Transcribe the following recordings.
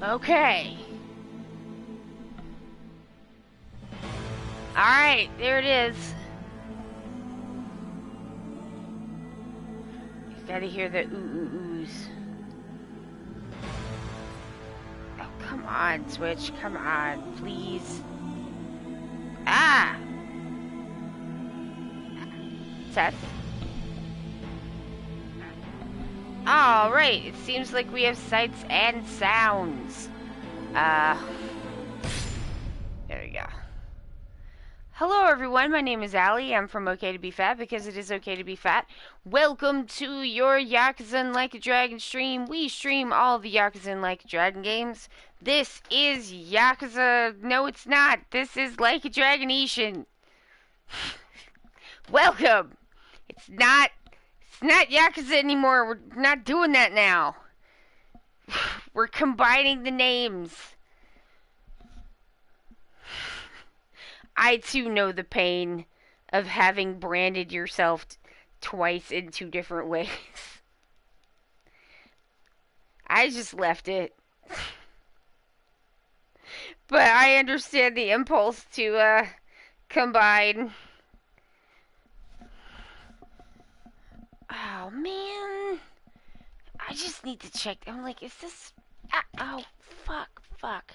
Okay. Alright, there it is. You gotta hear the ooh-ooh-oohs. Oh, come on, Switch. Come on, please. Ah! Test. Alright, it seems like we have sights and sounds. There we go. Hello everyone, my name is Allie. I'm from Ok2BeFat because it is okay to be fat. Welcome to your Yakuza Like a Dragon stream. We stream all the Yakuza Like a Dragon games. This is Yakuza... No, it's not. This is Like a Dragon Ishin. Welcome! It's not Yakuza anymore. We're not doing that now. We're combining the names. I too know the pain of having branded yourself twice in two different ways. I just left it. But I understand the impulse to combine. Oh man. I just need to check. I'm like, is this... oh, fuck.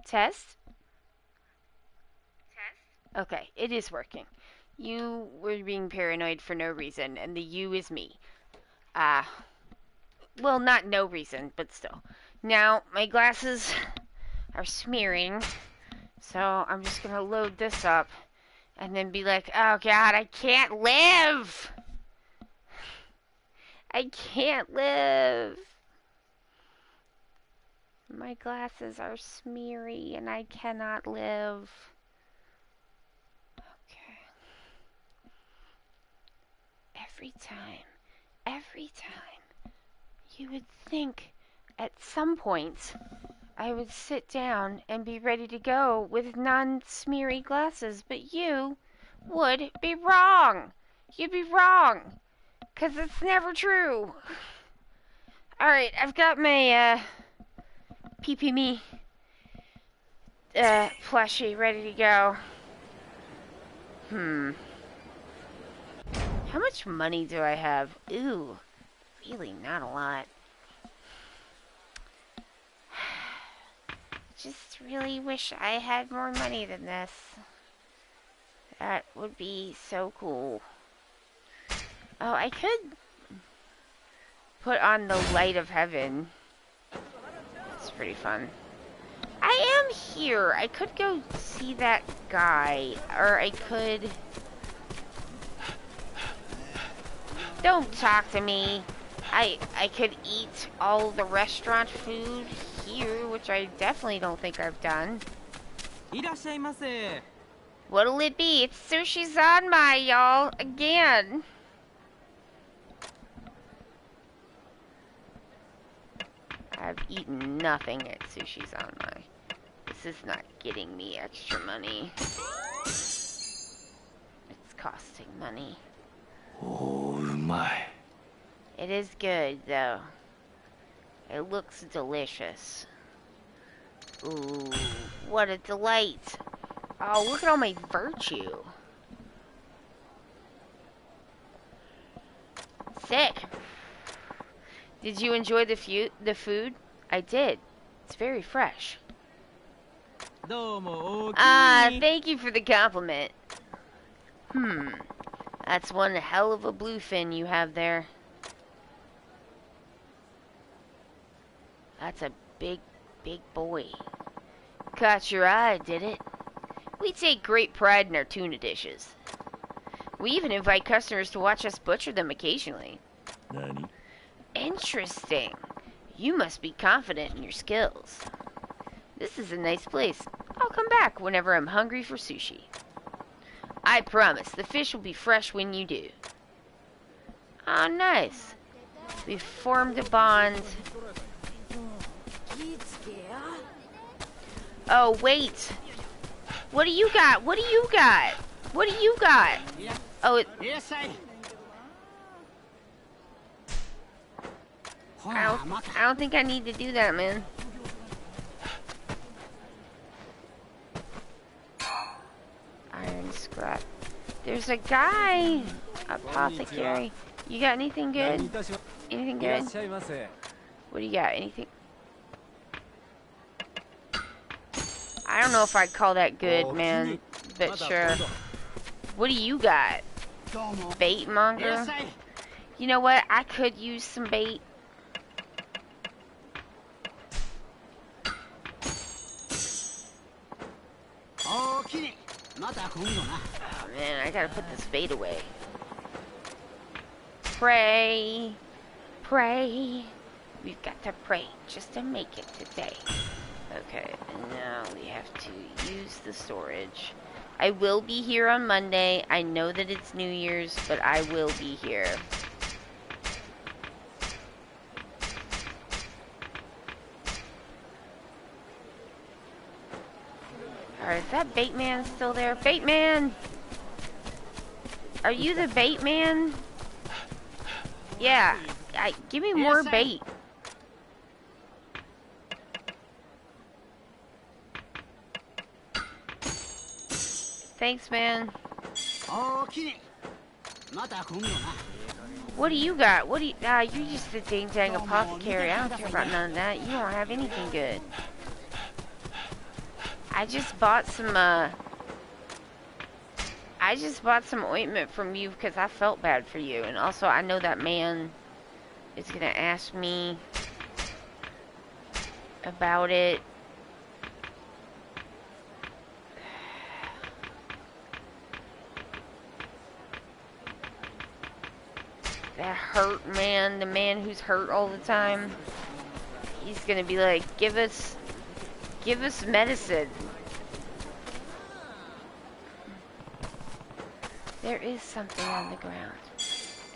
Test? Okay, it is working. You were being paranoid for no reason, and the you is me. Well, not no reason, but still. Now, my glasses are smearing, so I'm just gonna load this up, and then be like, oh god, I can't live! I can't live! My glasses are smeary, and I cannot live. Okay. Every time, you would think at some point I would sit down and be ready to go with non-smeary glasses, but you would be wrong. You'd be wrong, 'cause it's never true. Alright, I've got my, PP-me, plushie ready to go. How much money do I have? Ooh, really not a lot. Just really wish I had more money than this. That would be so cool. Oh, I could put on the light of heaven. It's pretty fun. I am here. I could go see that guy, or I could... Don't talk to me. I could eat all the restaurant food here, which I definitely don't think I've done. What'll it be? It's Sushi Zanmai, y'all. Again. I've eaten nothing at Sushi Zanmai. This is not getting me extra money. It's costing money. Oh my. It is good, though. It looks delicious. Ooh, what a delight. Oh, look at all my virtue. Sick. Did you enjoy the food? I did. It's very fresh. Thank you for the compliment. That's one hell of a bluefin you have there. That's a big boy. Caught your eye, did it? We take great pride in our tuna dishes. We even invite customers to watch us butcher them occasionally. Nani? Interesting. You must be confident in your skills. This is a nice place. I'll come back whenever I'm hungry for sushi. I promise, the fish will be fresh when you do. Ah, nice. We've formed a bond. Oh, wait. What do you got? What do you got? What do you got? Oh, I don't think I need to do that, man. Iron scrap. There's a guy. Apothecary. You got anything good? Anything good? What do you got? Anything? I don't know if I'd call that good, man. But sure. What do you got? Bait monger? You know what? I could use some bait. Oh man, I gotta put this bait away. Pray. Pray. We've got to pray just to make it today. Okay, and now we have to use the storage. I will be here on Monday. I know that it's New Year's, but I will be here. Alright, is that bait man still there? Bait man! Are you the bait man? Yeah, give me more bait. Thanks, man. What do you got? What do you... you're just a dang apothecary. I don't care about none of that. You don't have anything good. I just bought some ointment from you because I felt bad for you. And also, I know that man is going to ask me about it. That hurt man, the man who's hurt all the time, he's gonna be like, give us medicine. There is something on the ground,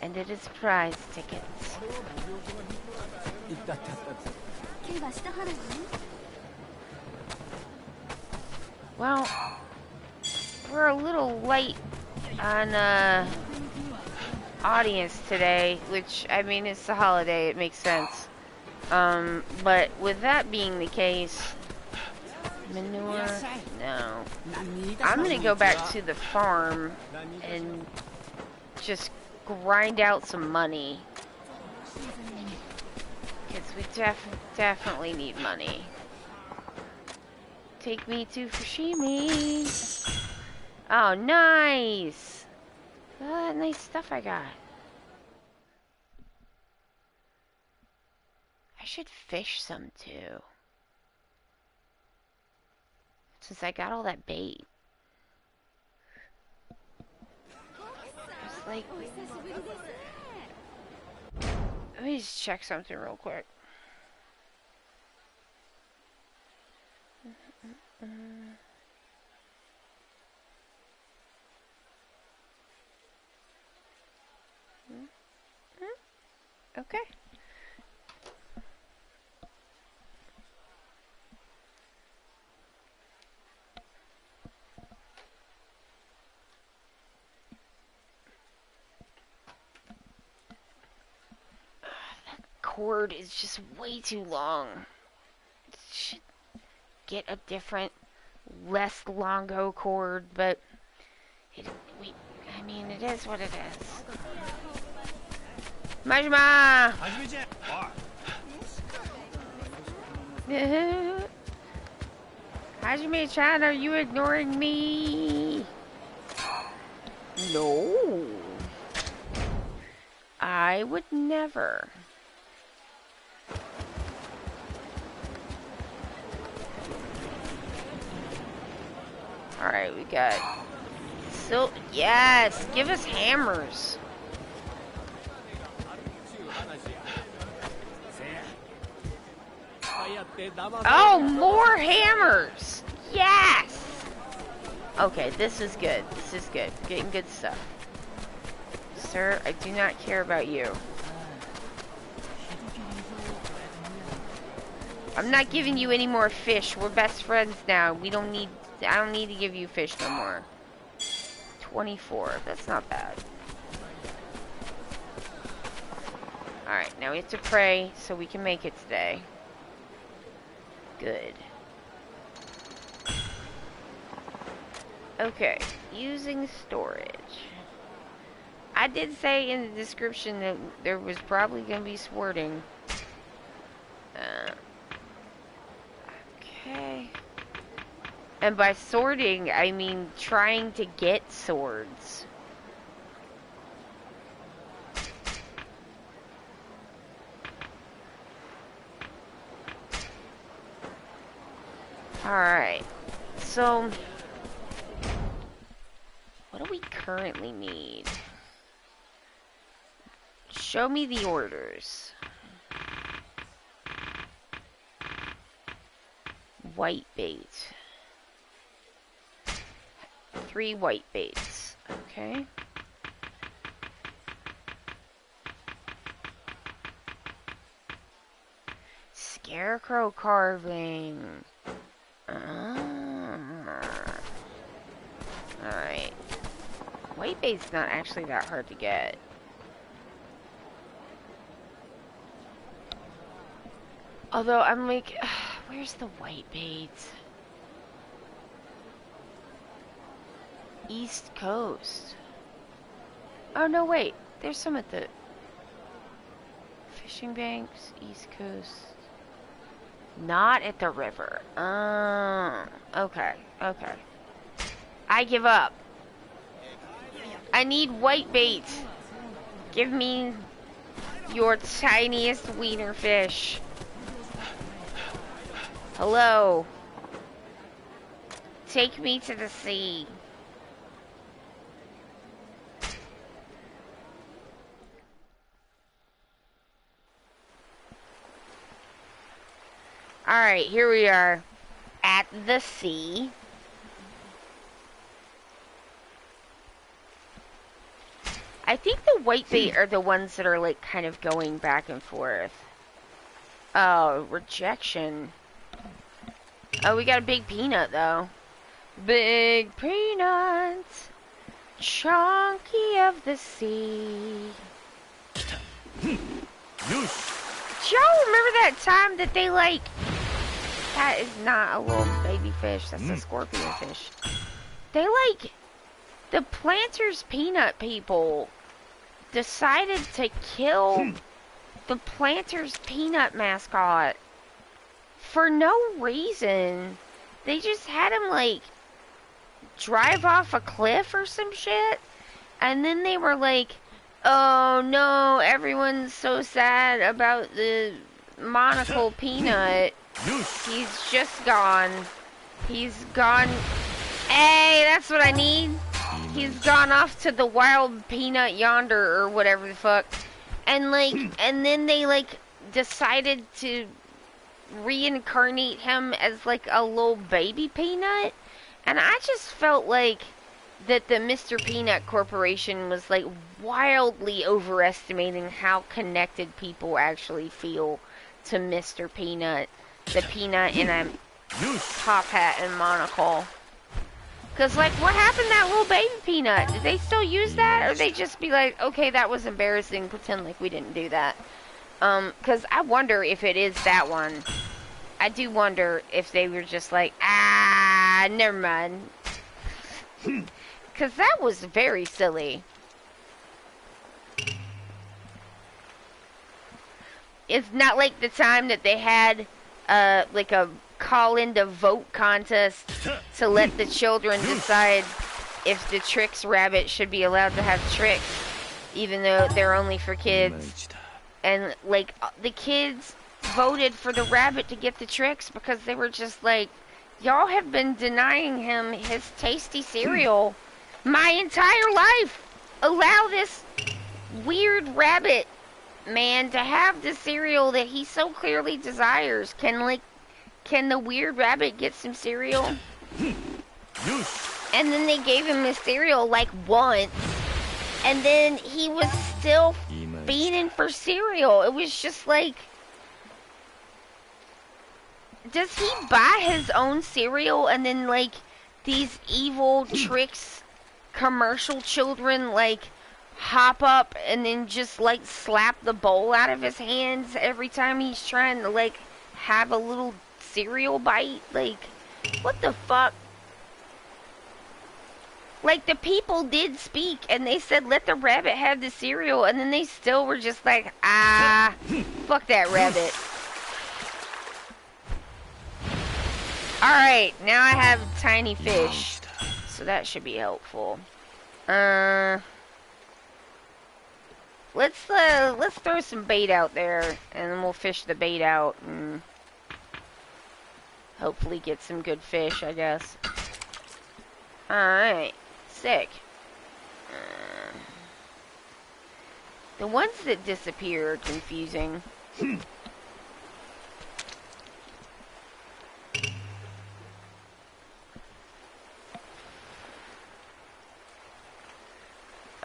and it is prize tickets. Well, we're a little late on audience today, which, I mean, it's the holiday, it makes sense. But with that being the case, manure, no. I'm gonna go back to the farm and just grind out some money. Because we definitely need money. Take me to Fushimi. Oh, nice! Look at that nice stuff I got. I should fish some too. Since I got all that bait. It's like... Let me just check something real quick. Okay. That cord is just way too long. Should get a different, less longo cord, but I mean, it is what it is. Majima! Hajime-chan, are you ignoring me? No. I would never. Alright, we got... Yes! Give us hammers! Oh, more hammers! Yes! Okay, this is good. This is good. Getting good stuff. Sir, I do not care about you. I'm not giving you any more fish. We're best friends now. We don't need... I don't need to give you fish no more. 24. That's not bad. Alright, now we have to pray so we can make it today. Good. Okay, using storage. I did say in the description that there was probably going to be swording. Okay. And by sorting, I mean trying to get swords. Alright. So, what do we currently need? Show me the orders. White bait. 3 white baits. Okay. Scarecrow carving. Alright. White bait's not actually that hard to get. Although I'm like, where's the white bait? East Coast. Oh no, wait. There's some at the fishing banks, East Coast. Not at the river. Okay, okay. I give up. I need white bait. Give me your tiniest wiener fish. Hello. Take me to the sea. Alright, here we are at the sea. I think the white bait are the ones that are like kind of going back and forth. Oh, rejection. Oh, we got a big peanut though. Big peanut, chunky of the sea. Do y'all remember that time that they like... That is not a little baby fish, that's a scorpion fish. They like... The Planters Peanut people decided to kill the Planters Peanut mascot for no reason. They just had him like drive off a cliff or some shit, and then they were like, oh no, everyone's so sad about the monocle peanut. He's just gone. He's gone. Hey, that's what I need. He's gone off to the wild peanut yonder or whatever the fuck. And like, and then they like decided to reincarnate him as like a little baby peanut. And I just felt like that the Mr. Peanut Corporation was like wildly overestimating how connected people actually feel to Mr. Peanut, the peanut in a top hat and monocle. Cause like, what happened to that little baby peanut? Did they still use that, or they just be like, okay, that was embarrassing, pretend like we didn't do that? Cause I wonder if it is that one. I do wonder if they were just like, never mind. Cause that was very silly. It's not like the time that they had, like a call in to vote contest to let the children decide if the Tricks rabbit should be allowed to have tricks, even though they're only for kids. And like, the kids voted for the rabbit to get the tricks because they were just like, y'all have been denying him his tasty cereal my entire life. Allow this weird rabbit man to have the cereal that he so clearly desires. Can the weird rabbit get some cereal? And then they gave him his cereal like once, and then he was still fiending for cereal. It was just like, does he buy his own cereal and then like these evil Tricks commercial children like hop up and then just like slap the bowl out of his hands every time he's trying to like have a little cereal bite. Like, what the fuck? Like, the people did speak and they said let the rabbit have the cereal, and then they still were just like, fuck that rabbit. Alright, now I have tiny fish, so that should be helpful. Let's throw some bait out there, and then we'll fish the bait out and hopefully get some good fish, I guess. Alright, sick. The ones that disappear are confusing.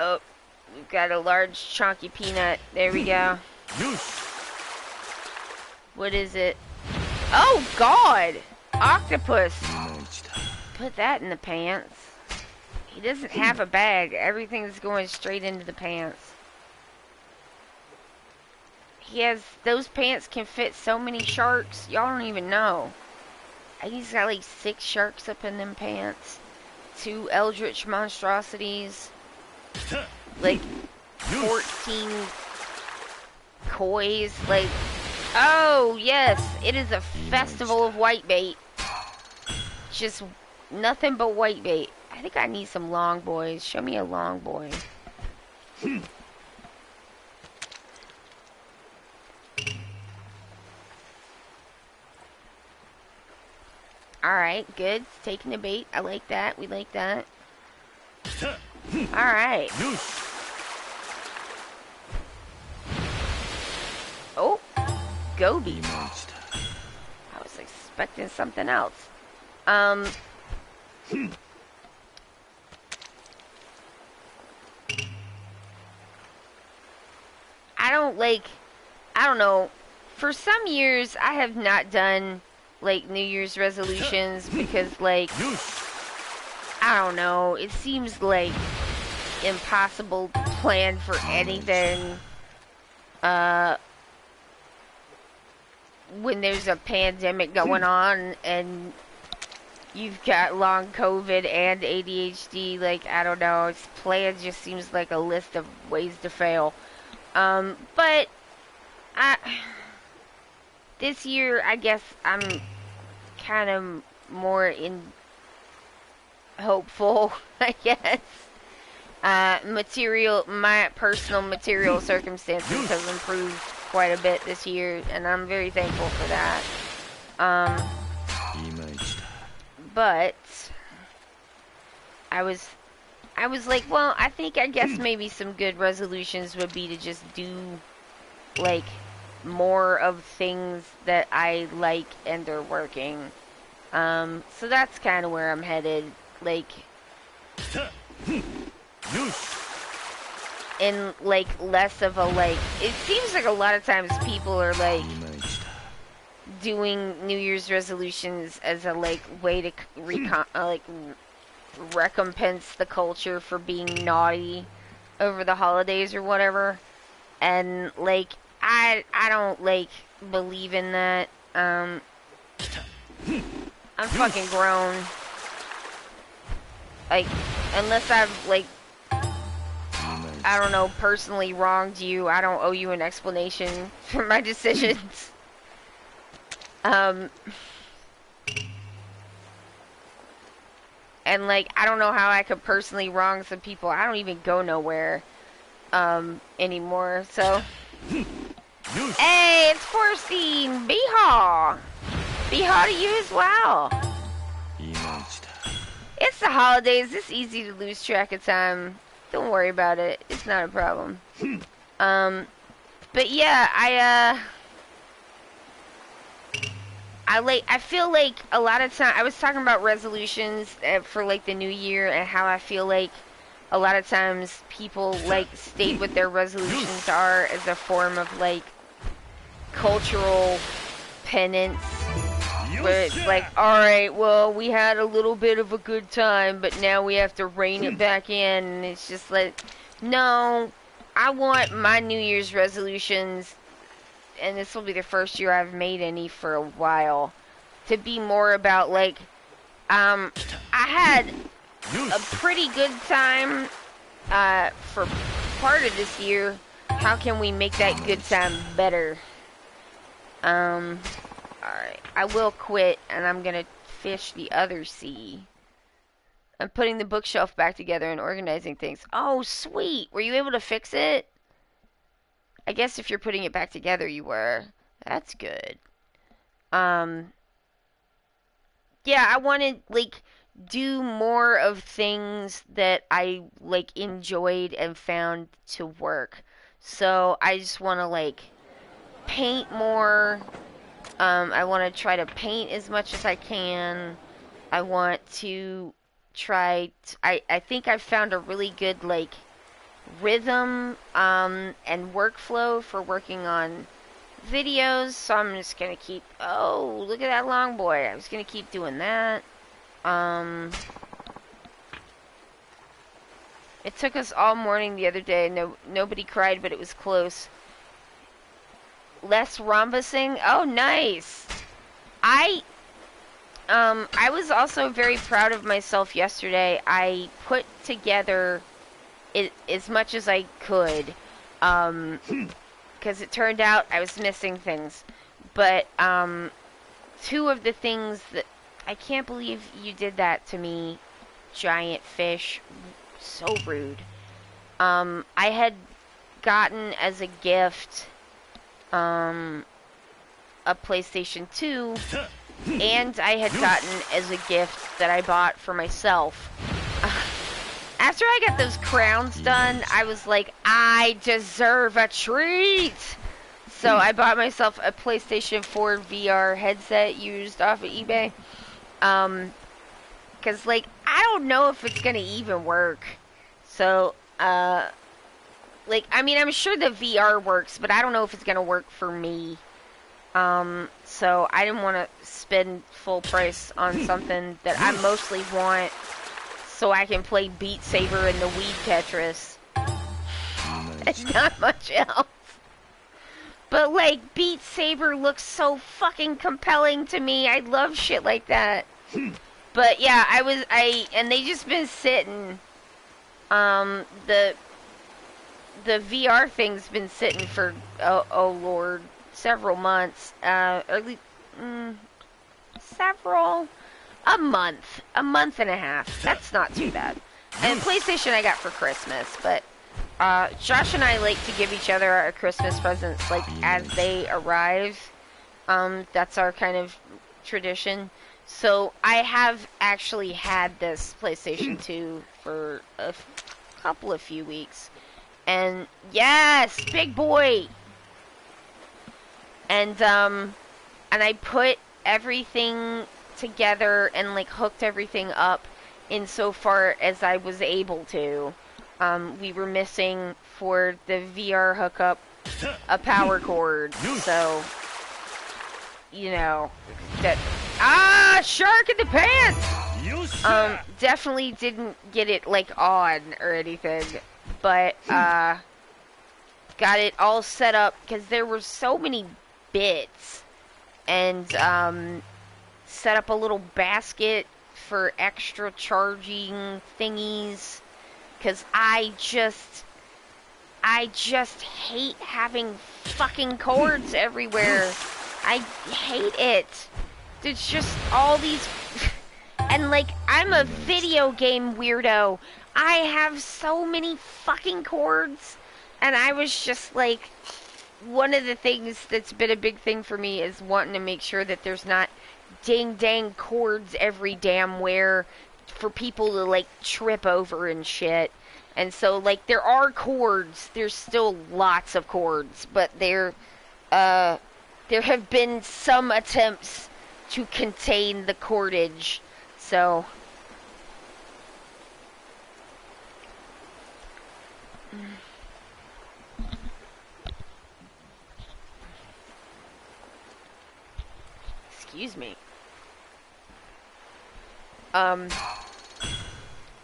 Oh, we've got a large chunky peanut. There we go. What is it? Oh, God! Octopus! Put that in the pants. He doesn't have a bag. Everything's going straight into the pants. He has... Those pants can fit so many sharks. Y'all don't even know. He's got like 6 sharks up in them pants. 2 eldritch monstrosities. Like 14 kois. Like, oh yes, it is a festival of whitebait. Just nothing but whitebait. I think I need some long boys. Show me a long boy. Alright, good. It's taking the bait. I like that. We like that. Alright. Oh, goby. I was expecting something else. I don't know. For some years, I have not done, like, New Year's resolutions because, like, I don't know. It seems, like, impossible to plan for anything, when there's a pandemic going on and you've got long COVID and ADHD. Like, I don't know. Plan just seems like a list of ways to fail. But this year, I guess I'm kind of more hopeful, I guess. My personal material circumstances have improved quite a bit this year, and I'm very thankful for that. But I was like, well, I guess maybe some good resolutions would be to just do, like, more of things that I like and are working. So that's kind of where I'm headed, like, and, like, less of a, like, it seems like a lot of times people are, like, doing New Year's resolutions as a, like, way to recompense the culture for being naughty over the holidays or whatever. And, like, I don't, like, believe in that. I'm fucking grown. Like, unless I've, like, I don't know, personally wronged you, I don't owe you an explanation for my decisions. And, like, I don't know how I could personally wrong some people. I don't even go nowhere, anymore, so. Hey, it's Forstein! Beehaw! Beehaw to you as well! It's the holidays, it's easy to lose track of time. Don't worry about it, it's not a problem. But yeah, I feel like a lot of time, I was talking about resolutions for, like, the new year, and how I feel like a lot of times people, like, state what their resolutions are as a form of, like, cultural penance, where it's like, alright, well, we had a little bit of a good time, but now we have to rein it back in, and it's just like, No, I want my New Year's resolutions, and this will be the first year I've made any for a while, to be more about, like, I had a pretty good time, for part of this year. How can we make that good time better? Alright. I will quit, and I'm gonna fish the other sea. I'm putting the bookshelf back together and organizing things. Oh, sweet! Were you able to fix it? I guess if you're putting it back together, you were. That's good. Um, yeah, I want to, like, do more of things that I, like, enjoyed and found to work. So I just want to, like, paint more. I want to try to paint as much as I can. I want to try. I think I've found a really good, like, rhythm and workflow for working on videos. So I'm just gonna keep. Oh, look at that long boy! I was gonna keep doing that. Um, it took us all morning the other day. Nobody cried, but it was close. Less rhombusing. Oh, nice. I was also very proud of myself yesterday. I put together it as much as I could, because it turned out I was missing things. But two of the things that I can't believe you did that to me, giant fish. So rude. I had gotten as a gift a PlayStation 2, and I had gotten as a gift that I bought for myself. After I got those crowns done, I was like, I deserve a treat! So I bought myself a PlayStation 4 VR headset used off of eBay. Cause, like, I don't know if it's gonna even work. So, like, I mean, I'm sure the VR works, but I don't know if it's gonna work for me. So I didn't want to spend full price on something that I mostly want so I can play Beat Saber and the Weed Tetris. It's not much else. But, like, Beat Saber looks so fucking compelling to me. I love shit like that. But yeah, and they just been sitting. The VR thing's been sitting for, oh lord, several months. A month and a half. That's not too bad. And PlayStation I got for Christmas, but Josh and I like to give each other our Christmas presents, like, as they arrive. That's our kind of tradition. So I have actually had this PlayStation 2 for a few weeks. And yes, big boy! And I put everything together and, like, hooked everything up insofar as I was able to. We were missing, for the VR hookup, a power cord, so, you know, that, shark in the pants! Definitely didn't get it, like, on or anything, but, got it all set up, because there were so many bits, and, set up a little basket for extra charging thingies, because I just hate having fucking cords everywhere. I hate it. There's just all these, and, like, I'm a video game weirdo. I have so many fucking cords, and I was just like, one of the things that's been a big thing for me is wanting to make sure that there's not dang cords every damn where for people to, like, trip over and shit. And so, like, there are cords. There's still lots of cords, but there have been some attempts to contain the cordage. So, excuse me. Oh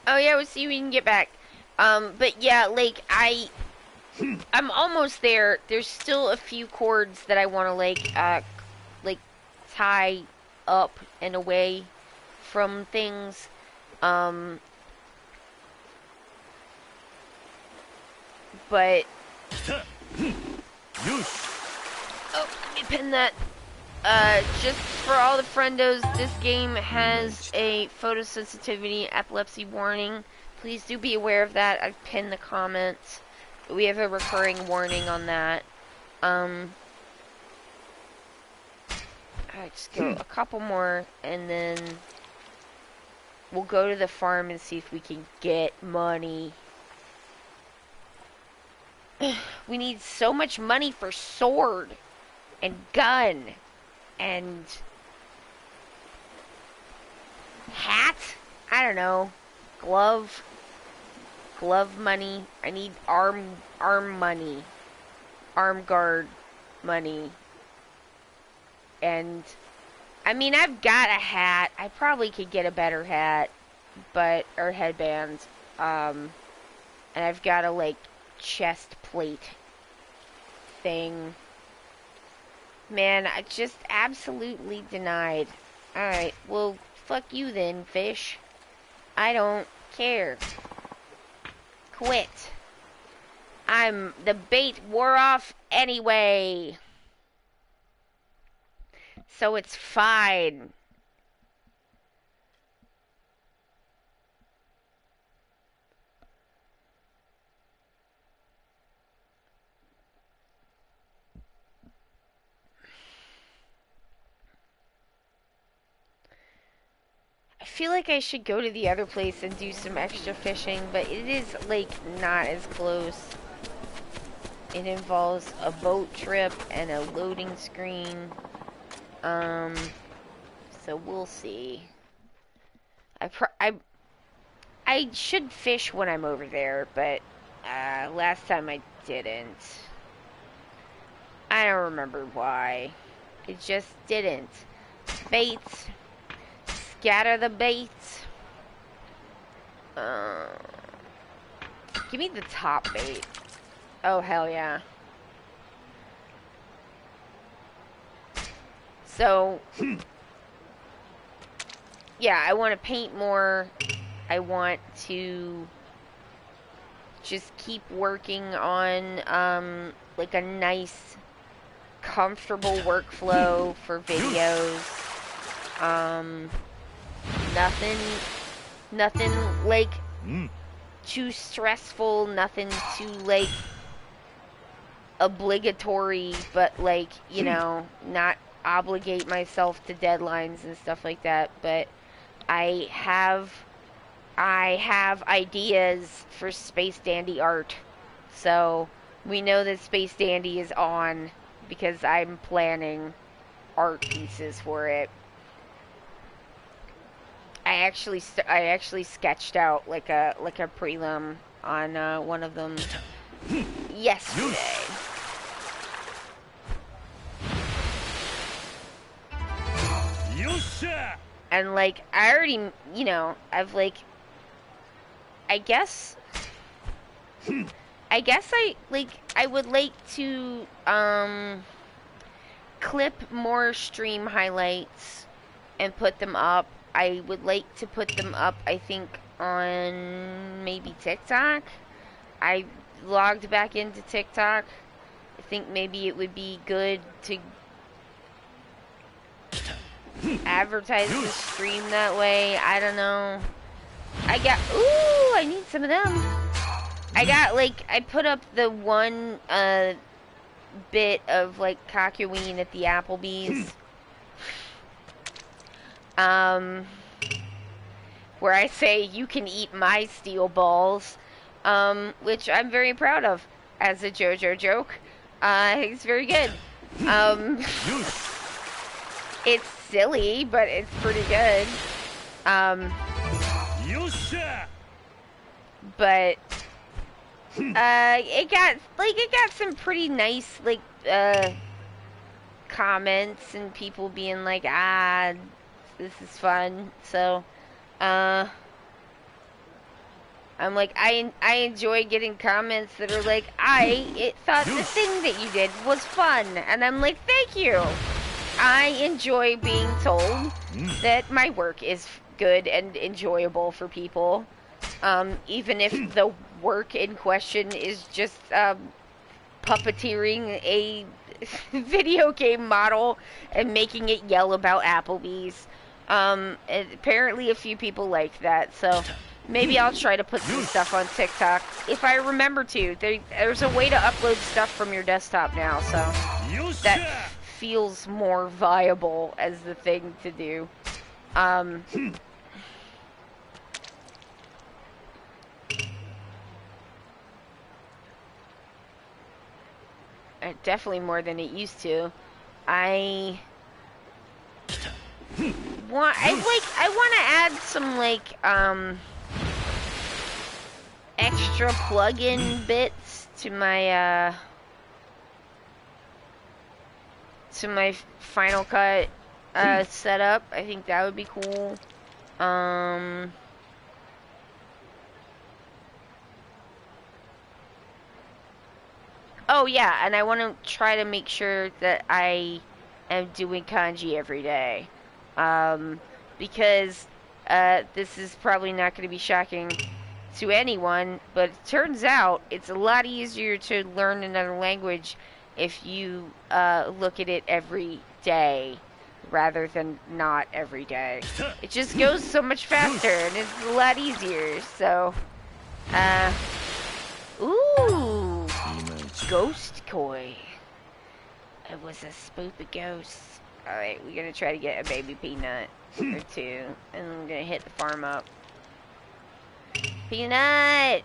yeah, we'll see when you can get back. But yeah, like, I'm almost there. There's still a few cords that I want to, like, tie up and away from things. But... Oh, let me pin that. Just for all the friendos, this game has a photosensitivity epilepsy warning. Please do be aware of that. I've pinned the comments. We have a recurring warning on that. I just go a couple more, and then we'll go to the farm and see if we can get money. We need so much money for sword and gun and hat. I don't know. Glove money. I need arm money. Arm guard money. And I mean, I've got a hat. I probably could get a better hat, or headband. And I've got a like chest plate thing. Man, I just absolutely denied. Alright, well, fuck you then, fish. I don't care. Quit. The bait wore off anyway. So it's fine. I feel like I should go to the other place and do some extra fishing, but it is, like, not as close. It involves a boat trip and a loading screen. So we'll see. I should fish when I'm over there, but last time I didn't. I don't remember why. It just didn't. Baits. Scatter the baits. Give me the top bait. Oh, hell yeah. So, yeah, I want to paint more. I want to just keep working on, like a nice, comfortable workflow for videos. Nothing, like, too stressful, nothing too, like, obligatory, but, like, you know, not obligate myself to deadlines and stuff like that. But I have ideas for Space Dandy art, so we know that Space Dandy is on because I'm planning art pieces for it. I actually sketched out like a prelim on one of them yesterday. And like I already, you know, I've like I guess I would like to clip more stream highlights and put them up. I would like to put them up, I think, on maybe TikTok. I logged back into TikTok. I think maybe it would be good to advertise the stream that way. I don't know. I need some of them. I put up the one bit of like Kakyoin at the Applebee's. Where I say you can eat my steel balls, which I'm very proud of as a JoJo joke. It's very good. It's silly, but it's pretty good. But it got some pretty nice comments and people being like, this is fun. So I'm like, I enjoy getting comments that are like, I thought the thing that you did was fun. And I'm like, thank you. I enjoy being told that my work is good and enjoyable for people. Even if the work in question is just puppeteering a video game model and making it yell about Applebee's. Apparently a few people like that, so maybe I'll try to put some stuff on TikTok if I remember to. There's a way to upload stuff from your desktop now, so that feels more viable as the thing to do. Definitely more than it used to. I want to add some extra plug-in bits to my Final Cut setup. I think that would be cool. Oh yeah, and I want to try to make sure that I am doing kanji every day. Because this is probably not going to be shocking to anyone, but it turns out it's a lot easier to learn another language if you look at it every day rather than not every day. It just goes so much faster and it's a lot easier. So, ooh, ghost koi. It was a spoopy ghost. Alright, we're gonna try to get a baby peanut or two, and I'm gonna hit the farm up. Peanut!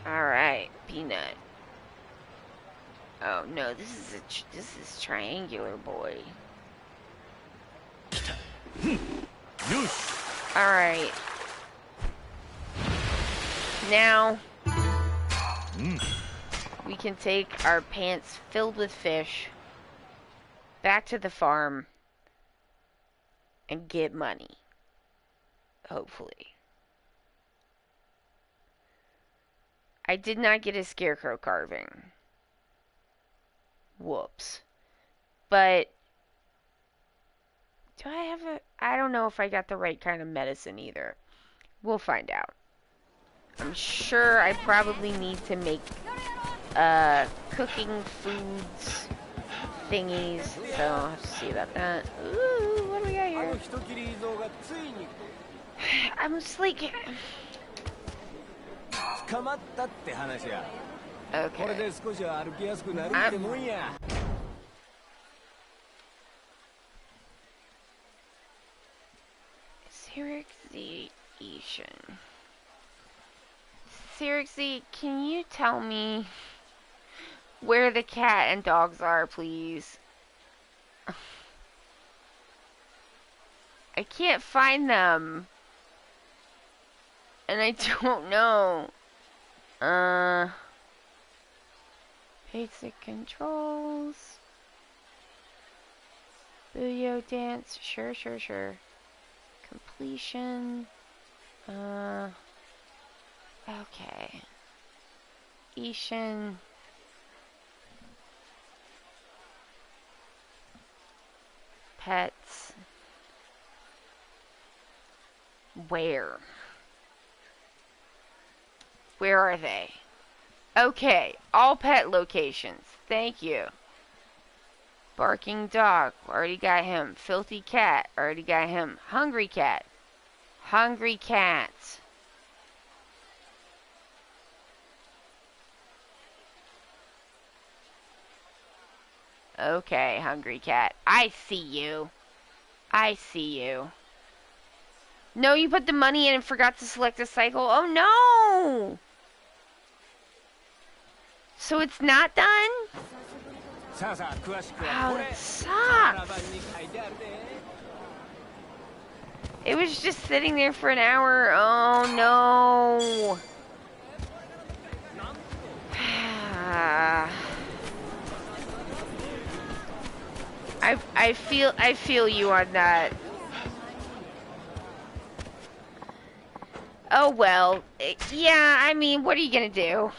Alright, peanut. Oh no, this is triangular boy. Alright. Now we can take our pants filled with fish back to the farm and get money. Hopefully. I did not get a scarecrow carving. Whoops. But do I have I don't know if I got the right kind of medicine either. We'll find out. I'm sure I probably need to make cooking foods thingies, so I'll have to see about that. Ooh, what do we got here? I'm just like... Okay. Seriously, Ishin. Seriously, can you tell me where the cat and dogs are, please? I can't find them. And I don't know. Basic controls. Booyah dance. Sure. Completion. Okay. Ishin. Pets. Where? Where are they? Okay, all pet locations. Thank you. Barking dog. Already got him. Filthy cat. Already got him. Hungry cat. Hungry cat. Okay, hungry cat. I see you. I see you. No, you put the money in and forgot to select a cycle. Oh no! So it's not done? Wow, that sucks. It was just sitting there for an hour. Oh no. I feel you on that. Oh well. Yeah, I mean, what are you gonna do?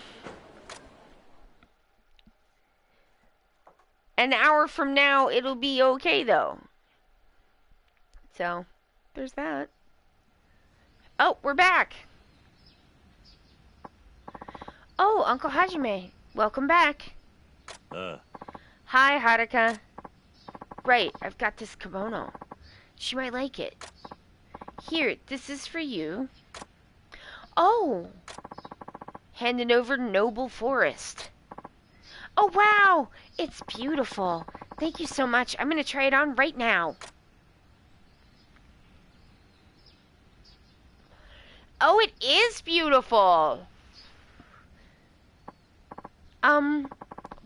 An hour from now, it'll be okay though. So, there's that. Oh, we're back. Oh, Uncle Hajime. Welcome back. Hi, Haruka. Right, I've got this kimono. She might like it. Here, this is for you. Oh! Handing over Noble Forest. Oh, wow! It's beautiful. Thank you so much. I'm going to try it on right now. Oh, it is beautiful!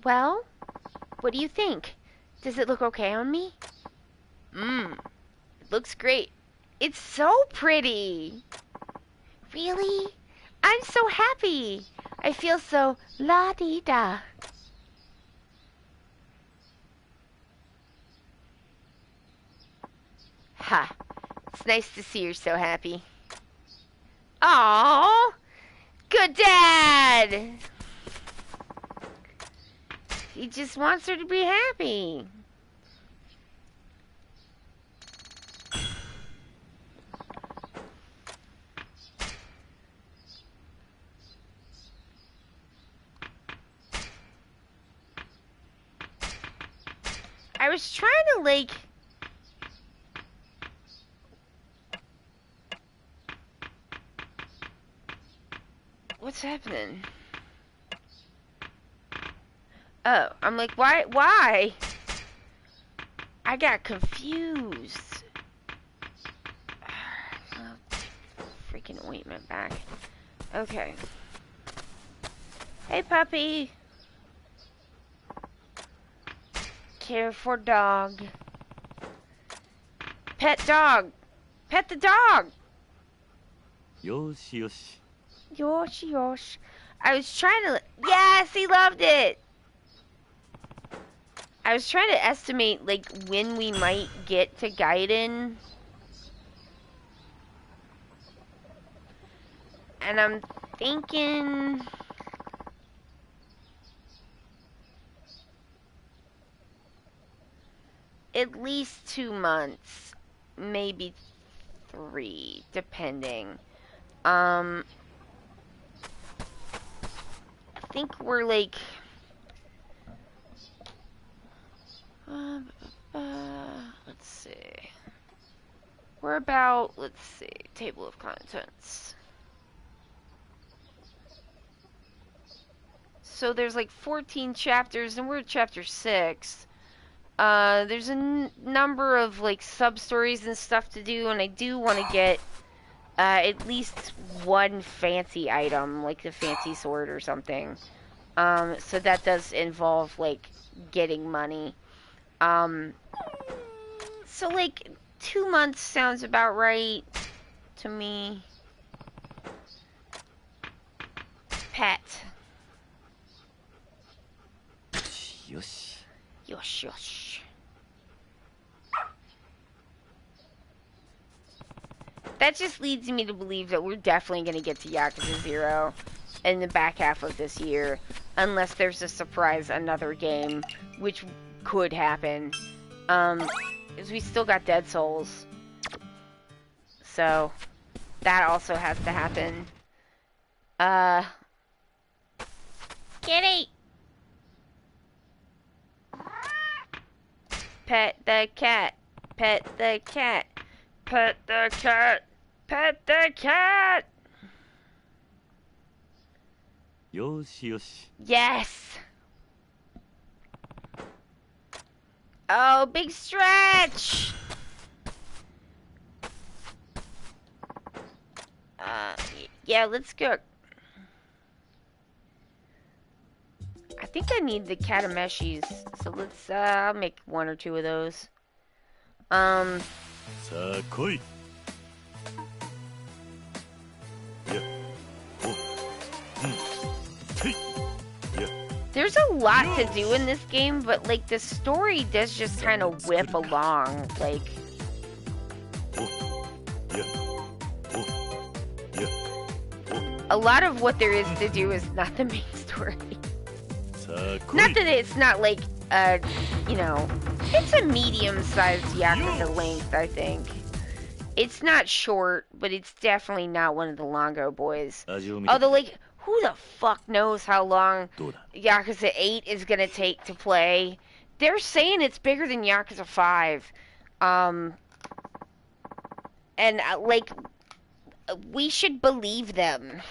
Well, what do you think? Does it look okay on me? It looks great. It's so pretty! Really? I'm so happy! I feel so la-di-da. Ha! It's nice to see you're so happy. Aww! Good dad! He just wants her to be happy. I was trying to, like... What's happening? Oh, I'm like, why? I got confused. Freaking ointment back. Okay. Hey, puppy. Care for dog. Pet dog. Pet the dog. Yoshi, yoshi. Yosh, yosh. I was trying to... Yes, he loved it. I was trying to estimate, like, when we might get to Gaiden. And I'm thinking... at least 2 months. Maybe 3, depending. I think we're, like... let's see. We're about, let's see, table of contents. So there's like 14 chapters, and we're at chapter 6. There's a number of like sub-stories and stuff to do, and I do want to get at least one fancy item, like the fancy sword or something. So that does involve like getting money. So like 2 months sounds about right to me. Pet. Yoshi. Yosh, yosh. That just leads me to believe that we're definitely going to get to Yakuza 0 in the back half of this year. Unless there's a surprise another game, which could happen. Because we still got Dead Souls. So, that also has to happen. Kitty! Pet the cat. Pet the cat. Pet the cat. Pet the cat! Yoshi, yoshi. Yes! Oh, big stretch! Yeah, let's go. I think I need the katameshis, so let's I'll make 1 or 2 of those. さあ来い。いや、お、てい、いや。 There's a lot to do in this game, but like the story does just kind of whip along. Like, a lot of what there is to do is not the main story. Not that it's not like, you know, it's a medium-sized Yakuza length, I think. It's not short, but it's definitely not one of the longer boys. Although, like, who the fuck knows how long Yakuza 8 is gonna take to play? They're saying it's bigger than Yakuza 5. And, like, we should believe them.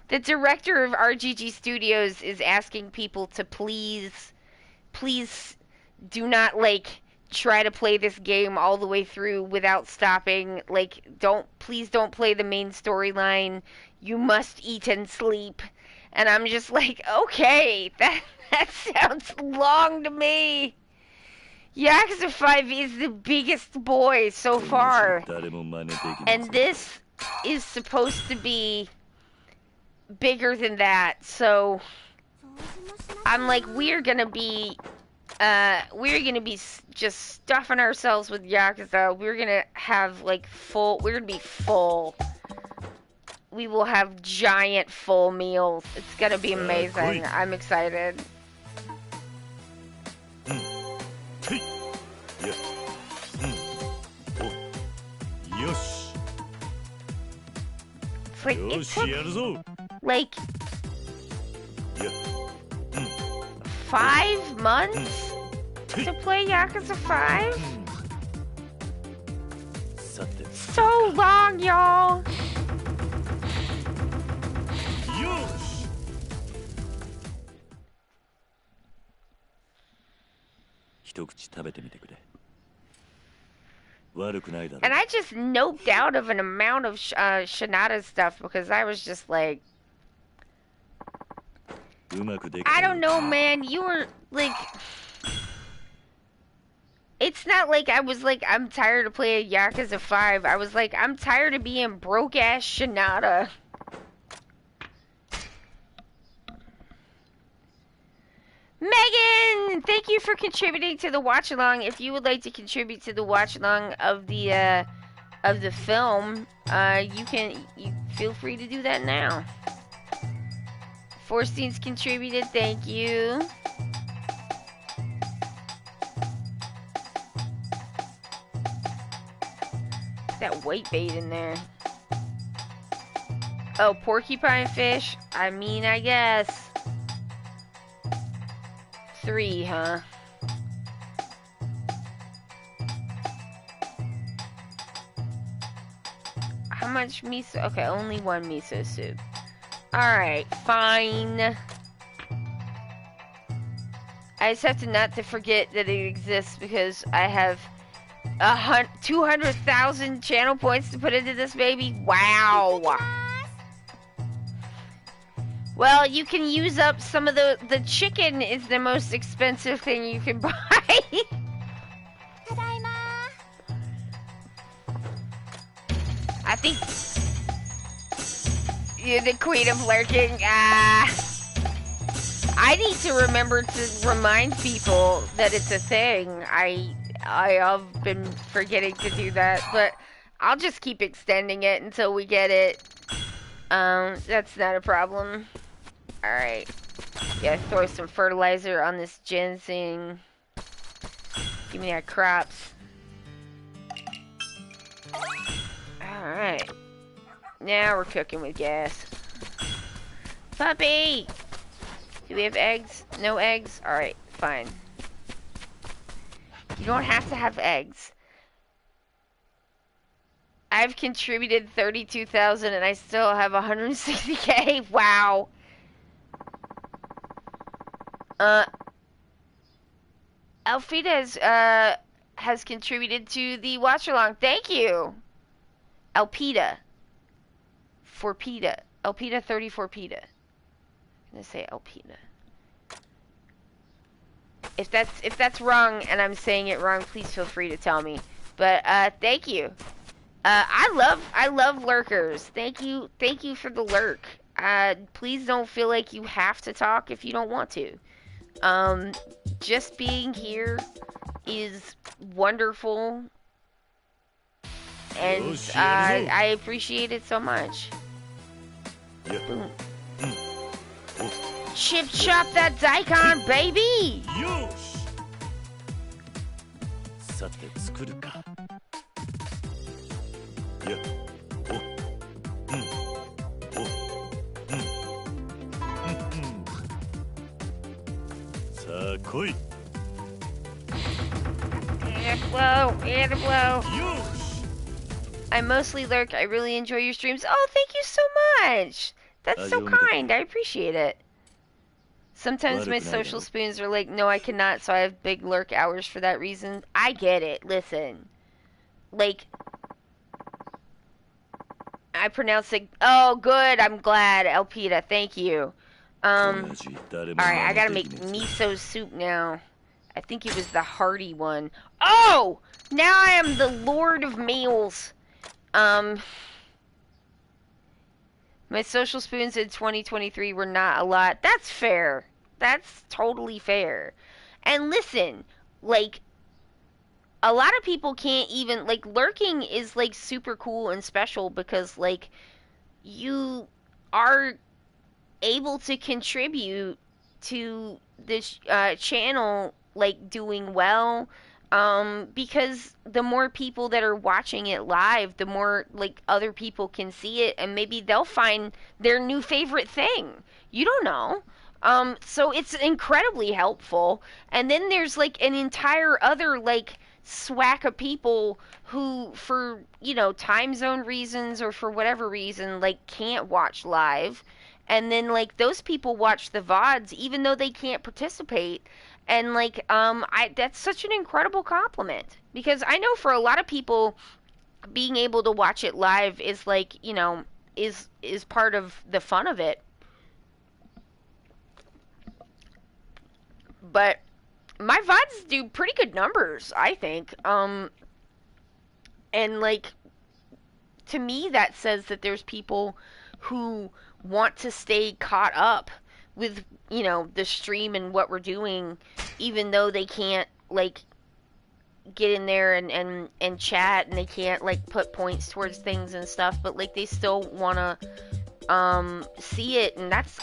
The director of RGG Studios is asking people to please do not, like, try to play this game all the way through without stopping. Like, please don't play the main storyline. You must eat and sleep. And I'm just like, okay, that sounds long to me. Yakuza 5 is the biggest boy so far. And this is supposed to be bigger than that. So I'm like, we're gonna be just stuffing ourselves with Yakuza. We're gonna have like we're gonna be full. We will have giant full meals. It's gonna be amazing. I'm excited. It's like, it took like 5 months to play Yakuza 5? So long, y'all! And I just noped out of an amount of Shinada stuff because I was just like, I don't know, man. You were like, it's not like I was like, I'm tired of playing Yakuza 5. I was like, I'm tired of being broke ass Shinada. Megan, thank you for contributing to the watch along. If you would like to contribute to the watch along of the film, you feel free to do that now. Forstein's contributed, thank you. That white bait in there. Oh, porcupine fish? I mean, I guess. 3, huh? How much miso? Okay, only 1 miso soup. Alright, fine. I just have to not to forget that it exists because I have 200,000 channel points to put into this baby. Wow. Well, you can use up some of the chicken is the most expensive thing you can buy. I think you're the queen of lurking. I need to remember to remind people that it's a thing. I've been forgetting to do that, but I'll just keep extending it until we get it. That's not a problem. Alright. Yeah, throw some fertilizer on this ginseng. Give me that crops. Alright. Now we're cooking with gas. Puppy! Do we have eggs? No eggs? Alright, fine. You don't have to have eggs. I've contributed 32,000 and I still have 160k. Wow. Alfida has contributed to the watch along. Thank you. Alpida. For PETA. Alpida 34 PETA. gonna say Elpida. If that's wrong and I'm saying it wrong, please feel free to tell me. But thank you. I love lurkers. Thank you for the lurk. Please don't feel like you have to talk if you don't want to. Just being here is wonderful, and I appreciate it so much. Boom. Chip chop that daikon, baby! Yosh! さて作るか。いや、お、うん、お、うん、さあ来い。And a blow. Yosh! I mostly lurk. I really enjoy your streams. Oh, thank you so much. That's so kind. I appreciate it. Sometimes my social spoons are like, no, I cannot, so I have big lurk hours for that reason. I get it. Listen. Like, I pronounce it. Oh, good. I'm glad, Elpida. Thank you. Alright, I gotta make miso soup now. I think it was the hearty one. Oh! Now I am the Lord of Meals. My social spoons in 2023 were not a lot. That's fair. That's totally fair. And listen, like, a lot of people can't even, like, lurking is, like, super cool and special because, like, you are able to contribute to this channel, like, doing well. Because the more people that are watching it live, the more, like, other people can see it, and maybe they'll find their new favorite thing. You don't know. So it's incredibly helpful. And then there's, like, an entire other, like, swack of people who, for, you know, time zone reasons or for whatever reason, like, can't watch live. And then, like, those people watch the VODs even though they can't participate. And, like, that's such an incredible compliment. Because I know for a lot of people, being able to watch it live is, like, you know, is part of the fun of it. But my VODs do pretty good numbers, I think. And, like, to me, that says that there's people who want to stay caught up with, you know, the stream and what we're doing, even though they can't, like, get in there and chat, and they can't, like, put points towards things and stuff, but, like, they still want to see it, and that's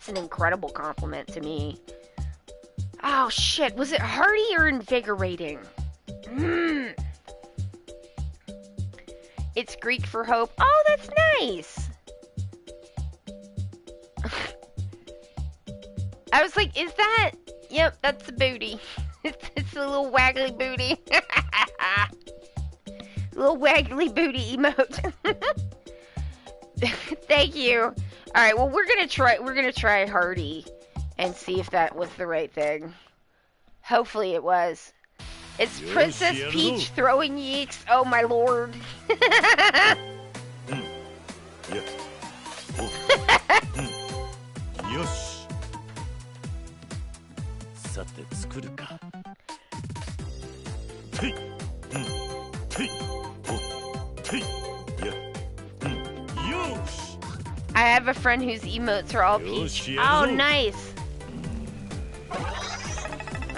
an incredible compliment to me. Oh shit, was it hearty or invigorating? It's Greek for hope. Oh, that's nice. I was like, is that? Yep, that's the booty. It's a little waggly booty. Little waggly booty emote. Thank you. Alright, well, we're gonna try hearty and see if that was the right thing. Hopefully it was. It's Princess Peach throwing yeeks. Oh my lord. Yosh. さて作るか。てい、てい、お、てい、や、Yosh. I have a friend whose emotes are all peach. Oh, nice.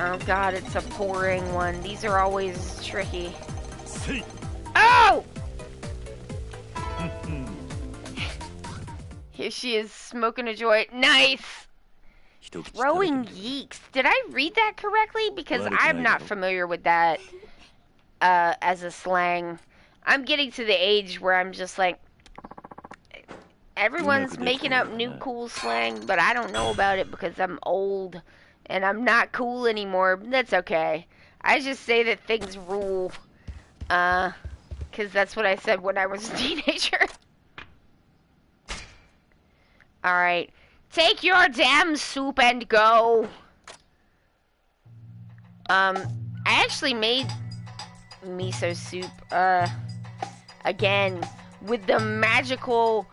Oh god, it's a pouring one. These are always tricky. Oh! Here she is, smoking a joint. Nice! Throwing yeeks. Did I read that correctly? Because I'm not familiar with that as a slang. I'm getting to the age where I'm just like, everyone's making up new cool slang, but I don't know about it because I'm old and I'm not cool anymore. That's okay. I just say that things rule. Because that's what I said when I was a teenager. Alright. Take your damn soup and go. I actually made miso soup, again, with the magical,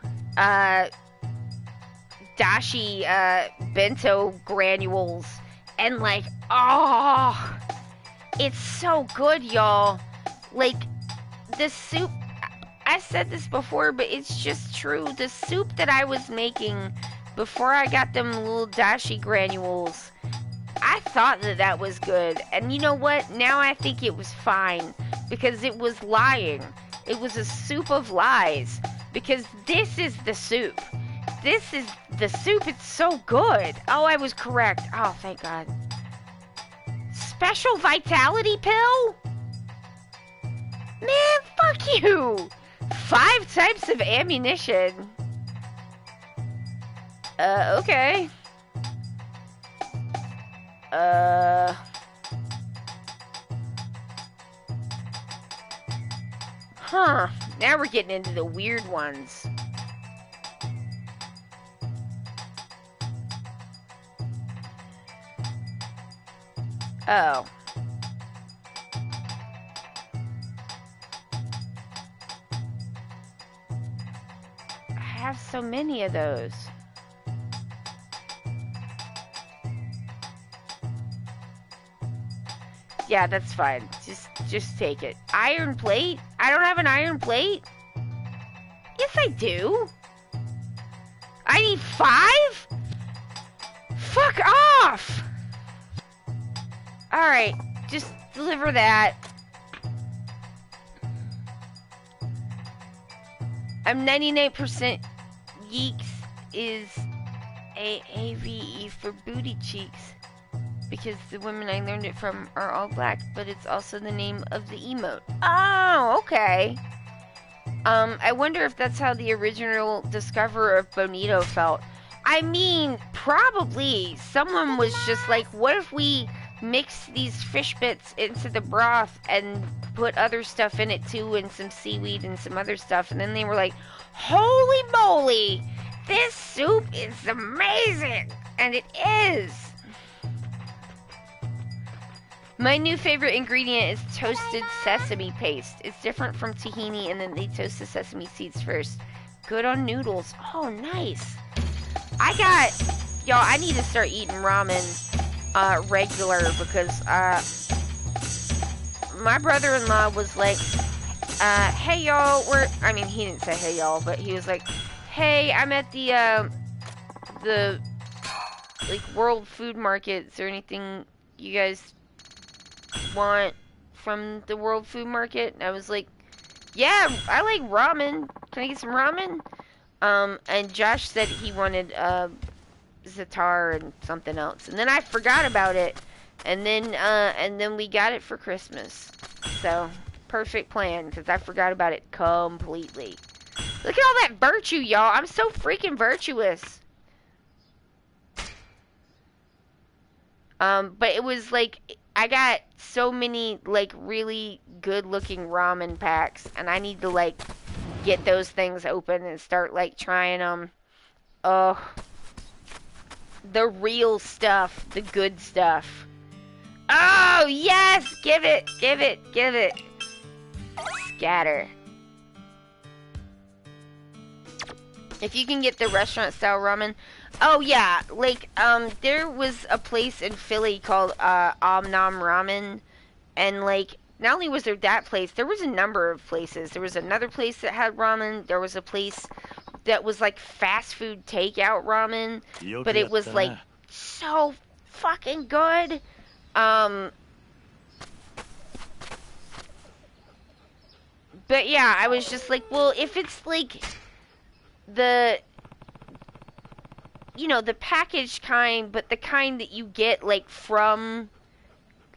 dashi bento granules, and like, oh, it's so good, y'all. Like, the soup, I said this before, but it's just true. The soup that I was making before I got them little dashi granules, I thought that that was good. And you know what? Now I think it was fine, because it was lying. It was a soup of lies, because this is the soup. This is the soup. It's so good. Oh, I was correct. Oh, thank God. Special vitality pill? Man, fuck you. 5 types of ammunition. Okay. Huh. Now we're getting into the weird ones. Oh. I have so many of those. Yeah, that's fine. Just take it. Iron plate? I don't have an iron plate? Yes, I do. I need 5? Fuck off! Alright, just deliver that. I'm 99% Yeeks is AAVE for booty cheeks, because the women I learned it from are all black, but it's also the name of the emote. Oh, okay. I wonder if that's how the original discoverer of Bonito felt. I mean, probably. Someone was just like, what if we mix these fish bits into the broth and put other stuff in it too, and some seaweed and some other stuff, and then they were like, holy moly, this soup is amazing! And it is! My new favorite ingredient is toasted sesame paste. It's different from tahini, and then they toast the sesame seeds first. Good on noodles. Oh, nice. Y'all, I need to start eating ramen regular, because my brother-in-law was like, hey y'all, he didn't say hey y'all, but he was like, hey, I'm at the like world food market. Is there anything you guys want from the world food market? And I was like, yeah, I like ramen. Can I get some ramen? And Josh said he wanted za'atar and something else, and then I forgot about it, and then we got it for Christmas. So perfect plan, because I forgot about it completely. Look at all that virtue, y'all. I'm so freaking virtuous. But it was like, I got so many like really good looking ramen packs, and I need to like get those things open and start like trying them. Oh, the real stuff, the good stuff. Oh, yes! Give it, give it, give it. Scatter. If you can get the restaurant style ramen. Oh, yeah. Like, there was a place in Philly called, Om Nom Ramen. And, like, not only was there that place, there was a number of places. There was another place that had ramen. There was a place that was, like, fast food takeout ramen. But it was, like, so fucking good. But yeah, I was just like, well, if it's like the, you know, the packaged kind, but the kind that you get like from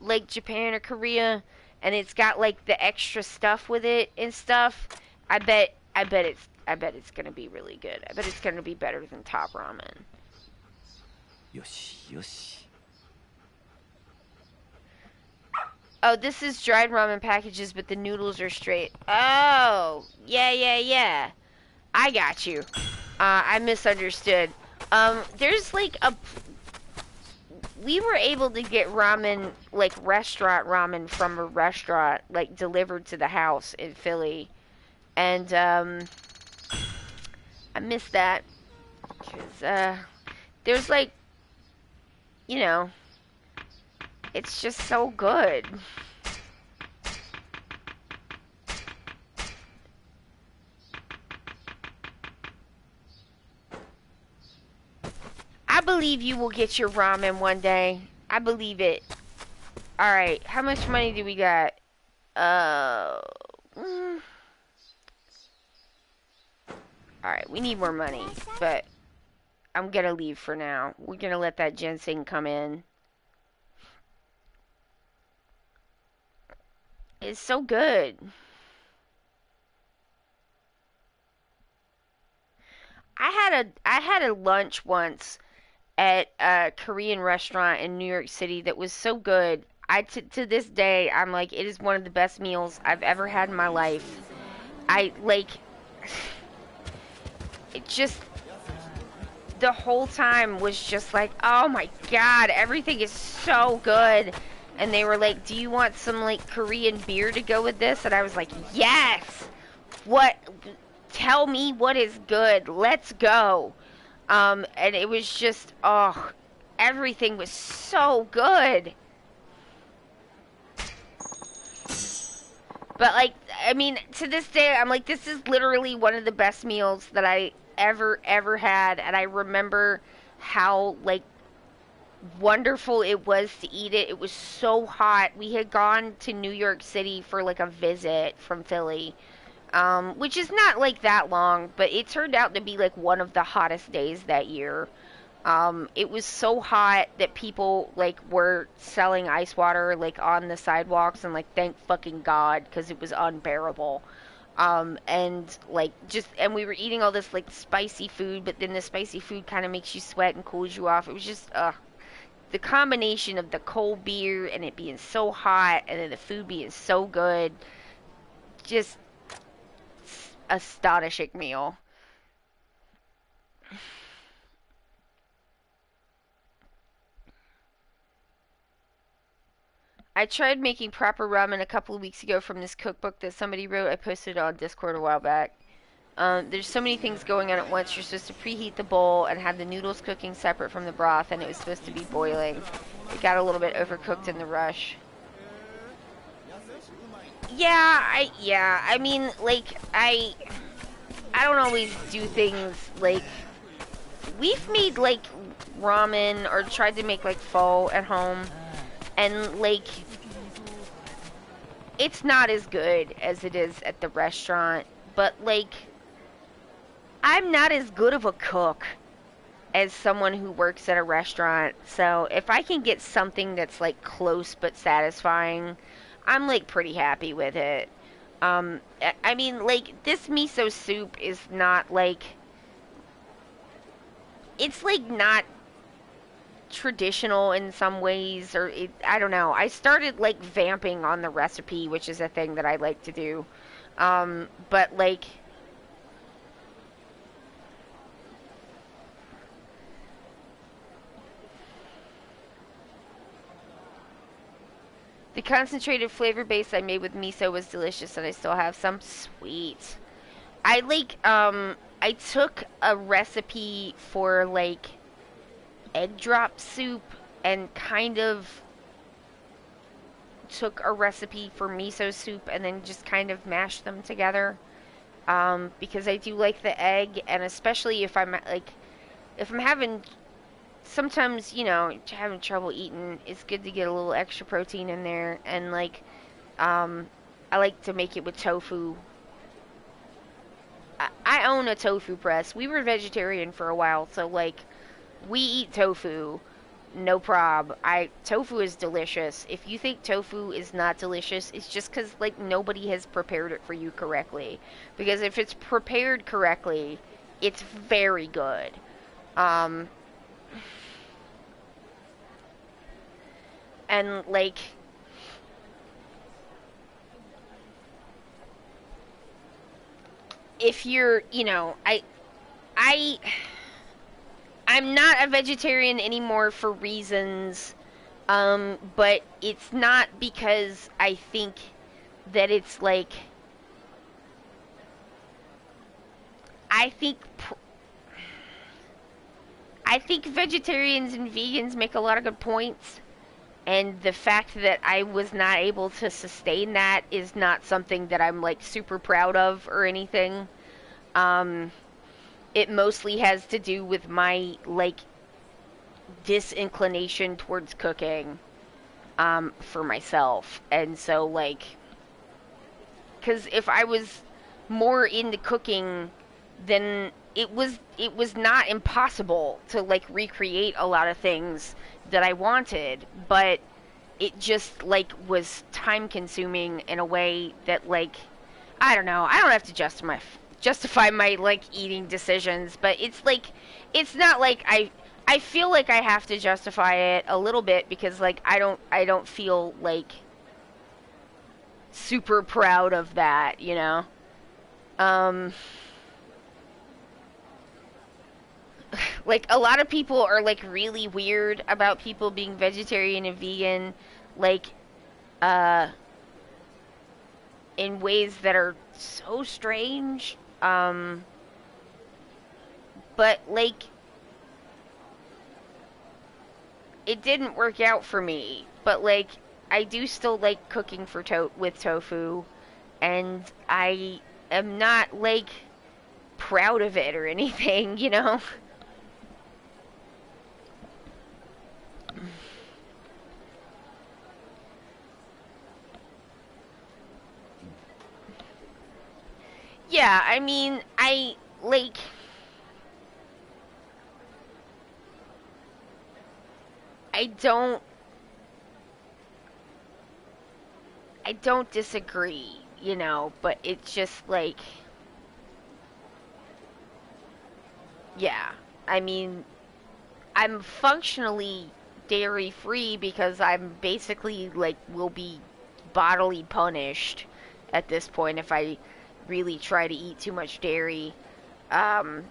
like Japan or Korea, and it's got like the extra stuff with it and stuff, I bet it's gonna be really good. I bet it's gonna be better than Top Ramen. Yoshi, yoshi. Oh, this is dried ramen packages, but the noodles are straight. Oh, yeah. I got you. I misunderstood. There's like we were able to get ramen, like restaurant ramen from a restaurant, like delivered to the house in Philly. And, I missed that. 'Cause, There's like, you know, it's just so good. I believe you will get your ramen one day. I believe it. Alright, how much money do we got? Uh. Mm, Alright, we need more money, but I'm gonna leave for now. We're gonna let that ginseng come in. It's so good. I had a lunch once at a Korean restaurant in New York City that was so good. To this day, I'm like, it is one of the best meals I've ever had in my life. I like it just the whole time was just like, oh my god, everything is so good. And they were like, do you want some like Korean beer to go with this? And I was like, yes. What? Tell me what is good. Let's go. And it was just, oh, everything was so good. But like, I mean, to this day, I'm like, this is literally one of the best meals that I ever had, and I remember how like wonderful it was to eat it. It was so hot. We had gone to New York City for like a visit from Philly, which is not like that long, but it turned out to be like one of the hottest days that year. It was so hot that people like were selling ice water like on the sidewalks, and like thank fucking God, because it was unbearable. And like just and we were eating all this like spicy food, but then the spicy food kind of makes you sweat and cools you off. It was just the combination of the cold beer and it being so hot, and then the food being so good, just astonishing meal. I tried making proper ramen a couple of weeks ago from this cookbook that somebody wrote. I posted it on Discord a while back. There's so many things going on at once. You're supposed to preheat the bowl and have the noodles cooking separate from the broth, and it was supposed to be boiling. It got a little bit overcooked in the rush. I mean, like, I don't always do things like, we've made, like, ramen or tried to make, like, pho at home, and, like, it's not as good as it is at the restaurant, but, like, I'm not as good of a cook as someone who works at a restaurant, so if I can get something that's, like, close but satisfying, I'm, like, pretty happy with it. I mean, like, this miso soup is not, like, it's, like, not traditional in some ways, or I don't know. I started, like, vamping on the recipe, which is a thing that I like to do. But, like, the concentrated flavor base I made with miso was delicious, and I still have some. Sweet. I, like, I took a recipe for, like, egg drop soup and kind of took a recipe for miso soup and then just kind of mashed them together. Because I do like the egg, and especially if I'm like, if I'm having, sometimes, you know, having trouble eating, it's good to get a little extra protein in there, and like, um, I like to make it with tofu. I own a tofu press. We were vegetarian for a while, so like, we eat tofu. No prob. Tofu is delicious. If you think tofu is not delicious, it's just because like nobody has prepared it for you correctly. Because if it's prepared correctly, it's very good. Um, and like if you're, you know, I I'm not a vegetarian anymore for reasons, but it's not because I think that it's like, I think I think vegetarians and vegans make a lot of good points, and the fact that I was not able to sustain that is not something that I'm like super proud of or anything. Um, it mostly has to do with my like disinclination towards cooking for myself. And so like cuz if I was more into cooking, then it was not impossible to like recreate a lot of things that I wanted, but it just like was time consuming in a way that like I don't know. I don't have to justify my like eating decisions, but it's like it's not like I feel like I have to justify it a little bit because like I don't feel like super proud of that, you know. Um like a lot of people are like really weird about people being vegetarian and vegan like uh in ways that are so strange. But like it didn't work out for me. But like I do still like cooking for with tofu, and I am not like proud of it or anything, you know. Yeah, I mean, I like I don't I don't disagree, you know, but it's just like yeah. I mean, I'm functionally dairy free because I'm basically like will be bodily punished at this point if I really try to eat too much dairy. Um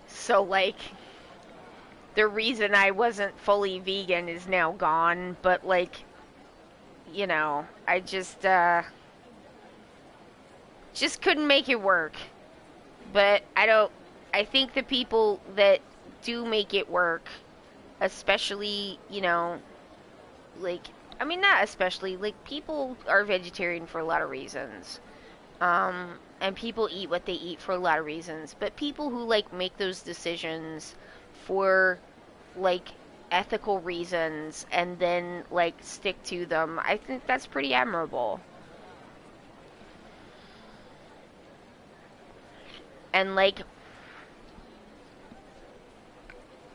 so like the reason I wasn't fully vegan is now gone, but like, you know, I just couldn't make it work. But I think the people that do make it work, especially, you know, like I mean not especially, like people are vegetarian for a lot of reasons. And people eat what they eat for a lot of reasons, but people who like make those decisions for like ethical reasons and then like stick to them, I think that's pretty admirable. And like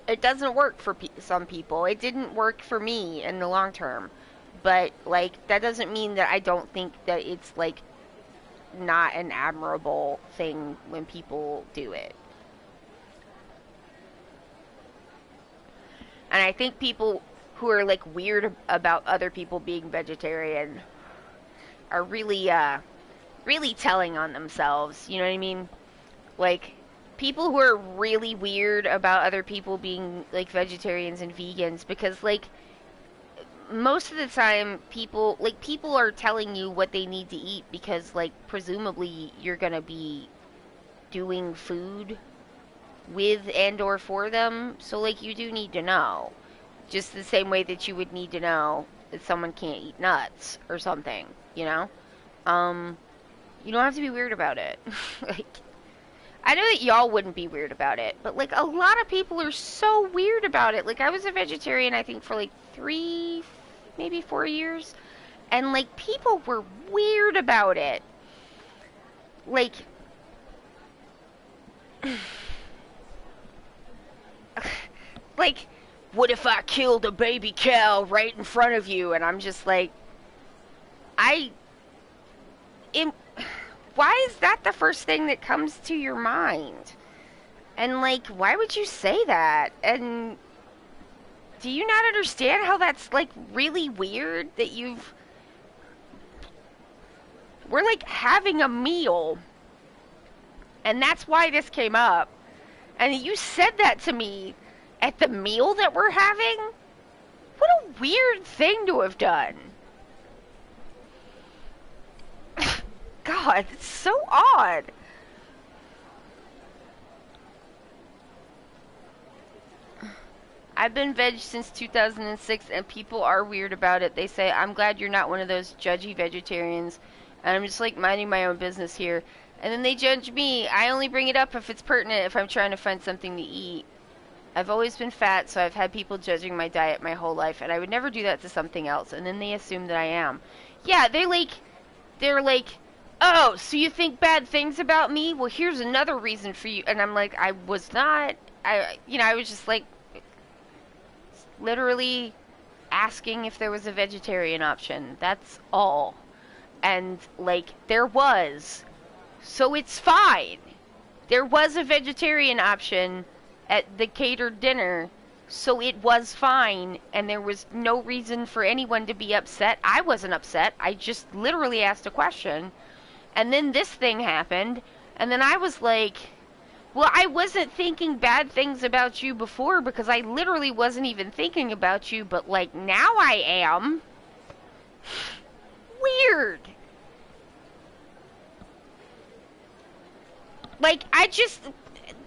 it doesn't work for some people. It didn't work for me in the long term. But like that doesn't mean that I don't think that it's like not an admirable thing when people do it. And I think people who are like weird about other people being vegetarian are really telling on themselves, you know what I mean? Like people who are really weird about other people being like vegetarians and vegans because like most of the time people are telling you what they need to eat because like presumably you're going to be doing food with and or for them, so like you do need to know, just the same way that you would need to know that someone can't eat nuts or something, you know. um you don't have to be weird about it. Like I know that y'all wouldn't be weird about it, but like a lot of people are so weird about it. Like I was a vegetarian I think for like 3 maybe 4 years, and like people were weird about it. Like like what if I killed a baby cow right in front of you? And I'm just like I am, why is that the first thing that comes to your mind? And like why would you say that? And do you not understand how that's like really weird that we're like having a meal and that's why this came up, and you said that to me at the meal that we're having? What a weird thing to have done. God, it's so odd. I've been veg since 2006, and people are weird about it. They say, I'm glad you're not one of those judgy vegetarians. And I'm just like minding my own business here. And then they judge me. I only bring it up if it's pertinent, if I'm trying to find something to eat. I've always been fat, so I've had people judging my diet my whole life, and I would never do that to something else. And then they assume that I am. Yeah, they're like, oh, so you think bad things about me? Well, here's another reason for you. And I'm like, I was not. I was just like, literally asking if there was a vegetarian option. That's all. And, like, there was. So it's fine. There was a vegetarian option at the catered dinner, so it was fine, and there was no reason for anyone to be upset. I wasn't upset. I just literally asked a question. And then this thing happened, and then I was like, well, I wasn't thinking bad things about you before because I literally wasn't even thinking about you, but, like, now I am. Weird. Like, I just,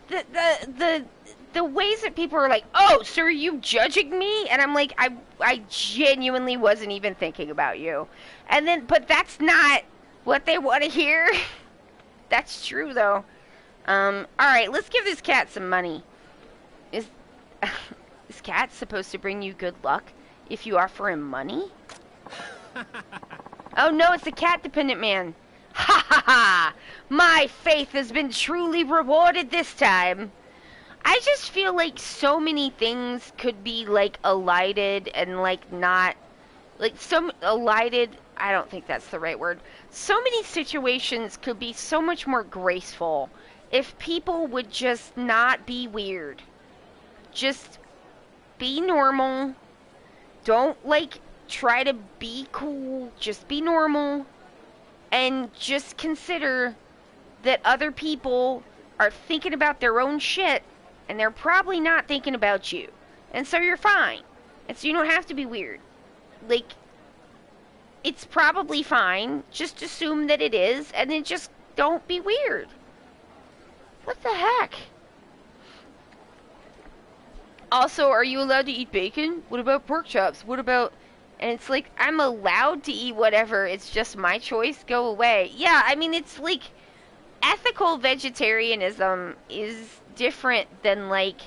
the ways that people are like, oh, so are you judging me? And I'm like, I genuinely wasn't even thinking about you. And then, but that's not what they want to hear. That's true, though. Alright, let's give this cat some money. Is this cat supposed to bring you good luck if you offer him money? Oh no, it's the cat-dependent man. Ha ha ha! My faith has been truly rewarded this time. I just feel like so many things could be, like, elided and, like, not... Like, elided... I don't think that's the right word. So many situations could be so much more graceful if people would just not be weird. Just be normal. Don't, like, try to be cool. Just be normal. And just consider that other people are thinking about their own shit, and they're probably not thinking about you. And so you're fine. And so you don't have to be weird. Like, it's probably fine. Just assume that it is, and then just don't be weird. What the heck? Also, are you allowed to eat bacon? What about pork chops? What about... And it's like, I'm allowed to eat whatever. It's just my choice. Go away. Yeah, I mean, it's like... Ethical vegetarianism is different than, like...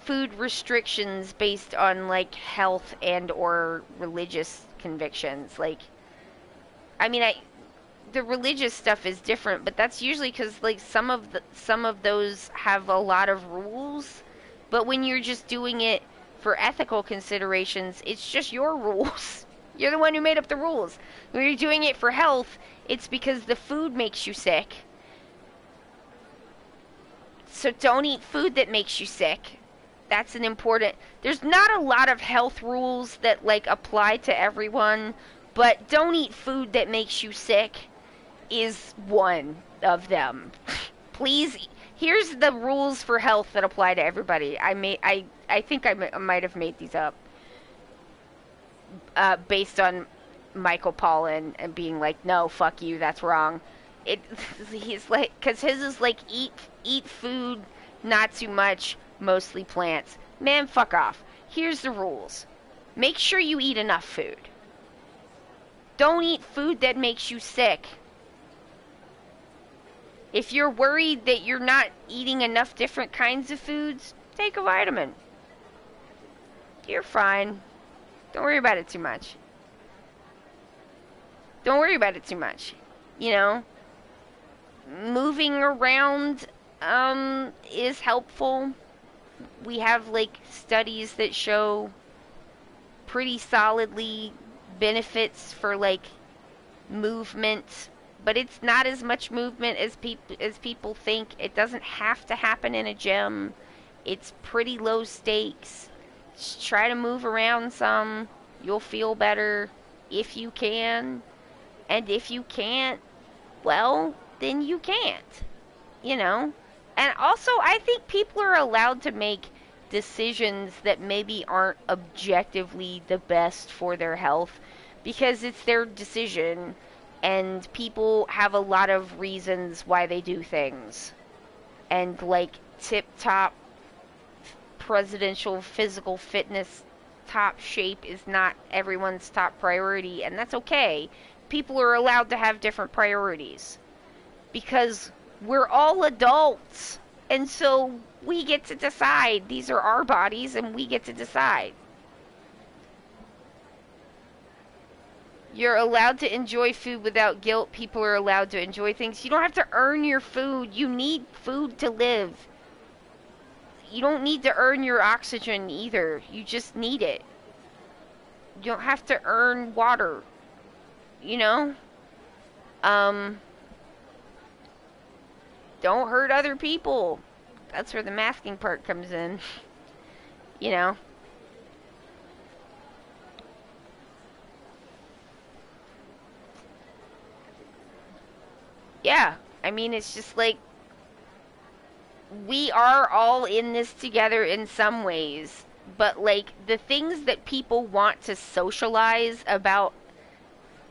food restrictions based on, like, health and or religious convictions. Like... I mean, the religious stuff is different, but that's usually because, like, some of those have a lot of rules. But when you're just doing it for ethical considerations, it's just your rules. You're the one who made up the rules. When you're doing it for health, it's because the food makes you sick. So don't eat food that makes you sick. That's an important... There's not a lot of health rules that, like, apply to everyone, but don't eat food that makes you sick is one of them. Please, here's the rules for health that apply to everybody. I think I might have made these up based on Michael Pollan and being like, no, fuck you, that's wrong. He's like, because his is like, eat food, not too much, mostly plants. Man, fuck off. Here's the rules. Make sure you eat enough food. Don't eat food that makes you sick. If you're worried that you're not eating enough different kinds of foods, take a vitamin. You're fine. Don't worry about it too much. Don't worry about it too much. You know? Moving around is helpful. We have, like, studies that show pretty solidly benefits for, like, movement, but it's not as much movement as people think. It doesn't have to happen in a gym. It's pretty low stakes. Just try to move around some. You'll feel better if you can. And if you can't, well, then you can't. You know? And also, I think people are allowed to make decisions that maybe aren't objectively the best for their health because it's their decision, and people have a lot of reasons why they do things. And, like, tip-top presidential physical fitness top shape is not everyone's top priority, and that's okay. People are allowed to have different priorities because we're all adults, and so we get to decide. These are our bodies, and we get to decide. You're allowed to enjoy food without guilt. People are allowed to enjoy things. You don't have to earn your food. You need food to live. You don't need to earn your oxygen either. You just need it. You don't have to earn water. You know? Don't hurt other people. That's where the masking part comes in. You know? Yeah. I mean, it's just like, we are all in this together in some ways, but like the things that people want to socialize about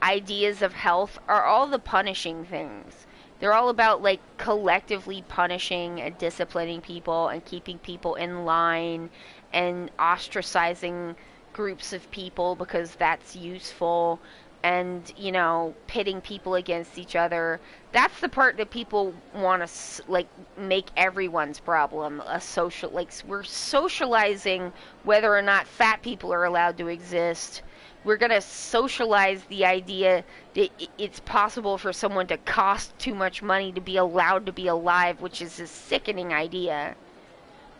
ideas of health are all the punishing things. They're all about like collectively punishing and disciplining people and keeping people in line and ostracizing groups of people because that's useful, and, you know, pitting people against each other. That's the part that people want to like make everyone's problem a social, like, we're socializing whether or not fat people are allowed to exist. We're going to socialize the idea that it's possible for someone to cost too much money to be allowed to be alive, which is a sickening idea.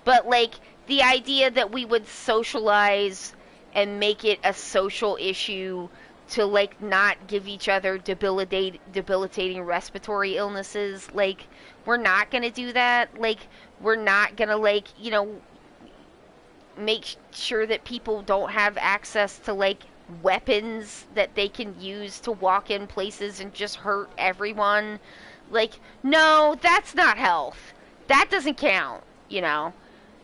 But like the idea that we would socialize and make it a social issue to like not give each other debilitating respiratory illnesses, like, we're not gonna do that. Like, we're not gonna, like, you know, make sure that people don't have access to like weapons that they can use to walk in places and just hurt everyone. Like, no, that's not health. That doesn't count, you know.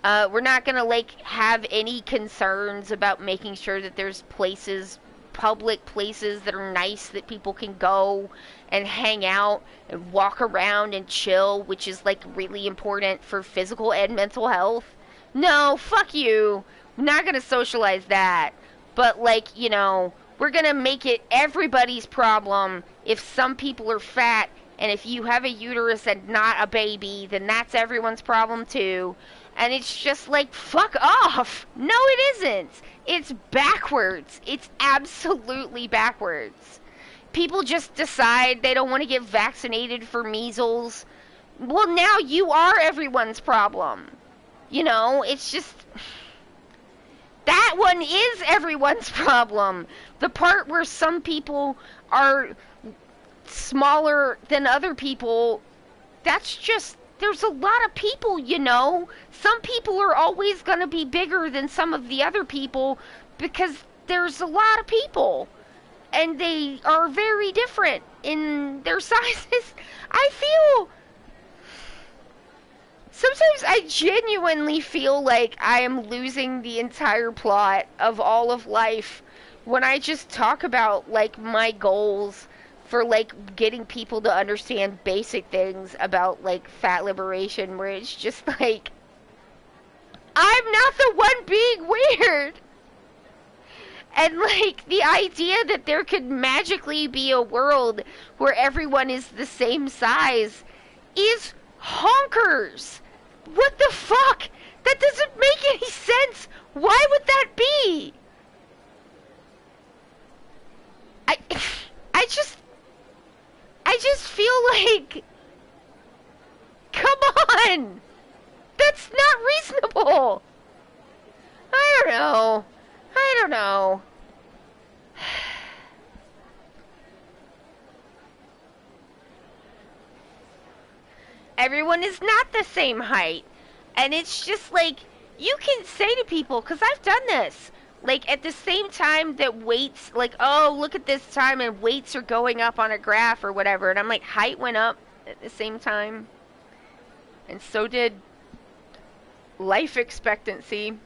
We're not gonna like have any concerns about making sure that there's places, public places that are nice, that people can go and hang out and walk around and chill, which is like really important for physical and mental health. No, fuck you. I'm not gonna socialize that. But like, you know, we're gonna make it everybody's problem if some people are fat, and if you have a uterus and not a baby, then that's everyone's problem too. And it's just like, fuck off. No, it isn't. It's backwards. It's absolutely backwards. People just decide they don't want to get vaccinated for measles. Well, now you are everyone's problem. You know, it's just, that one is everyone's problem. The part where some people are smaller than other people, that's just, there's a lot of people, you know. Some people are always going to be bigger than some of the other people because there's a lot of people, and they are very different in their sizes. I feel, sometimes I genuinely feel like I am losing the entire plot of all of life when I just talk about like my goals for like getting people to understand basic things about like fat liberation, where it's just like, I'm not the one being weird. And like the idea that there could magically be a world where everyone is the same size is honkers. What the fuck? That doesn't make any sense. Why would that be? I just feel like, come on! That's not reasonable! I don't know. Everyone is not the same height. And it's just like, you can say to people, because I've done this, like at the same time that weights, like, oh, look at this time and weights are going up on a graph or whatever, and I'm like, height went up at the same time, and so did life expectancy.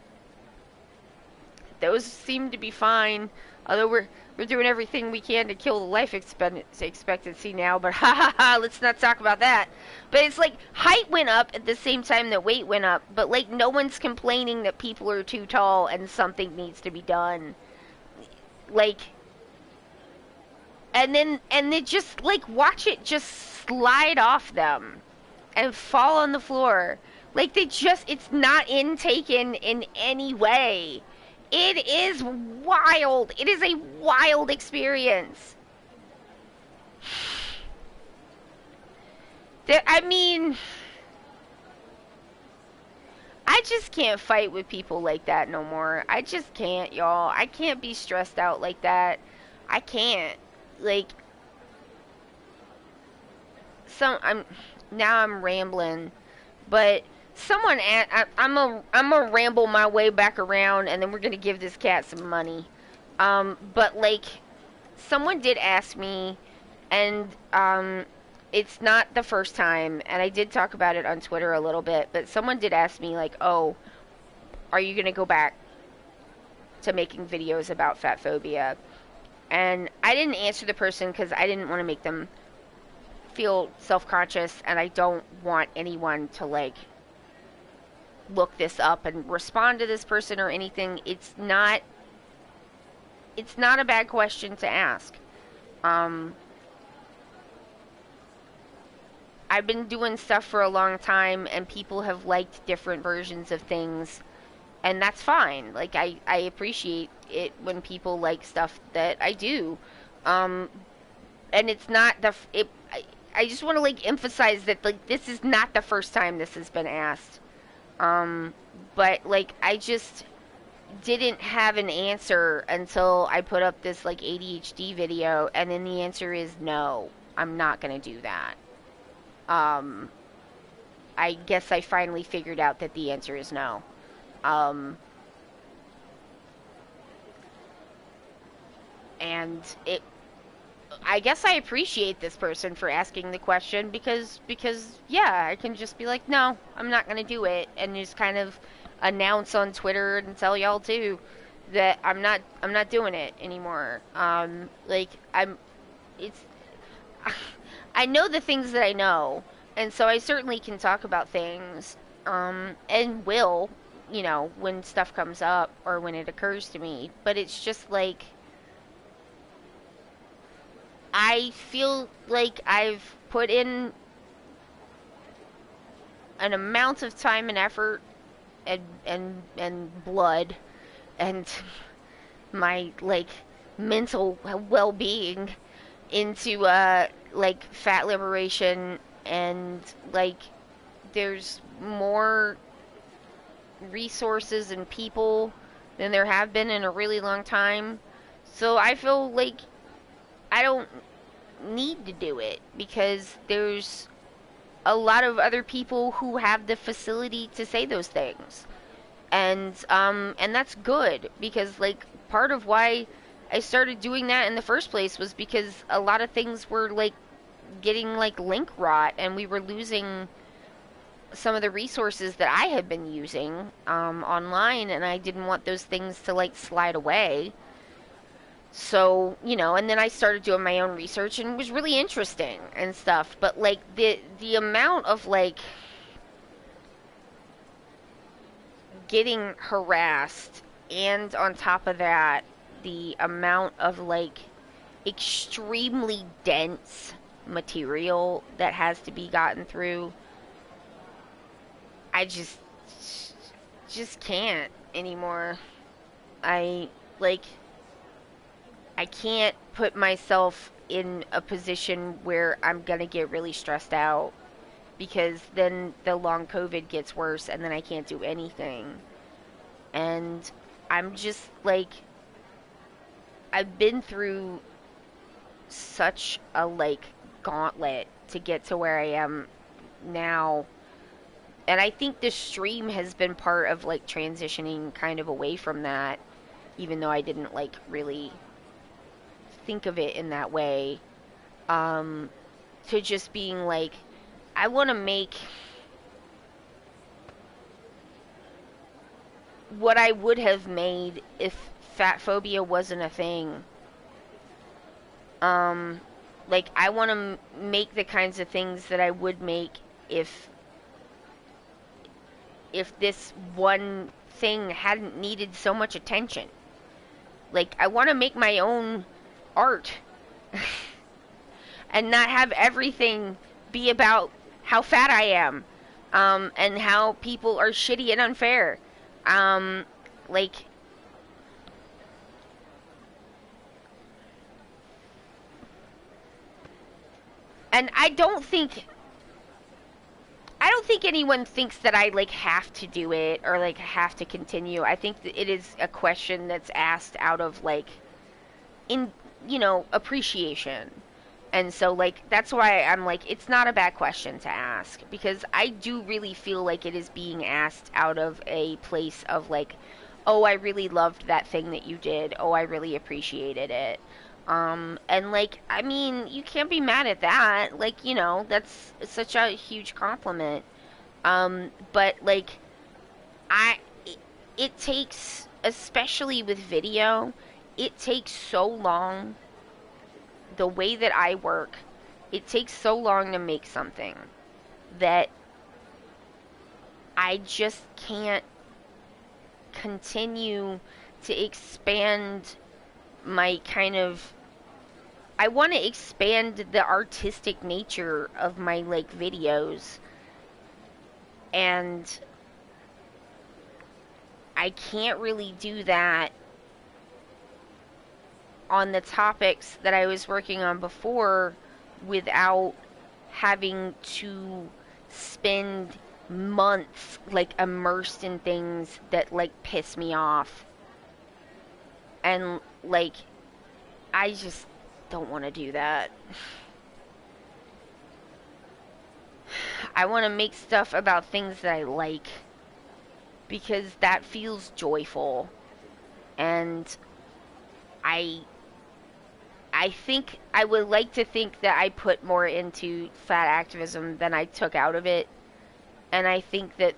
Those seem to be fine, although we're doing everything we can to kill the life expectancy now, but ha ha ha, let's not talk about that. But it's like height went up at the same time that weight went up, but like no one's complaining that people are too tall and something needs to be done. Like, and they just like watch it just slide off them and fall on the floor. Like they just, it's not intaken in any way. It is wild. It is a wild experience. I mean, I just can't fight with people like that no more. I just can't, y'all. I can't be stressed out like that. I can't. Like, I'm rambling, but I'm a ramble my way back around, and then we're gonna give this cat some money. But like, someone did ask me, and it's not the first time, and I did talk about it on Twitter a little bit, but someone did ask me, like, oh, are you going to go back to making videos about fat phobia? And I didn't answer the person because I didn't want to make them feel self-conscious, and I don't want anyone to, like, look this up and respond to this person or anything. It's not a bad question to ask. I've been doing stuff for a long time, and people have liked different versions of things, and that's fine. Like, I appreciate it when people like stuff that I do. And it's not I just want to, like, emphasize that, like, this is not the first time this has been asked. But, like, I just didn't have an answer until I put up this, like, ADHD video, and then the answer is no, I'm not gonna do that. I guess I finally figured out that the answer is no. And I guess I appreciate this person for asking the question because yeah, I can just be like, no, I'm not gonna do it, and just kind of announce on Twitter and tell y'all too that I'm not doing it anymore. Like, it's I know the things that I know, and so I certainly can talk about things, and will, when stuff comes up or when it occurs to me. But it's just like, I feel like I've put in an amount of time and effort and blood and my, like, mental well-being into like fat liberation, and like there's more resources and people than there have been in a really long time. So I feel like I don't need to do it because there's a lot of other people who have the facility to say those things. And that's good, because, like, part of why I started doing that in the first place was because a lot of things were, like, getting, like, link rot, and we were losing some of the resources that I had been using online, and I didn't want those things to, like, slide away. So, and then I started doing my own research, and it was really interesting and stuff. But, like, the amount of, like, getting harassed, and on top of that, the amount of, like, extremely dense material that has to be gotten through, I just can't anymore. I can't put myself in a position where I'm gonna get really stressed out, because then the long COVID gets worse, and then I can't do anything. And I'm just, like, I've been through such a, like, gauntlet to get to where I am now. And I think this stream has been part of, like, transitioning kind of away from that, even though I didn't, like, really think of it in that way. To just being like, I want to make what I would have made if fat phobia wasn't a thing. Like, I want to make the kinds of things that I would make if this one thing hadn't needed so much attention. Like, I want to make my own art and not have everything be about how fat I am, and how people are shitty and unfair. Like, and I don't think anyone thinks that I like have to do it or like have to continue. I think that it is a question that's asked out of like in appreciation. And so like that's why I'm like it's not a bad question to ask, because I do really feel like it is being asked out of a place of like, oh, I really loved that thing that you did. Oh, I really appreciated it. And like, I mean, you can't be mad at that. Like, that's such a huge compliment. But like, I, it takes, especially with video, it takes so long. The way that I work, it takes so long to make something that I just can't continue to expand my kind of, I want to expand the artistic nature of my like videos, and I can't really do that on the topics that I was working on before without having to spend months like immersed in things that like piss me off. And like, I just don't want to do that. I want to make stuff about things that I like, because that feels joyful. And I think I would like to think that I put more into fat activism than I took out of it. And I think that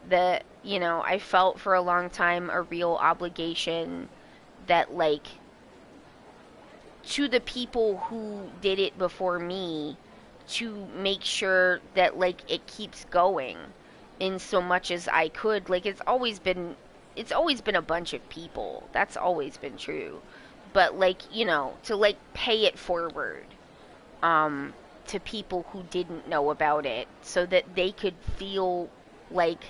I felt for a long time a real obligation that like to the people who did it before me, to make sure that like it keeps going in so much as I could. Like, it's always been a bunch of people. That's always been true. But like, to like pay it forward to people who didn't know about it, so that they could feel like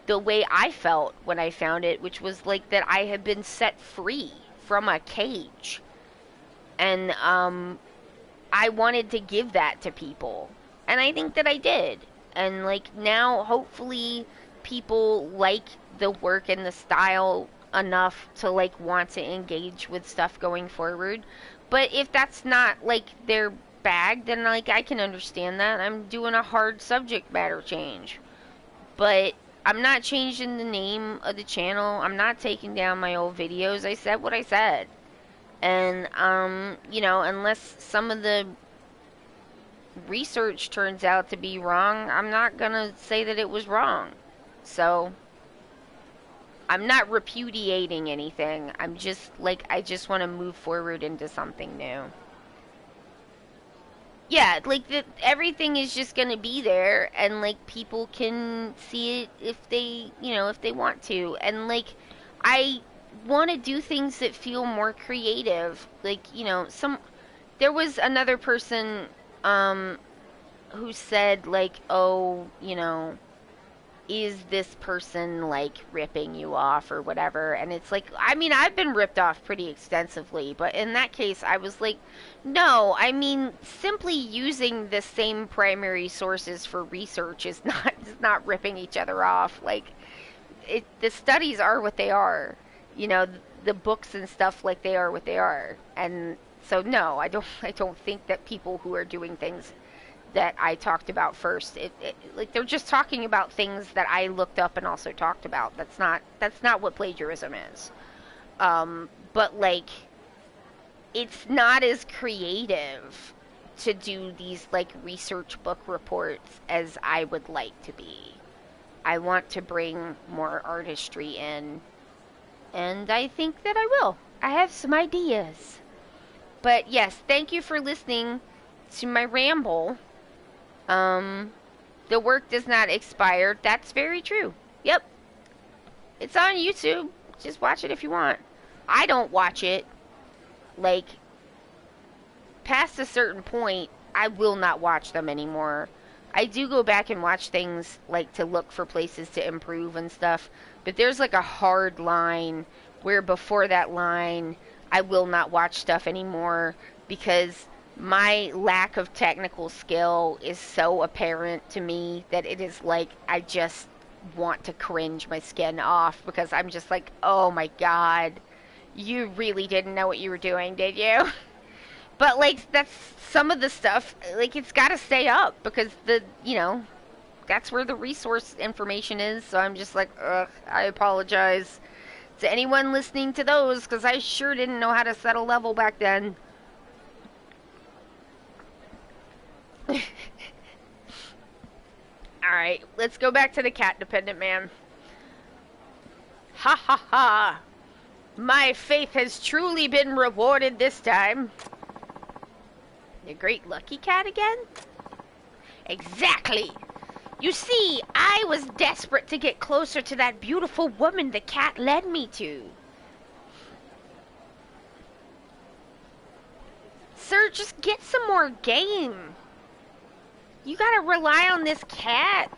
the way I felt when I found it, which was like that I had been set free from a cage. And I wanted to give that to people. And I think that I did. And like now hopefully people like the work and the style enough to like want to engage with stuff going forward. But if that's not like their bag, then like I can understand that. I'm doing a hard subject matter change. But I'm not changing the name of the channel. I'm not taking down my old videos. I said what I said. And unless some of the research turns out to be wrong, I'm not gonna say that it was wrong. So I'm not repudiating anything. I'm just like, I just want to move forward into something new. Yeah, like everything is just gonna be there, and like people can see it if they want to. And like, I want to do things that feel more creative. Like, there was another person who said like, oh, is this person like ripping you off or whatever? And it's like, I mean, I've been ripped off pretty extensively, but in that case I was like, no, I mean, simply using the same primary sources for research is not ripping each other off. Like, the studies are what they are, the books and stuff, like, they are what they are. And so no, I don't think that people who are doing things that I talked about first, like, they're just talking about things that I looked up and also talked about. That's not what plagiarism is. But like, it's not as creative to do these like research book reports as I would like to be. I want to bring more artistry in, and I think that I will. I have some ideas. But yes, thank you for listening to my ramble. The work does not expire. That's very true. Yep. It's on YouTube. Just watch it if you want. I don't watch it. Like, past a certain point, I will not watch them anymore. I do go back and watch things, like, to look for places to improve and stuff. But there's, like, a hard line where before that line, I will not watch stuff anymore because my lack of technical skill is so apparent to me that it is like I just want to cringe my skin off because I'm just like, oh my god, you really didn't know what you were doing, did you? But like that's some of the stuff, like it's got to stay up because that's where the resource information is. So I'm just like, ugh, I apologize to anyone listening to those because I sure didn't know how to set a level back then. Alright, let's go back to the cat dependent man. Ha ha ha! My faith has truly been rewarded this time. The great lucky cat again? Exactly! You see, I was desperate to get closer to that beautiful woman the cat led me to. Sir, just get some more game. You gotta rely on this cat.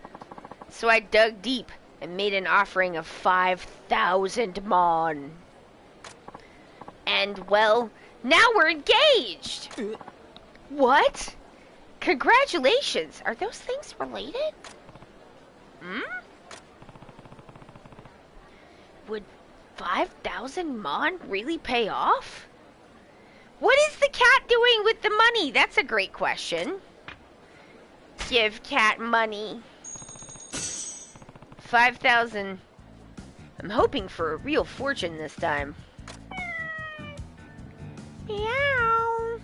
So I dug deep and made an offering of 5,000 mon. And, well, now we're engaged! What? Congratulations! Are those things related? Hmm? Would 5,000 mon really pay off? What is the cat doing with the money? That's a great question. Give cat money. 5,000. I'm hoping for a real fortune this time. Meow.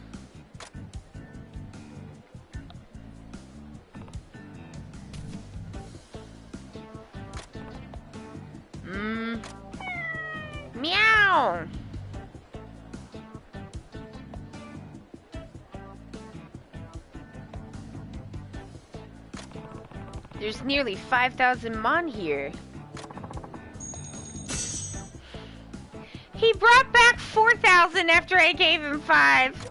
Meow. There's nearly 5,000 mon here. He brought back 4,000 after I gave him 5.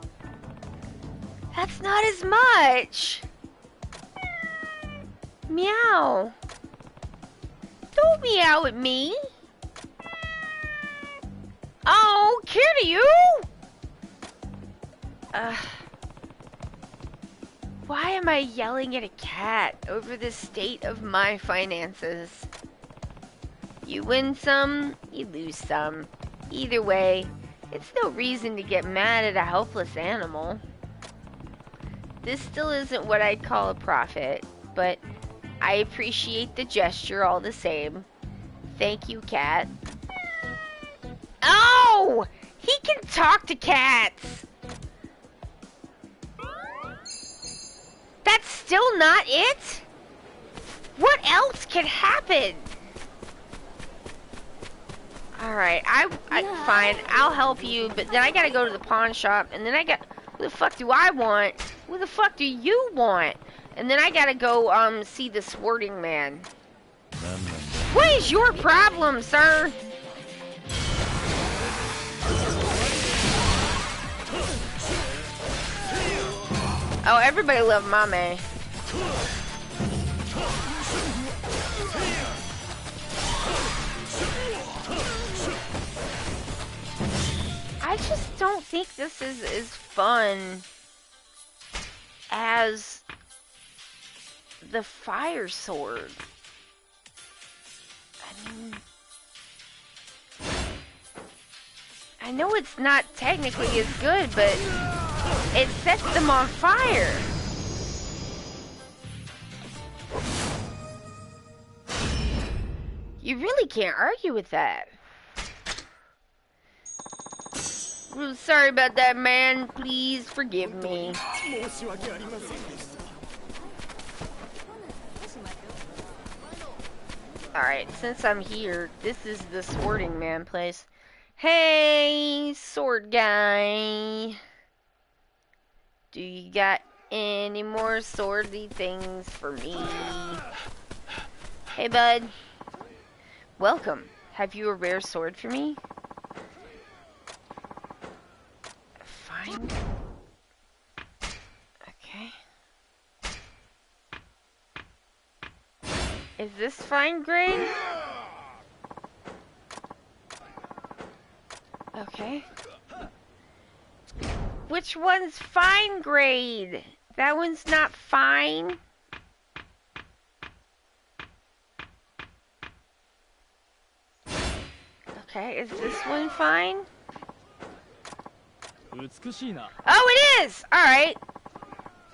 That's not as much. Meow. Don't meow at me. Oh, care to you? Why am I yelling at a cat over the state of my finances? You win some, you lose some. Either way, it's no reason to get mad at a helpless animal. This still isn't what I'd call a profit, but I appreciate the gesture all the same. Thank you, cat. Oh! He can talk to cats! That's still not it? What else can happen? Alright, fine, I'll help you, but then I gotta go to the pawn shop, and then who the fuck do I want? Who the fuck do you want? And then I gotta go, see the swording man. What is your problem, sir? Oh, everybody loved Mame. I just don't think this is as fun as the fire sword. I mean, I know it's not technically as good, but it sets them on fire. You really can't argue with that. Well, sorry about that, man. Please forgive me. Alright, since I'm here, this is the swording man place. Hey, sword guy. Do you got Any more swordy things for me? Hey, bud. Welcome. Have you a rare sword for me? Fine. Okay. Is this fine grade? Okay. Which one's fine grade? That one's not fine. Okay, is this one fine? Oh, it is! Alright.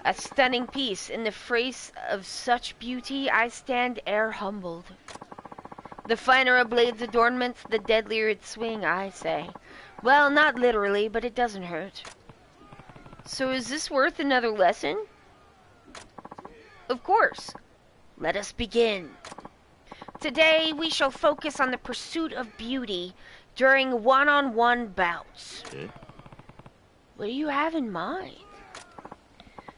A stunning piece. In the face of such beauty, I stand air humbled. The finer a blade's adornments, the deadlier its swing, I say. Well, not literally, but it doesn't hurt. So is this worth another lesson? Of course. Let us begin. Today we shall focus on the pursuit of beauty during one-on-one bouts. What do you have in mind?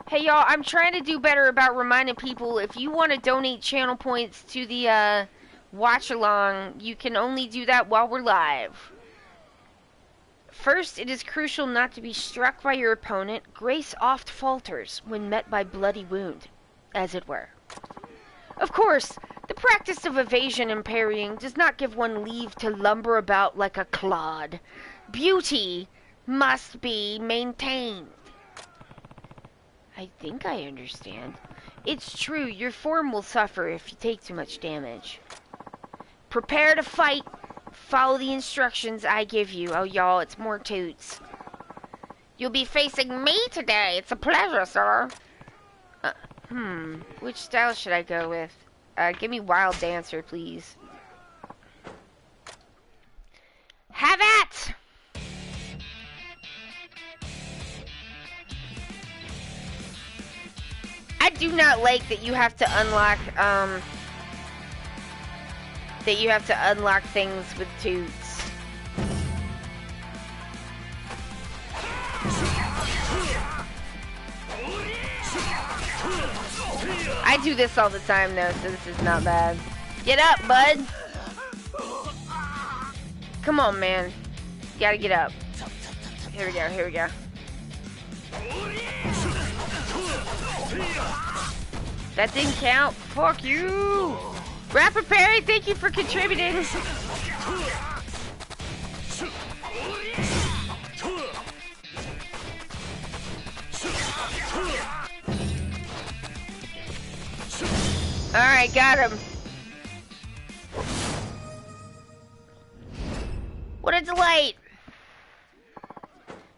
Hey y'all, I'm trying to do better about reminding people if you want to donate channel points to the watch along, you can only do that while we're live. First, it is crucial not to be struck by your opponent. Grace oft falters when met by bloody wound, as it were. Of course, the practice of evasion and parrying does not give one leave to lumber about like a clod. Beauty must be maintained. I think I understand. It's true, your form will suffer if you take too much damage. Prepare to fight. Follow the instructions I give you. Oh, y'all, it's more toots. You'll be facing me today. It's a pleasure, sir. Which style should I go with? Give me Wild Dancer, please. Have at! I do not like that you have to unlock, things with toots. I do this all the time though, so this is not bad. Get up, bud! Come on, man. You gotta get up. Here we go, here we go. That didn't count. Fuck you! Rapper Perry, thank you for contributing. Alright, got him. What a delight.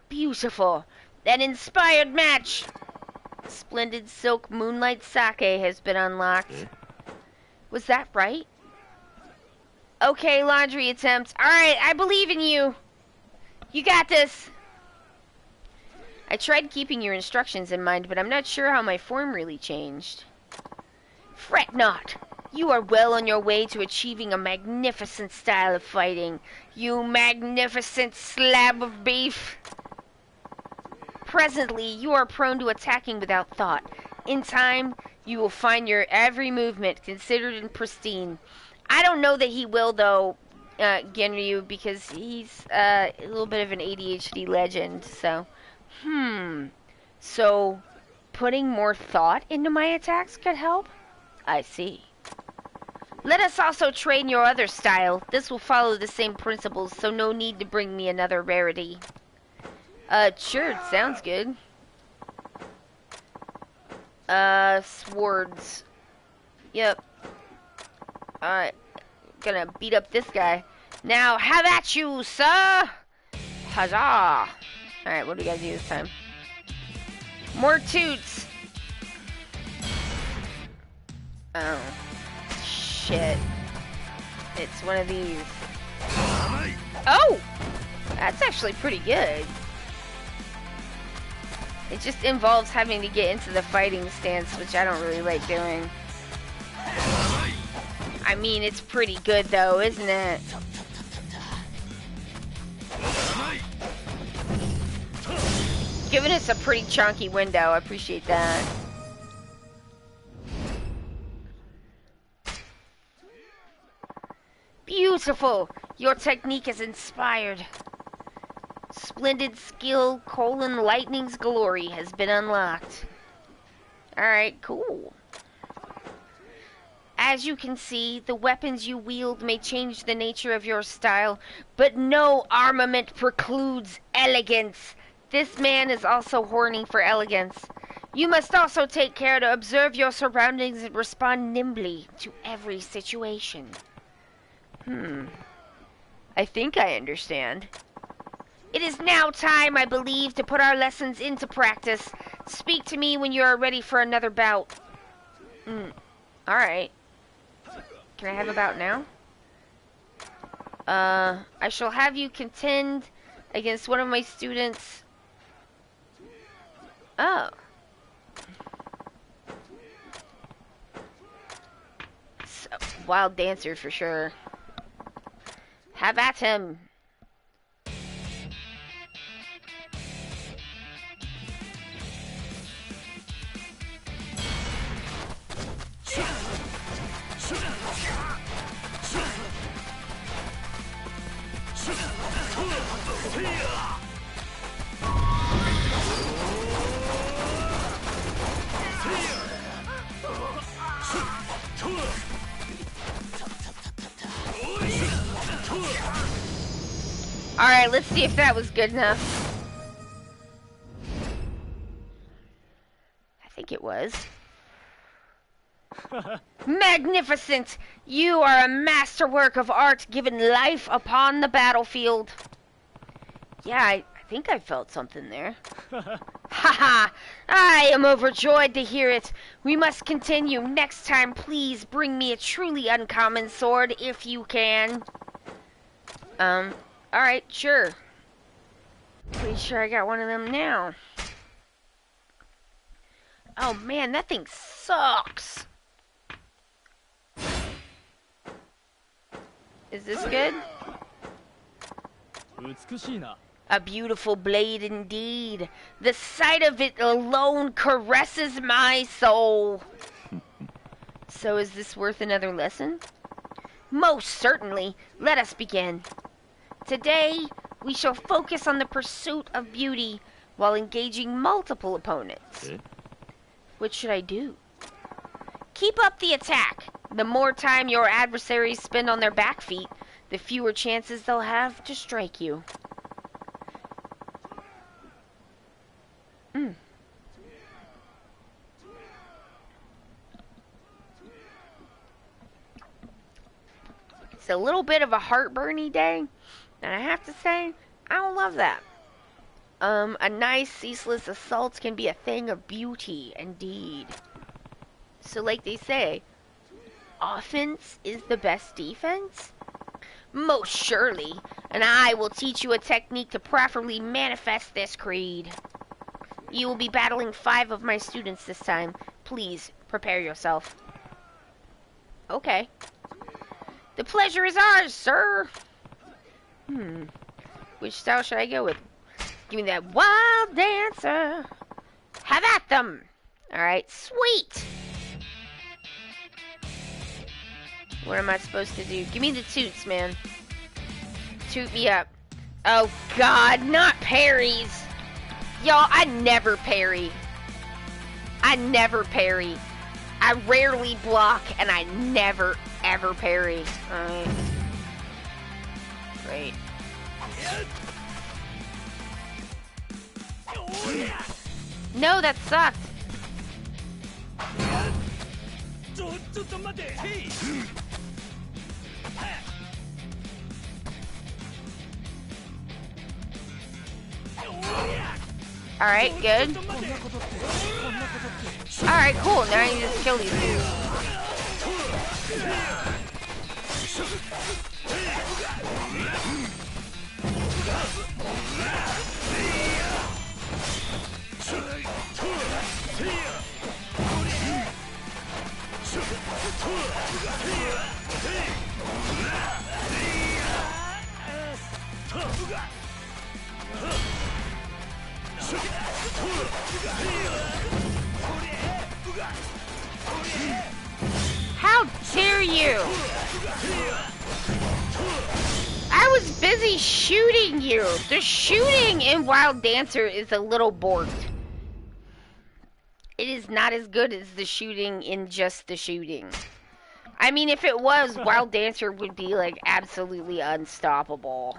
Beautiful. An inspired match. Splendid silk moonlight sake has been unlocked. Was that right? Okay, laundry attempt. Alright, I believe in you. You got this. I tried keeping your instructions in mind, but I'm not sure how my form really changed. Fret not. You are well on your way to achieving a magnificent style of fighting. You magnificent slab of beef. Presently, you are prone to attacking without thought. In time, you will find your every movement considered and pristine. I don't know that he will, though, Genryu, because he's a little bit of an ADHD legend, so... So, putting more thought into my attacks could help? I see. Let us also train your other style. This will follow the same principles, so no need to bring me another rarity. Sure, sounds good. Swords. Yep. Alright. Gonna beat up this guy. Now, have at you, sir! Huzzah! Alright, what do we gotta do this time? More toots! Oh. Shit. It's one of these. Oh! That's actually pretty good. It just involves having to get into the fighting stance, which I don't really like doing. I mean, it's pretty good though, isn't it? giving us a pretty chunky window. I appreciate that. Beautiful! Your technique is inspired. Splendid skill, lightning's glory has been unlocked. Alright, cool. As you can see, the weapons you wield may change the nature of your style, but no armament precludes elegance. This man is also horny for elegance. You must also take care to observe your surroundings and respond nimbly to every situation. I think I understand. It is now time, I believe, to put our lessons into practice. Speak to me when you are ready for another bout. Alright. Can I have a bout now? I shall have you contend against one of my students. Oh. So, wild dancer for sure. Have at him. Alright, let's see if that was good enough. I think it was. Magnificent! You are a masterwork of art given life upon the battlefield. Yeah, I think I felt something there. Haha! I am overjoyed to hear it. We must continue. Next time, please bring me a truly uncommon sword if you can. Alright, sure. Pretty sure I got one of them now. Oh man, that thing sucks. Is this good? A beautiful blade indeed. The sight of it alone caresses my soul. So is this worth another lesson? Most certainly. Let us begin. Today, we shall focus on the pursuit of beauty while engaging multiple opponents. What should I do? Keep up the attack. The more time your adversaries spend on their back feet, the fewer chances they'll have to strike you. It's a little bit of a heartburny day, and I have to say, I don't love that. A nice ceaseless assault can be a thing of beauty, indeed. So like they say, offense is the best defense? Most surely, and I will teach you a technique to properly manifest this creed. You will be battling 5 of my students this time. Please, prepare yourself. Okay. The pleasure is ours, sir! Which style should I go with? Give me that wild dancer! Have at them! Alright, sweet! What am I supposed to do? Give me the toots, man. Toot me up. Oh god, not parries! Y'all, I never parry. I never parry. I rarely block, and I never, ever parry. Alright. Great. No, that sucked. Alright, good. Alright, cool. Now I just kill these dudes. How dare you? I was busy shooting you. The shooting in Wild Dancer is a little borked. It is not as good as the shooting in just the shooting. I mean, if it was, Wild Dancer would be, like, absolutely unstoppable.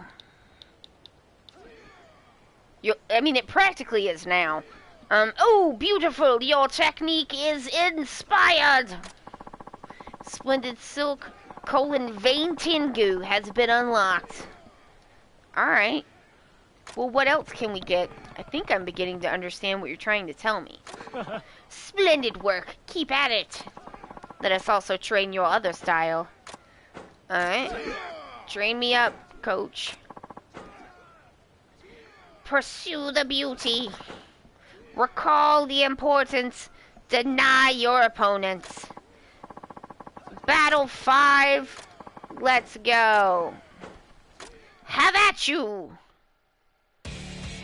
I mean, it practically is now. Oh, beautiful! Your technique is inspired! Splendid Silk Vein Tengu has been unlocked. Alright. Well, what else can we get? I think I'm beginning to understand what you're trying to tell me. Splendid work. Keep at it. Let us also train your other style. Alright. Train me up, coach. Pursue the beauty. Recall the importance. Deny your opponents. Battle 5. Let's go. Have at you.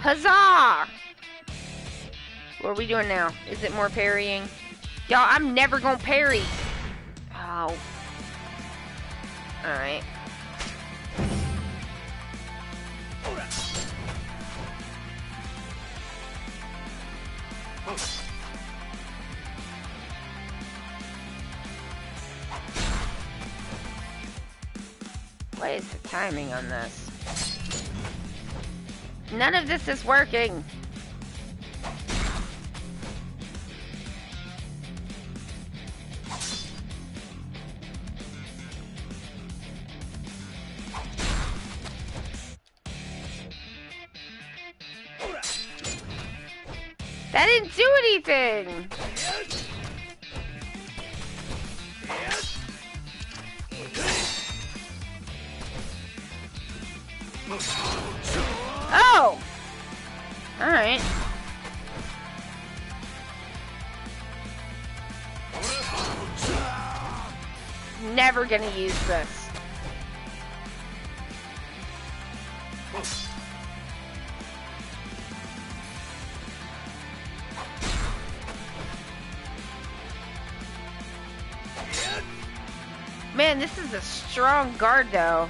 Huzzah! What are we doing now? Is it more parrying? Y'all, I'm never gonna parry. Oh. Alright. What is the timing on this? None of this is working. That didn't do anything. Oh! Alright. Never gonna use this. Man, this is a strong guard, though.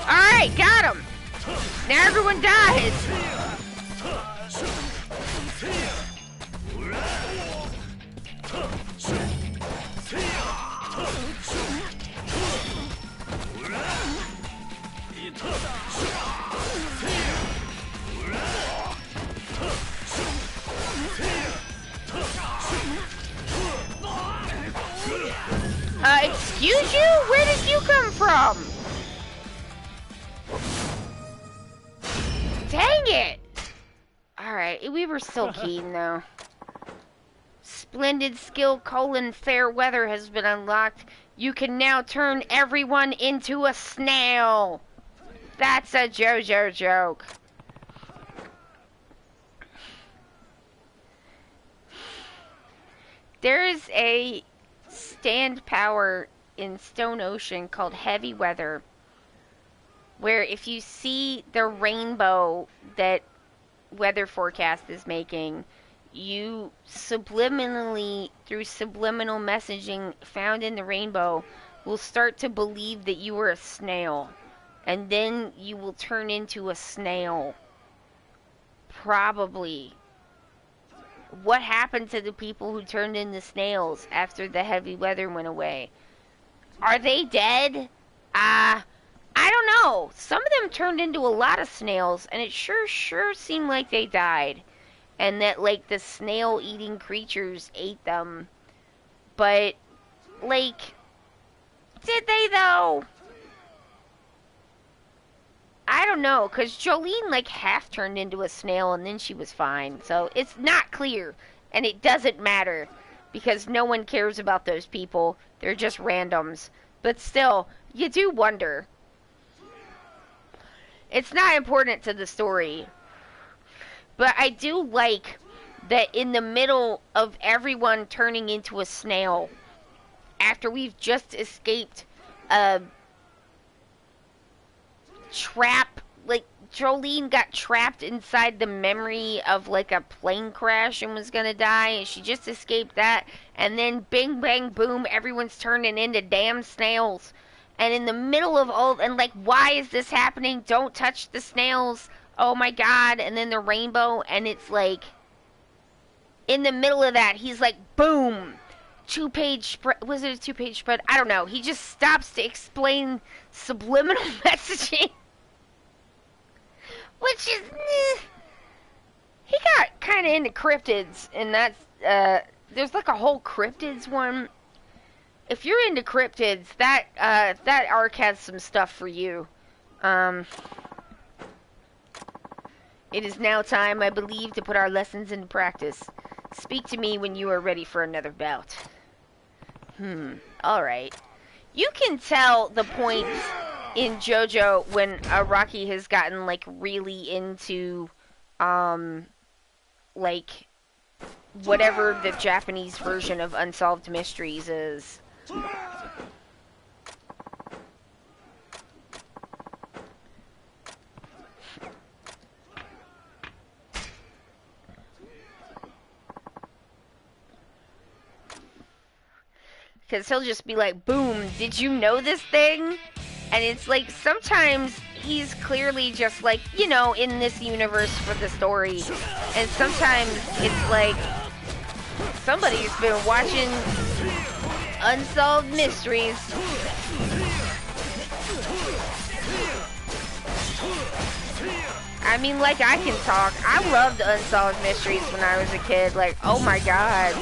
Alright, got him! Now everyone dies! Excuse you? Where did you come from? Dang it! Alright, we were still keen, though. Splendid skill, fair weather has been unlocked. You can now turn everyone into a snail. That's a JoJo joke. There is a stand power in Stone Ocean called Heavy Weather, where if you see the rainbow that weather forecast is making, you subliminally, through subliminal messaging found in the rainbow, will start to believe that you are a snail, and then you will turn into a snail. Probably. What happened to the people who turned into snails after the heavy weather went away? Are they dead? I don't know. Some of them turned into a lot of snails, and it sure seemed like they died. And that, like, the snail-eating creatures ate them. But, like, did they, though? I don't know, because Jolene, like, half turned into a snail, and then she was fine. So, it's not clear, and it doesn't matter, because no one cares about those people. They're just randoms. But still, you do wonder. It's not important to the story. But I do like that in the middle of everyone turning into a snail, after we've just escaped Jolene got trapped inside the memory of like a plane crash and was gonna die, and she just escaped that. And then bing bang boom, everyone's turning into damn snails. And in the middle of all, and like, why is this happening? Don't touch the snails. Oh my god. And then the rainbow, and it's like, in the middle of that, he's like, boom, 2-page spread. Was it a 2-page spread? I don't know. He just stops to explain subliminal messaging. Which is, he got kind of into cryptids, and there's like a whole cryptids one. If you're into cryptids, that arc has some stuff for you. It is now time, I believe, to put our lessons into practice. Speak to me when you are ready for another bout. Alright. You can tell the points in JoJo when Araki has gotten, like, really into, like, whatever the Japanese version of Unsolved Mysteries is. Because he'll just be like, boom, did you know this thing? And it's like, sometimes he's clearly just like, you know, in this universe for the story. And sometimes it's like, somebody's been watching Unsolved Mysteries. I mean, like, I can talk. I loved Unsolved Mysteries when I was a kid. Like, oh my god.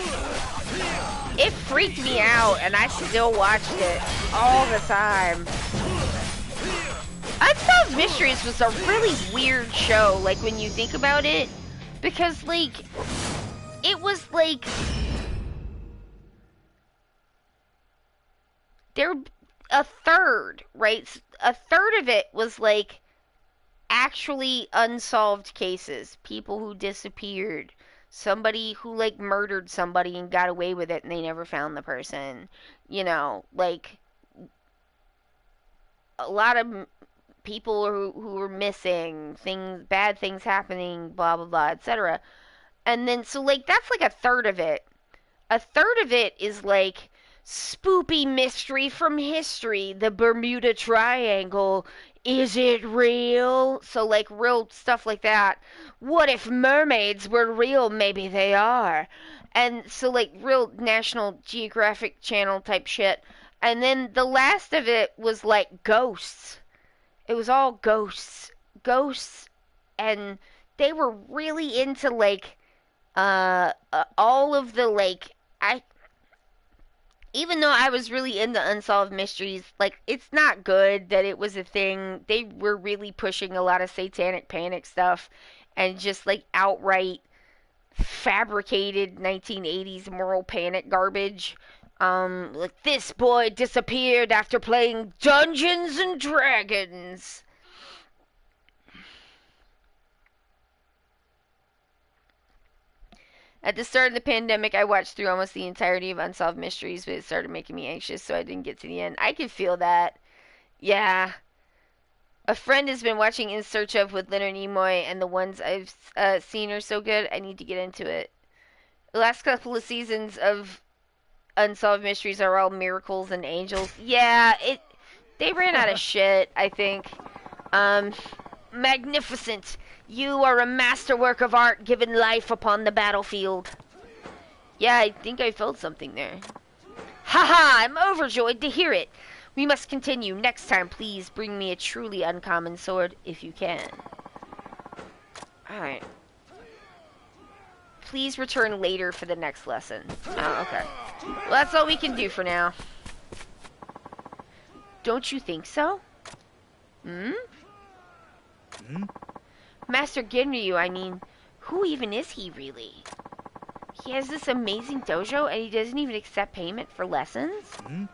It freaked me out, and I still watched it all the time. Unsolved Mysteries was a really weird show, like, when you think about it. Because, like, it was, like, a third, right? A third of it was, like, actually unsolved cases. People who disappeared. Somebody who, like, murdered somebody and got away with it and they never found the person. You know, like, a lot of people who were missing, bad things happening, blah, blah, blah, etc. And then, so, like, that's, like, a third of it. A third of it is, like, spoopy mystery from history. The Bermuda Triangle. Is it real? So, like, real stuff like that. What if mermaids were real? Maybe they are. And so, like, real National Geographic Channel type shit. And then the last of it was, like, ghosts. It was all ghosts. Ghosts. And they were really into, like, all of the, like, even though I was really into Unsolved Mysteries, like, it's not good that it was a thing. They were really pushing a lot of satanic panic stuff and just, like, outright fabricated 1980s moral panic garbage. Like, this boy disappeared after playing Dungeons and Dragons. At the start of the pandemic, I watched through almost the entirety of Unsolved Mysteries, but it started making me anxious, so I didn't get to the end. I can feel that. Yeah. A friend has been watching In Search of with Leonard Nimoy, and the ones I've seen are so good, I need to get into it. The last couple of seasons of Unsolved Mysteries are all miracles and angels. Yeah, they ran out of shit, I think. Magnificent. You are a masterwork of art given life upon the battlefield. Yeah, I think I felt something there. Haha, I'm overjoyed to hear it. We must continue. Next time, please bring me a truly uncommon sword, if you can. Alright. Please return later for the next lesson. Oh, okay. Well, that's all we can do for now. Don't you think so? Hmm? Hmm? Master Ginryu, I mean, who even is he, really? He has this amazing dojo, and he doesn't even accept payment for lessons? Hmm?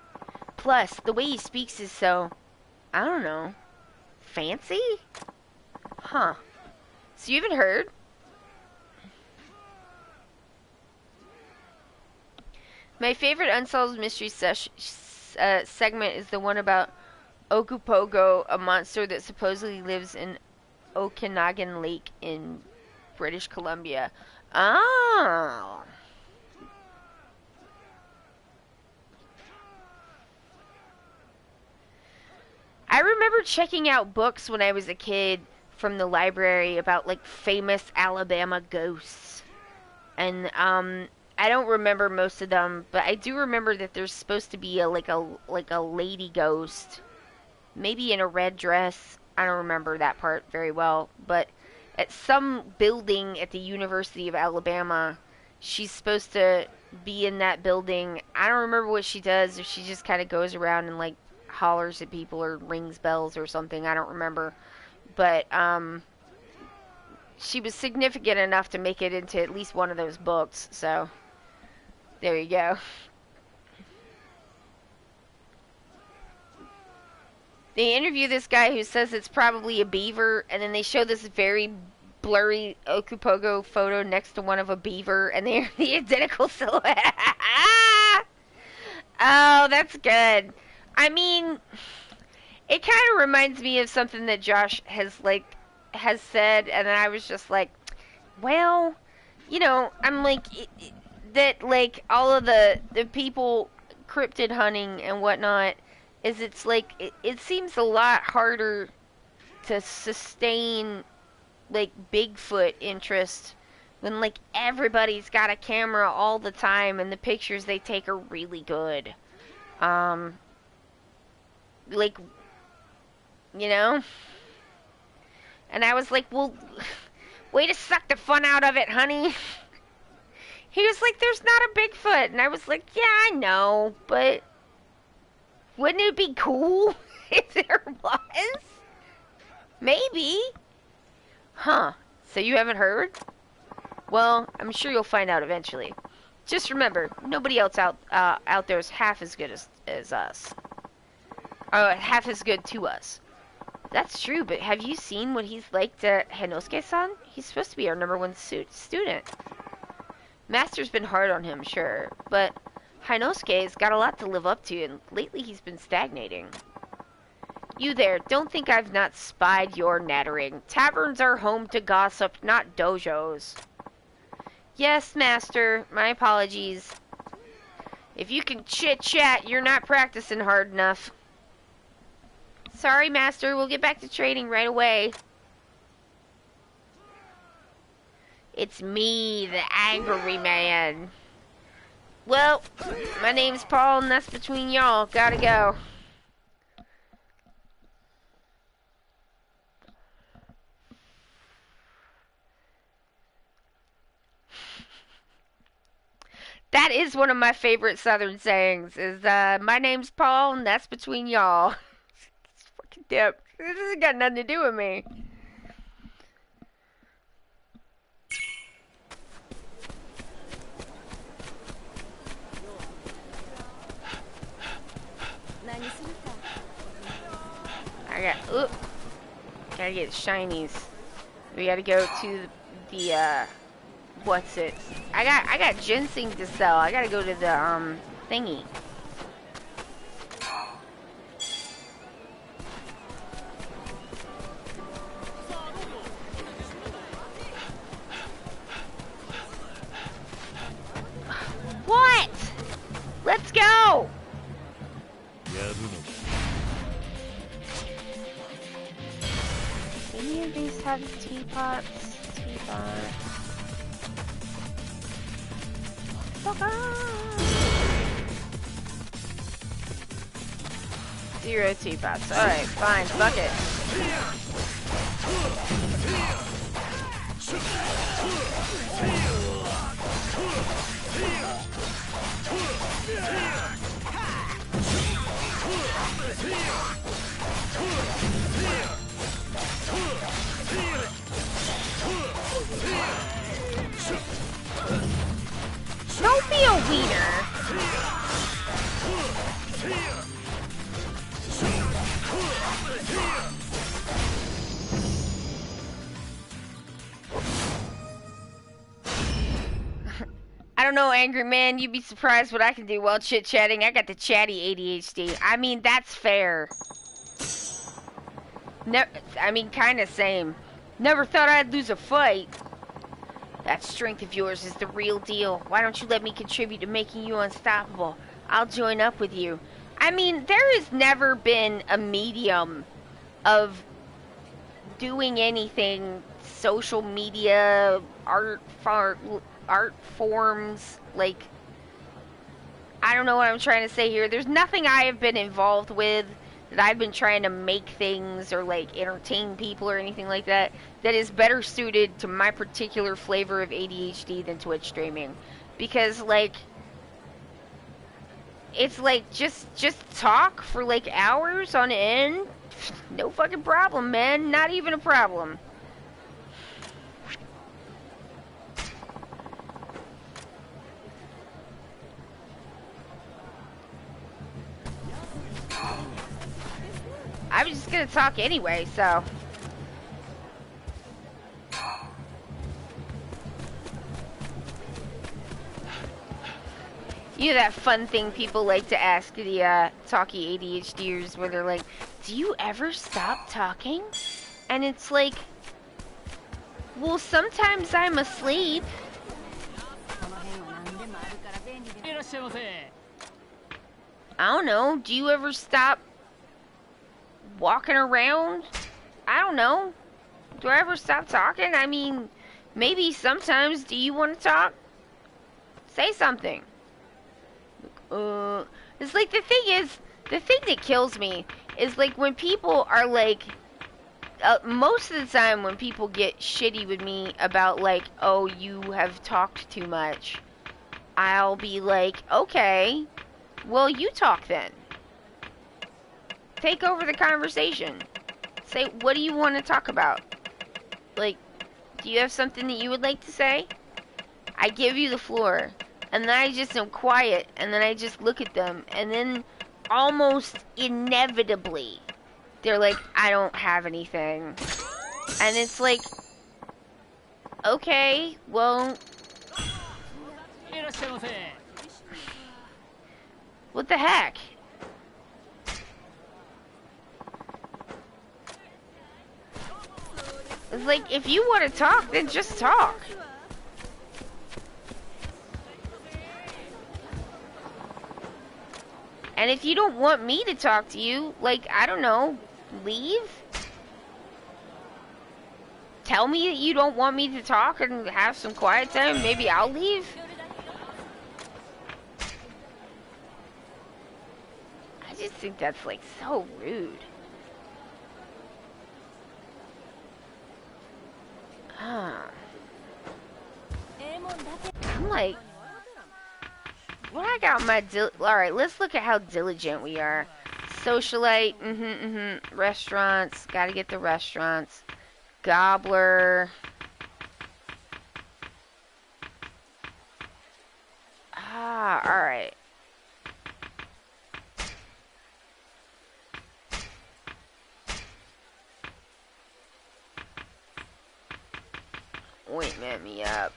Plus, the way he speaks is so, I don't know, fancy? Huh. So you haven't heard? My favorite Unsolved Mystery segment is the one about Ok2BeFat, a monster that supposedly lives in Okanagan Lake in British Columbia. Oh. I remember checking out books when I was a kid from the library about like famous Alabama ghosts. And I don't remember most of them, but I do remember that there's supposed to be a lady ghost, maybe in a red dress. I don't remember that part very well, but at some building at the University of Alabama, she's supposed to be in that building. I don't remember what she does, if she just kind of goes around and like hollers at people or rings bells or something. I don't remember, but she was significant enough to make it into at least one of those books. So there you go. They interview this guy who says it's probably a beaver, and then they show this very blurry Ok2BeFat photo next to one of a beaver, and they're the identical silhouette. Oh, that's good. I mean, it kind of reminds me of something that Josh has said, and I was just like, well, you know, I'm like that like all of the people cryptid hunting and whatnot is it's like it seems a lot harder to sustain like Bigfoot interest when like everybody's got a camera all the time and the pictures they take are really good. Like, you know? And I was like, well, way to suck the fun out of it, honey. He was like, there's not a Bigfoot. And I was like, yeah, I know, but wouldn't it be cool if there was? Maybe. Huh. So you haven't heard? Well, I'm sure you'll find out eventually. Just remember, nobody else out there is half as good as us. Half as good to us. That's true, but have you seen what he's like to Hinosuke-san? He's supposed to be our #1 student. Master's been hard on him, sure, but Hinosuke's got a lot to live up to, and lately he's been stagnating. You there, don't think I've not spied your nattering. Taverns are home to gossip, not dojos. Yes, Master, my apologies. If you can chit-chat, you're not practicing hard enough. Sorry, Master, we'll get back to trading right away. It's me, the angry man. Well, my name's Paul, and that's between y'all. Gotta go. That is one of my favorite Southern sayings, is, my name's Paul, and that's between y'all. It's fucking dip. This has got nothing to do with me. Gotta get shinies. We gotta go to the what's it? I got ginseng to sell. I gotta go to the thingy. What? Let's go. Any of these have teapots? Teapot. Fuck off. 0 teapots. Alright, fine. Fuck it. Don't be a wiener. I don't know, angry man. You'd be surprised what I can do while chit-chatting. I got the chatty ADHD. I mean, that's fair. I mean, kinda same. Never thought I'd lose a fight. That strength of yours is the real deal. Why don't you let me contribute to making you unstoppable? I'll join up with you. I mean, there has never been a medium of doing anything, social media, art forms, like, I don't know what I'm trying to say here. There's nothing I have been involved with that I've been trying to make things or like entertain people or anything like that that is better suited to my particular flavor of ADHD than Twitch streaming. Because like it's like just talk for like hours on end. No fucking problem, man. Not even a problem. I was just gonna talk anyway, so. You know that fun thing people like to ask the talky ADHDers where they're like, do you ever stop talking? And it's like, well, sometimes I'm asleep. I don't know, do you ever stop walking around? I don't know. Do I ever stop talking? I mean, maybe sometimes. Do you want to talk? Say something. It's like the thing that kills me is like when people are like, most of the time when people get shitty with me about like, oh, you have talked too much, I'll be like, okay, well, you talk then. Take over the conversation. Say, what do you want to talk about? Like, do you have something that you would like to say? I give you the floor. And then I just am quiet. And then I just look at them. And then, almost inevitably, they're like, I don't have anything. And it's like, okay, well, what the heck? It's like, if you want to talk, then just talk. And if you don't want me to talk to you, like, I don't know, leave? Tell me that you don't want me to talk and have some quiet time, maybe I'll leave? I just think that's, like, so rude. I'm like, what I got my alright, let's look at how diligent we are. Socialite, restaurants, gotta get the restaurants. Gobbler. Alright. Ointment me up.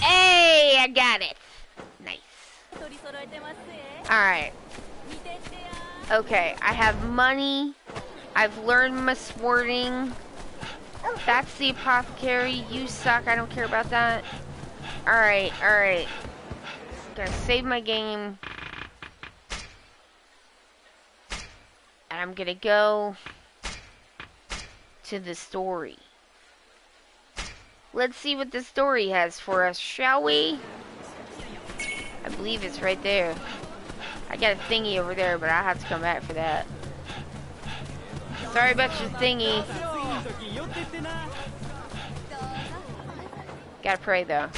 Hey, I got it. Nice. Alright. Okay, I have money. I've learned my swording. That's the apothecary. You suck. I don't care about that. Alright, alright. Gonna save my game. And I'm gonna go to the story. Let's see what the story has for us, shall we? I believe it's right there. I got a thingy over there, but I'll have to come back for that. Sorry about your thingy. Gotta pray, though.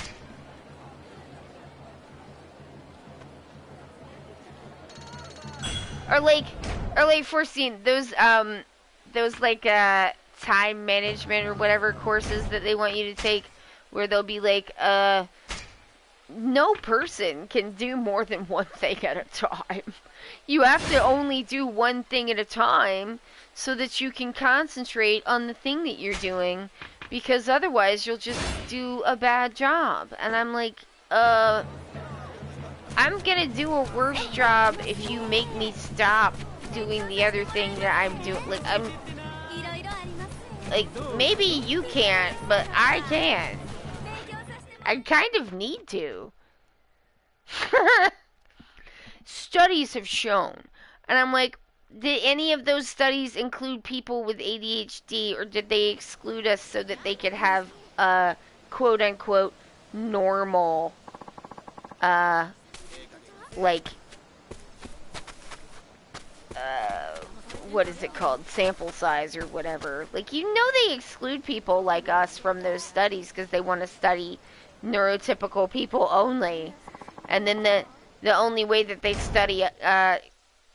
Or like foreseen those like time management or whatever courses that they want you to take, where they'll be like, no person can do more than one thing at a time. You have to only do one thing at a time so that you can concentrate on the thing that you're doing because otherwise you'll just do a bad job. And I'm like, I'm gonna do a worse job if you make me stop doing the other thing that I'm doing. Like, maybe you can't, but I can. I kind of need to. Studies have shown. And I'm like, did any of those studies include people with ADHD, or did they exclude us so that they could have a quote unquote normal, like, what is it called? Sample size or whatever. Like, you know, they exclude people like us from those studies because they want to study neurotypical people only. And then the only way that they study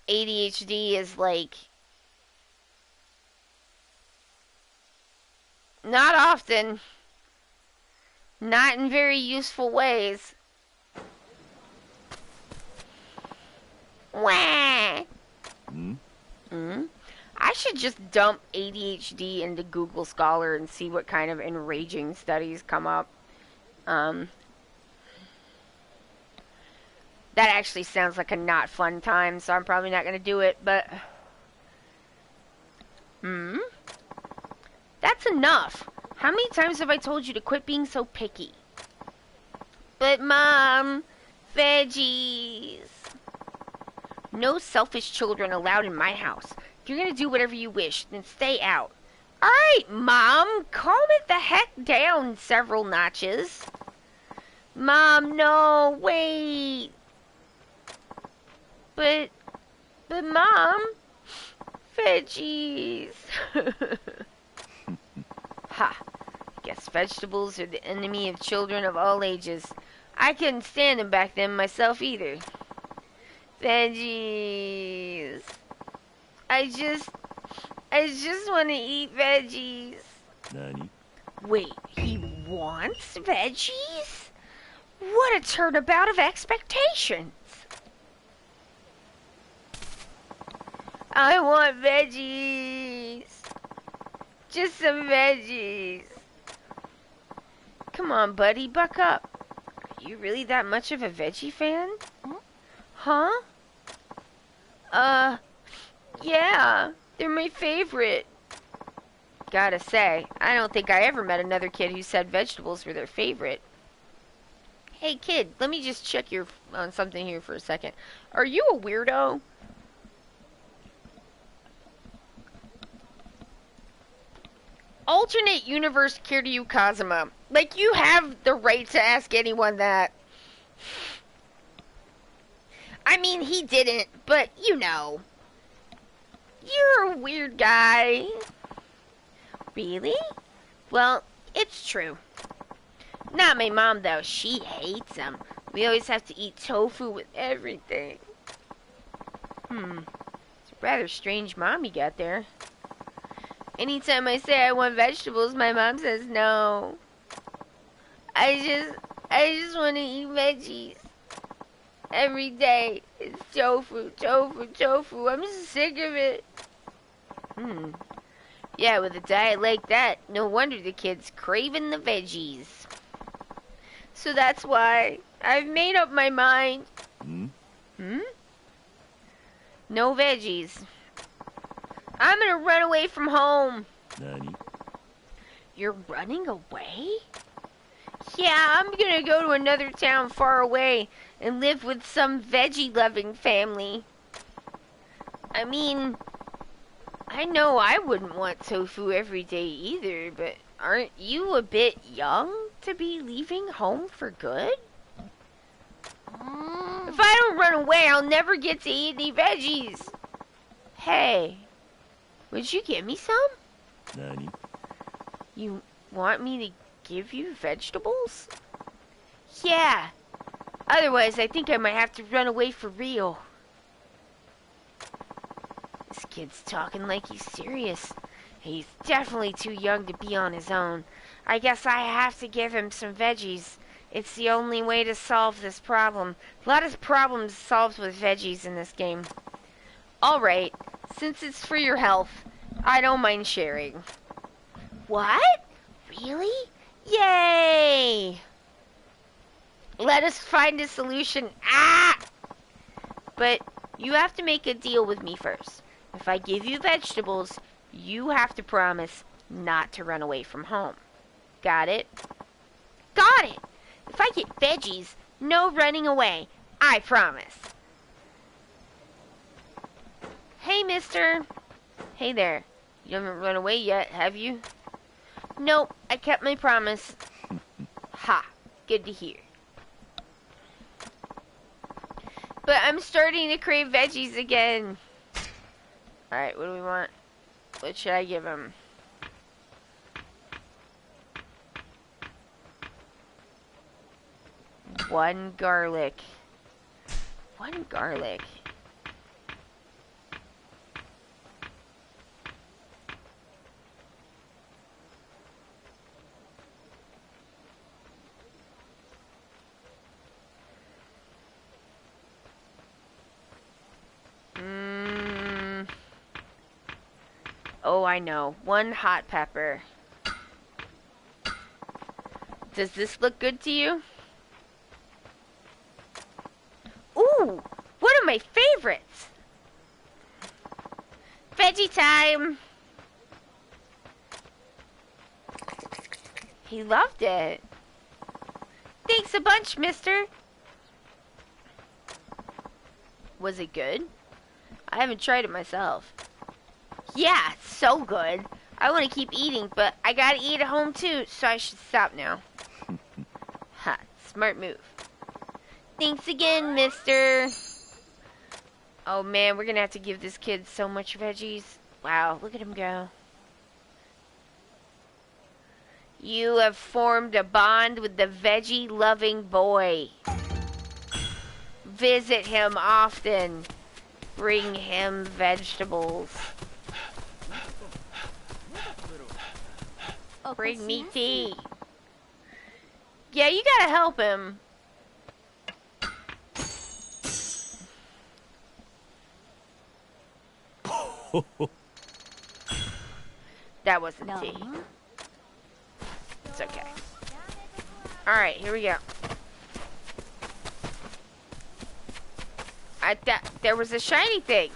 ADHD is like not often, not in very useful ways. Wah. I should just dump ADHD into Google Scholar and see what kind of enraging studies come up. That actually sounds like a not fun time, so I'm probably not going to do it, but... That's enough. How many times have I told you to quit being so picky? But, Mom, veggies. No selfish children allowed in my house. If you're going to do whatever you wish, then stay out. Alright, Mom, calm it the heck down several notches. Mom, no, wait. But, Mom, veggies. Ha, guess vegetables are the enemy of children of all ages. I couldn't stand them back then myself either. Veggies. I just want to eat veggies. Nani? Wait, he wants veggies? What a turnabout of expectations. I want veggies. Just some veggies. Come on, buddy, buck up. Are you really that much of a veggie fan? Huh? Yeah, they're my favorite. Gotta say, I don't think I ever met another kid who said vegetables were their favorite. Hey kid, let me just check your on something here for a second. Are you a weirdo? Alternate universe Kiryu Kazuma. Like, you have the right to ask anyone that. I mean, he didn't, but you know. You're a weird guy. Really? Well, it's true. Not my mom, though. She hates them. We always have to eat tofu with everything. It's a rather strange mom you got there. Anytime I say I want vegetables, my mom says no. I just want to eat veggies. Every day. It's tofu, tofu, tofu. I'm sick of it. Yeah, with a diet like that, no wonder the kid's craving the veggies. So that's why I've made up my mind. No veggies. I'm gonna run away from home. Nani? You're running away? Yeah, I'm gonna go to another town far away and live with some veggie-loving family. I mean, I know I wouldn't want tofu every day either, but aren't you a bit young to be leaving home for good? If I don't run away, I'll never get to eat any veggies. Hey, would you give me some? Nani? You want me to give you vegetables? Yeah. Otherwise, I think I might have to run away for real. This kid's talking like he's serious. He's definitely too young to be on his own. I guess I have to give him some veggies. It's the only way to solve this problem. A lot of problems solved with veggies in this game. Alright, since it's for your health, I don't mind sharing. What? Really? Yay! Let us find a solution. Ah! But you have to make a deal with me first. If I give you vegetables, you have to promise not to run away from home. Got it? Got it! If I get veggies, no running away. I promise. Hey, mister. Hey there. You haven't run away yet, have you? Nope, I kept my promise. Ha, good to hear. But I'm starting to crave veggies again. Alright, what do we want? What should I give him? One garlic. One garlic. Oh, I know. One hot pepper. Does this look good to you? Ooh, one of my favorites. Veggie time. He loved it. Thanks a bunch, mister. Was it good? I haven't tried it myself. Yeah, it's so good. I want to keep eating, but I gotta eat at home too, so I should stop now. Ha, smart move. Thanks again, mister. Oh man, we're gonna have to give this kid so much veggies. Wow, look at him go. You have formed a bond with the veggie-loving boy. Visit him often. Bring him vegetables. Bring me tea. Yeah, you gotta help him. That wasn't tea. It's okay. Alright, here we go. There was a shiny thing.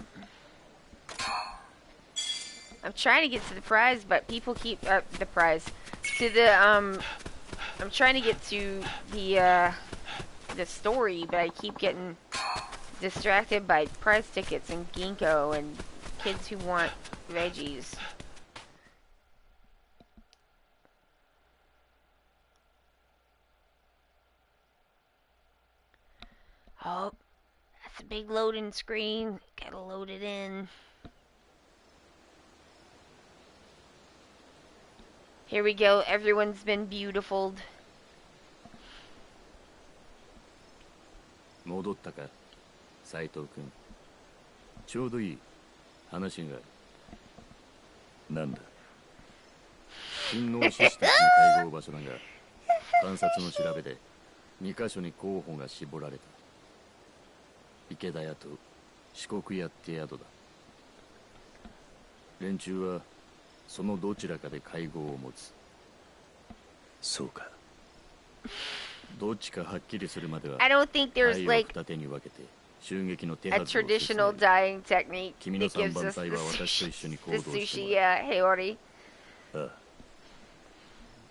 I'm trying to get to the prize, but people keep the prize to the I'm trying to get to the story, but I keep getting distracted by prize tickets and ginkgo and kids who want veggies. Oh, that's a big loading screen. Gotta load it in. Here we go. Everyone's been beautifuled. 戻ったか、斉藤君。ちょうどいい話がある。なんだ。勤王志士たちの会合場所だが、観察の調べで2カ所に候補が絞られた。池田屋と四国屋って宿だ。連中はそのどちらかで会合を持つ。そうか。どっちかはっきりするまでは I don't think there's like 二手に分けて襲撃の手 a はずを進める。 traditional dying technique 君の that 三 gives 番 us 隊 the は私と一緒に行動 sushi, しても the らう。 sushi Heiori. ああ。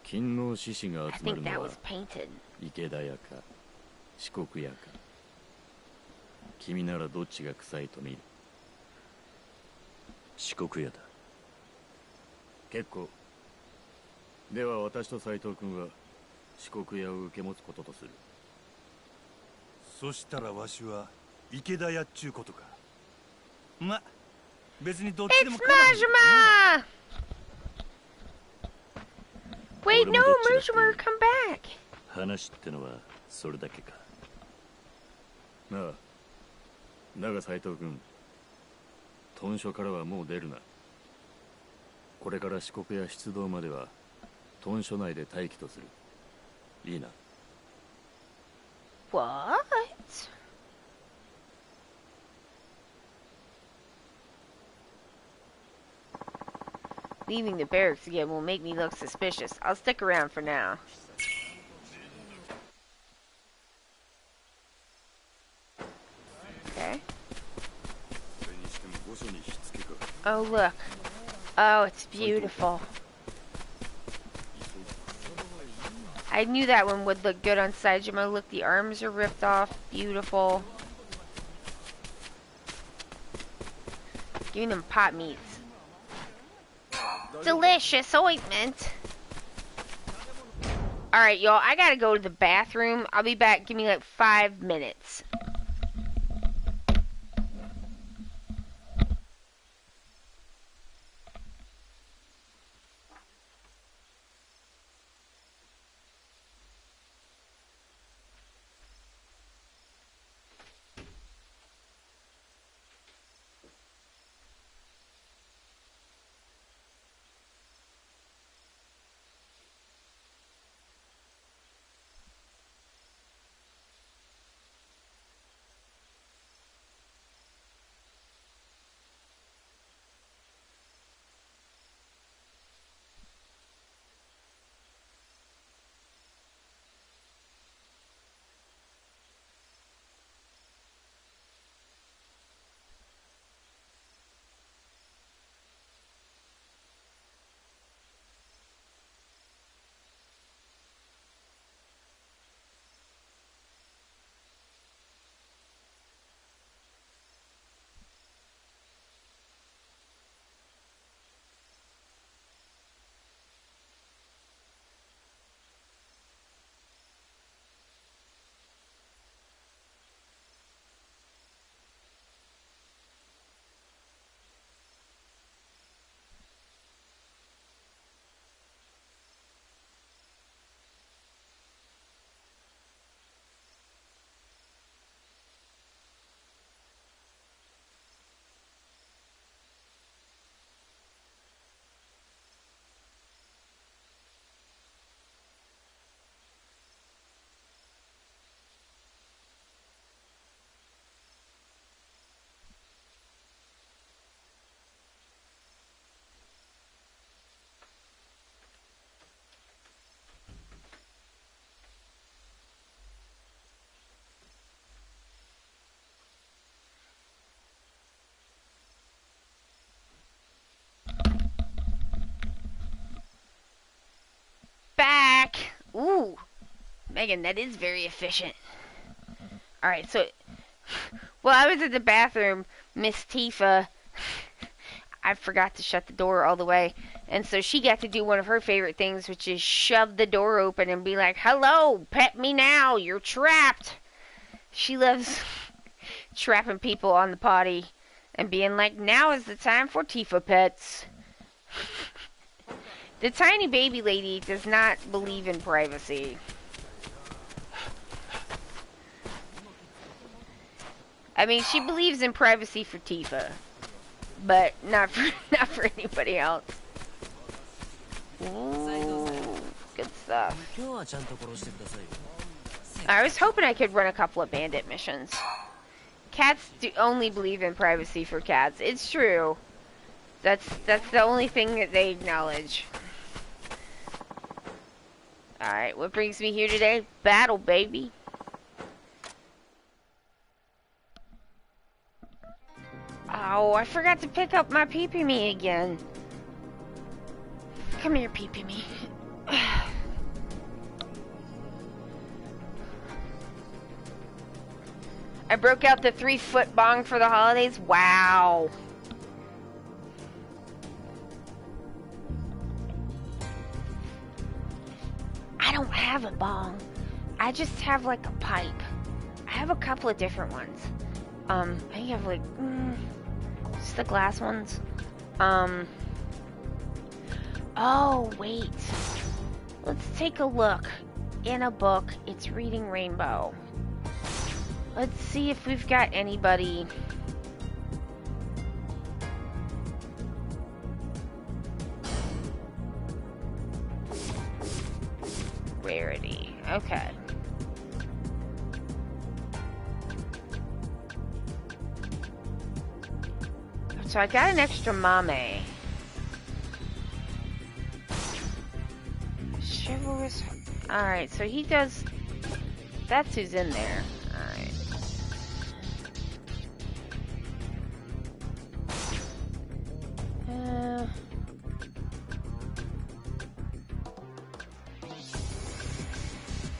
勤王志士が I 集ま think る that のは was painted. 池田屋か四国屋か。君ならどっちが臭いと見る。四国屋だ。結構。では私と斉藤君は四国屋を受け持つこととする。そしたらわしは池田屋っちゅうことか。ま、別にどっちで It's も構わんけどな。 Majima! Wait, no, Majima, come back. 話ってのはそれだけか。なあ、だが斉藤君、屯所からはもう出るな。これから四国や出動までは屯所内で待機とする。いいな。What? Leaving the barracks again will make me look suspicious. I'll stick around for now. Okay. Oh, look. Oh, it's beautiful. I knew that one would look good on Saejima. Look, the arms are ripped off. Beautiful. Giving them pot meats. Delicious ointment. Alright, y'all. I gotta go to the bathroom. I'll be back. Give me like 5 minutes. Back. Ooh. Megan, that is very efficient. Alright, so while I was at the bathroom, Miss Tifa, I forgot to shut the door all the way. And so she got to do one of her favorite things, which is shove the door open and be like, "Hello, pet me now, you're trapped." She loves trapping people on the potty and being like, "Now is the time for Tifa pets." The tiny baby lady does not believe in privacy. I mean, she believes in privacy for Tifa, but not for anybody else. Ooh, good stuff. I was hoping I could run a couple of bandit missions. Cats do only believe in privacy for cats. It's true. That's the only thing that they acknowledge. Alright, what brings me here today? Battle, baby. Oh, I forgot to pick up my pee-pee-me again. Come here, pee-pee-me. I broke out the 3-foot bong for the holidays. Wow. I don't have a bong. I just have like a pipe. I have a couple of different ones. I think I have like just the glass ones. Oh wait. Let's take a look. In a book, it's Reading Rainbow. Let's see if we've got anybody. Rarity. Okay. So I got an extra mame. Where's... Alright, so he does... That's who's in there. Alright.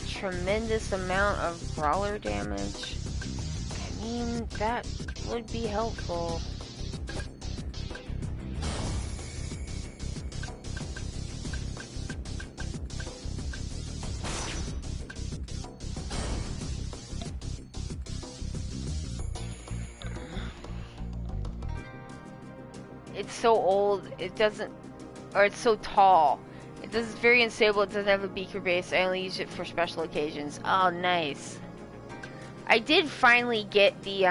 Tremendous amount of brawler damage. I mean, that would be helpful. It's so old, it doesn't, or it's so tall. It's very unstable, it doesn't have a beaker base. I only use it for special occasions. Oh, nice. I did finally get the,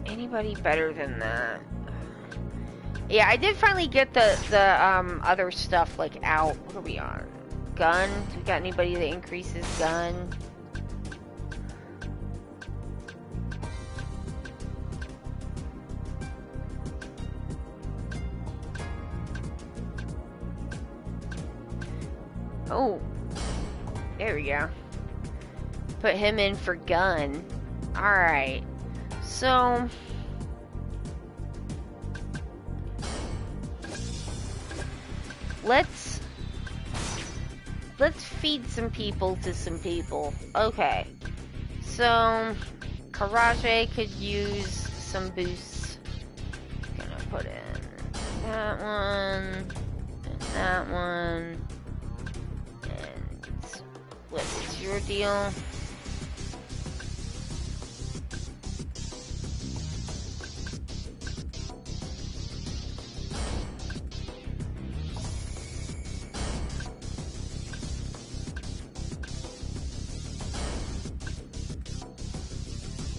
Anybody better than that? Yeah, I did finally get the other stuff, like, out. What are we on? Gun? Do we got anybody that increases gun? Oh. There we go. Put him in for gun. Alright. So... Let's feed some people to some people. Okay. So, Karate could use some boosts. Gonna put in that one, and that one, and what is your deal?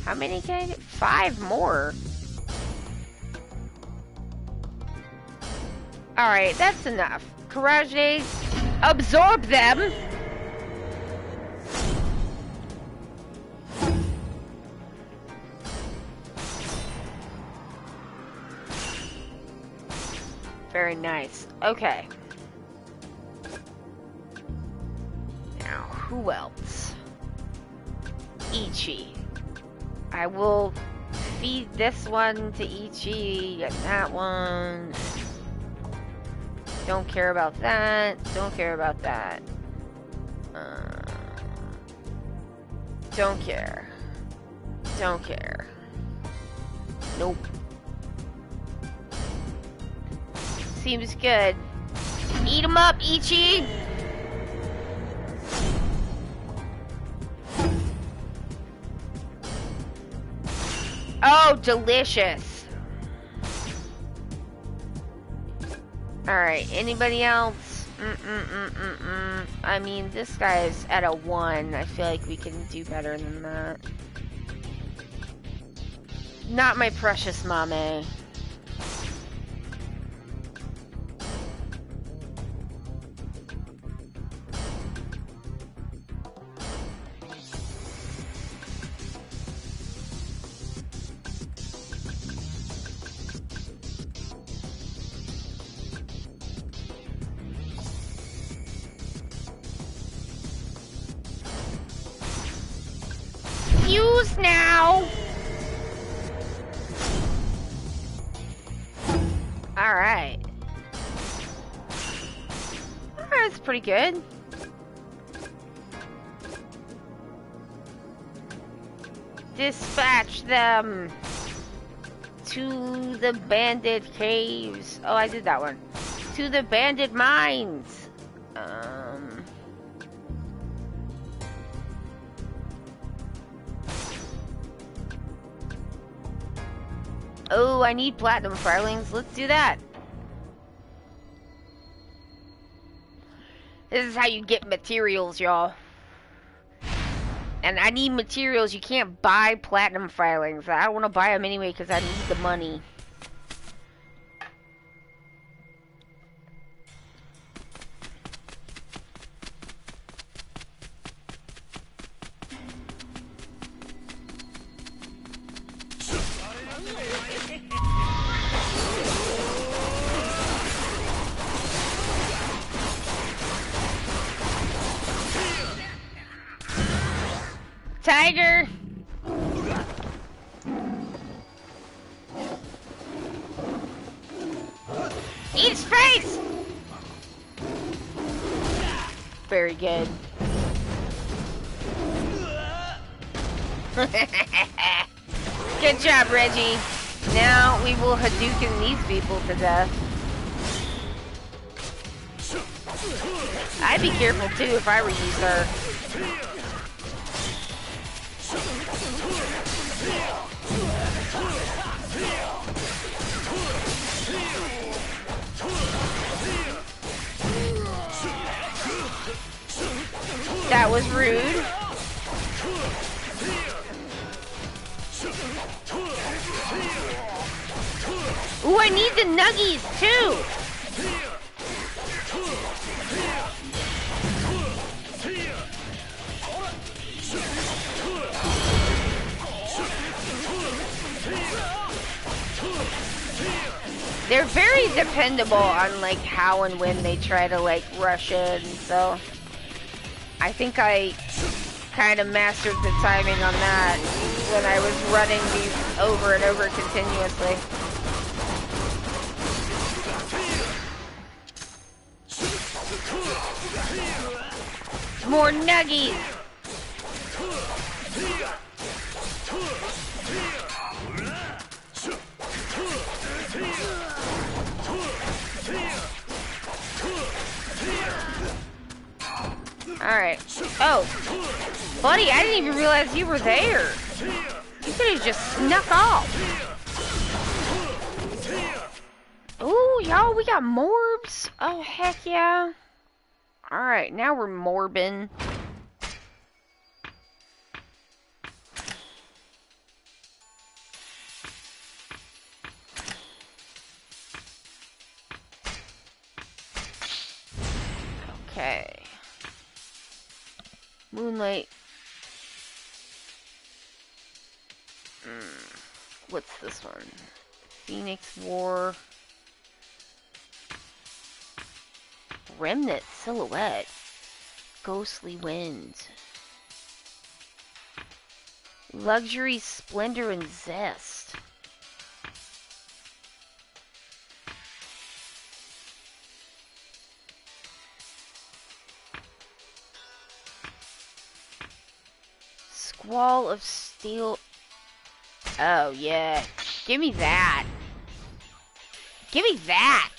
How many can I get? 5 more. Alright, that's enough. Karate, absorb them! Very nice. Okay. Now, who else? Ichi. I will feed this one to Ichi and that one. Don't care about that. Don't care about that. Don't care. Don't care. Nope. Seems good. Eat 'em up, Ichi! Oh, delicious. Alright, anybody else? I mean, this guy's at a 1. I feel like we can do better than that. Not my precious Mame. Use now! Alright. That's pretty good. Dispatch them to the bandit caves. Oh, I did that one. To the bandit mines. Oh, I need platinum firelings. Let's do that. This is how you get materials, y'all. And I need materials. You can't buy platinum filings. I don't want to buy them anyway because I need the money. tiger! Eat his face! Very good. Good job, Reggie. Now we will Hadouken these people to death. I'd be careful too if I were you, sir. That was rude. Ooh, I need the nuggies too. They're very dependable on like how and when they try to like rush in, so I think I kind of mastered the timing on that when I was running these over and over continuously. More nuggies! Alright. Oh. Buddy, I didn't even realize you were there. You could have just snuck off. Ooh, y'all, we got morbs. Oh, heck yeah. Alright, now we're morbing. Okay. Moonlight. What's this one? Phoenix War. Remnant Silhouette. Ghostly Wind. Luxury, Splendor, and Zest. Squall of Steel. Oh, yeah. Give me that. Give me that.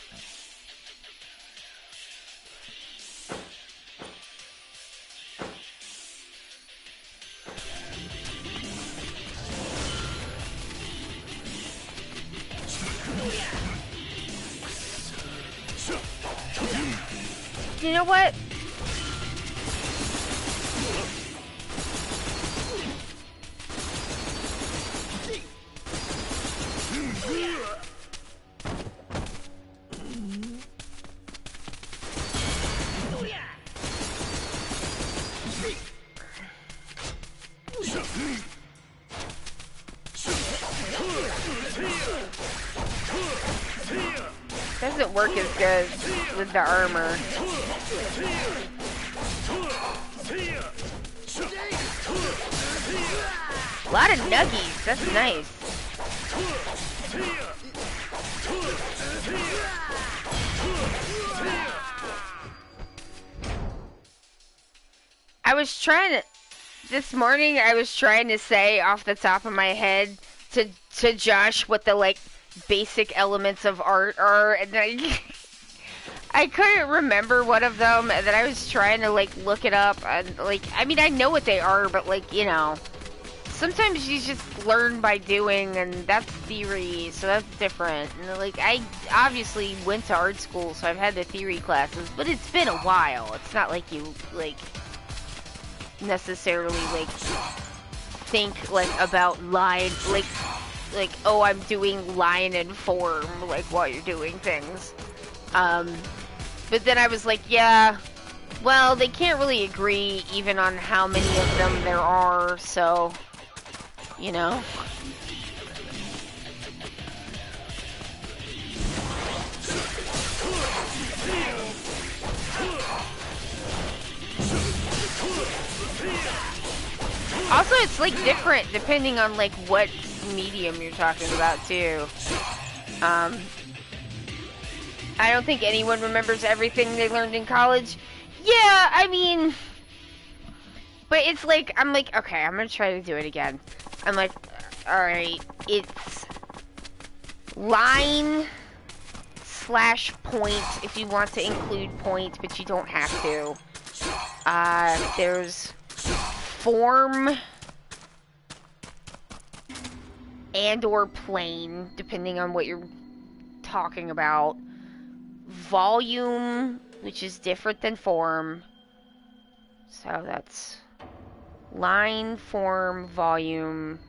You know what? Doesn't work as good with the armor. A lot of nuggies. That's nice. I was trying to... This morning, I was trying to say off the top of my head to Josh what the, like, basic elements of art are, and I couldn't remember one of them, and then I was trying to, like, look it up, and, like, I mean, I know what they are, but, like, you know, sometimes you just learn by doing, and that's theory, so that's different, and, like, I obviously went to art school, so I've had the theory classes, but it's been a while. It's not like you, like, necessarily, like, think, like, about line, like, oh, I'm doing line and form, like, while you're doing things. But then I was like, yeah, well, they can't really agree even on how many of them there are, so, you know. Also, it's like different depending on like what medium you're talking about too. I don't think anyone remembers everything they learned in college. Yeah, I mean, but it's like, I'm like, okay, I'm gonna try to do it again. I'm like, alright, it's line slash point if you want to include point, but you don't have to. There's form and or plane, depending on what you're talking about. Volume, which is different than form. So that's line, form, volume,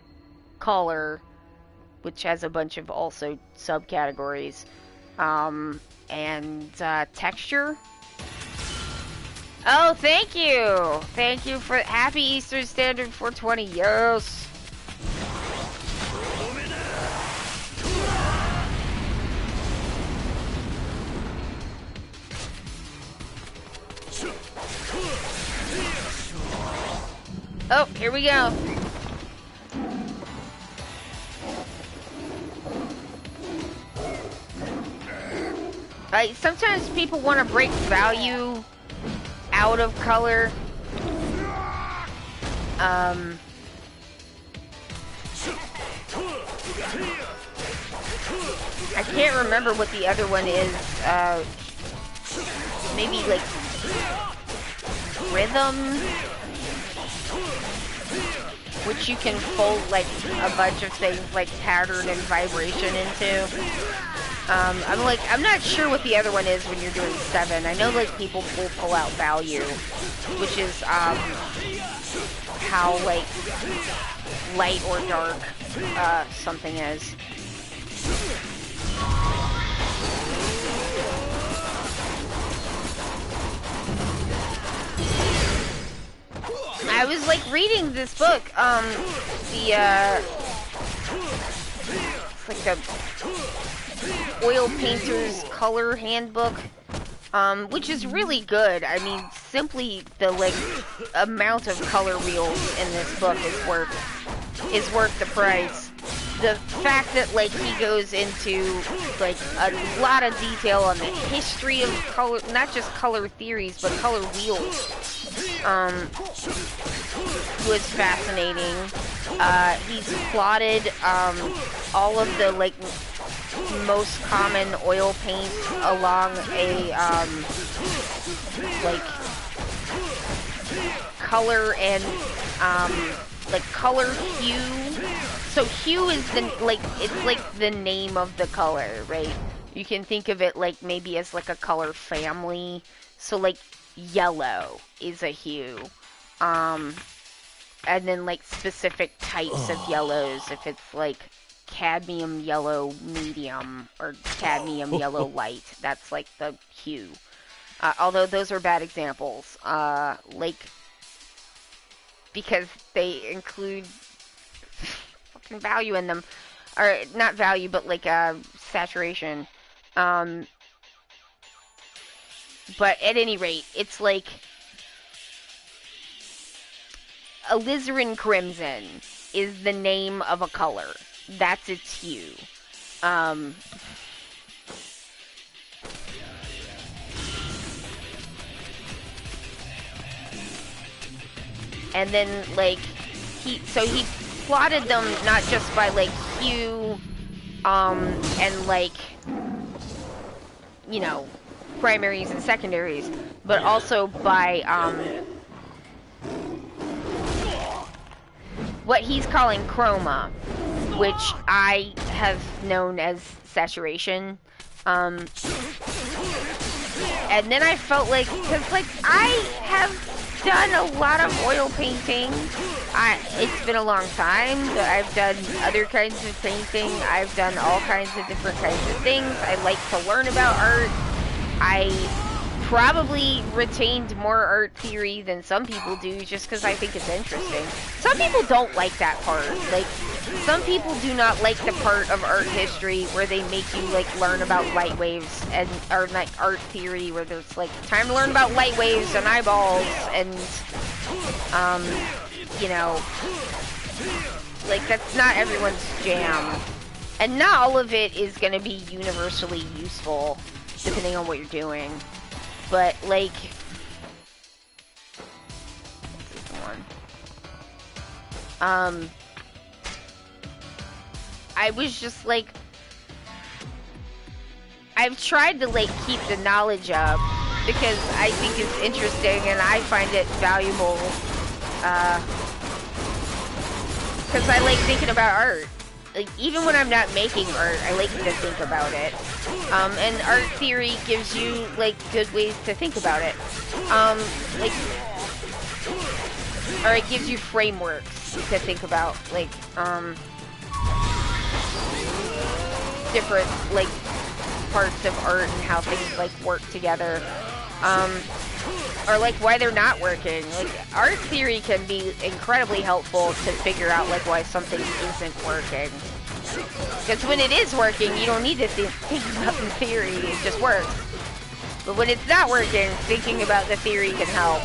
color, which has a bunch of also subcategories. And texture. Oh, thank you! Thank you for Happy Eastern Standard 420, yes! Oh, here we go. Sometimes people want to break value out of color. I can't remember what the other one is. Maybe like rhythm, which you can fold like a bunch of things like pattern and vibration into. I'm not sure what the other one is when you're doing 7. I know like people will pull out value, which is how like light or dark something is. I was like reading this book, it's like the Oil Painter's Color Handbook, which is really good. I mean, simply the like amount of color wheels in this book is worth the price. The fact that like he goes into like a lot of detail on the history of color, not just color theories, but color wheels, was fascinating. He's plotted all of the like most common oil paints along a like color and like color hue. So hue is the like it's like the name of the color, right? You can think of it like maybe as like a color family. So like yellow is a hue. And then like specific types of yellows, if it's like cadmium yellow medium or cadmium yellow light, that's like the hue. Although those are bad examples, like because they include fucking value in them, or not value, but like saturation. But at any rate, it's like alizarin crimson is the name of a color. That's its hue. And then like he plotted them not just by like hue, and like, you know, primaries and secondaries, but also by what he's calling chroma, which I have known as saturation. And then I felt like, because like I have done a lot of oil painting. It's been a long time, but I've done other kinds of painting. I've done all kinds of different kinds of things. I like to learn about art. I probably retained more art theory than some people do, just because I think it's interesting. Some people don't like that part. Like, some people do not like the part of art history where they make you like learn about light waves, and or like art theory where there's like time to learn about light waves and eyeballs, and you know, like, that's not everyone's jam. And not all of it is gonna be universally useful, depending on what you're doing. But, like, this is the one. I was just like, I've tried to, like, keep the knowledge up because I think it's interesting and I find it valuable. Because I like thinking about art. Like, even when I'm not making art, I like to think about it. And art theory gives you, like, good ways to think about it. Like, or it gives you frameworks to think about, like, different, like, parts of art and how things, like, work together. Or, like, why they're not working. Like, art theory can be incredibly helpful to figure out, like, why something isn't working. Because when it is working, you don't need to think about the theory, it just works. But when it's not working, thinking about the theory can help.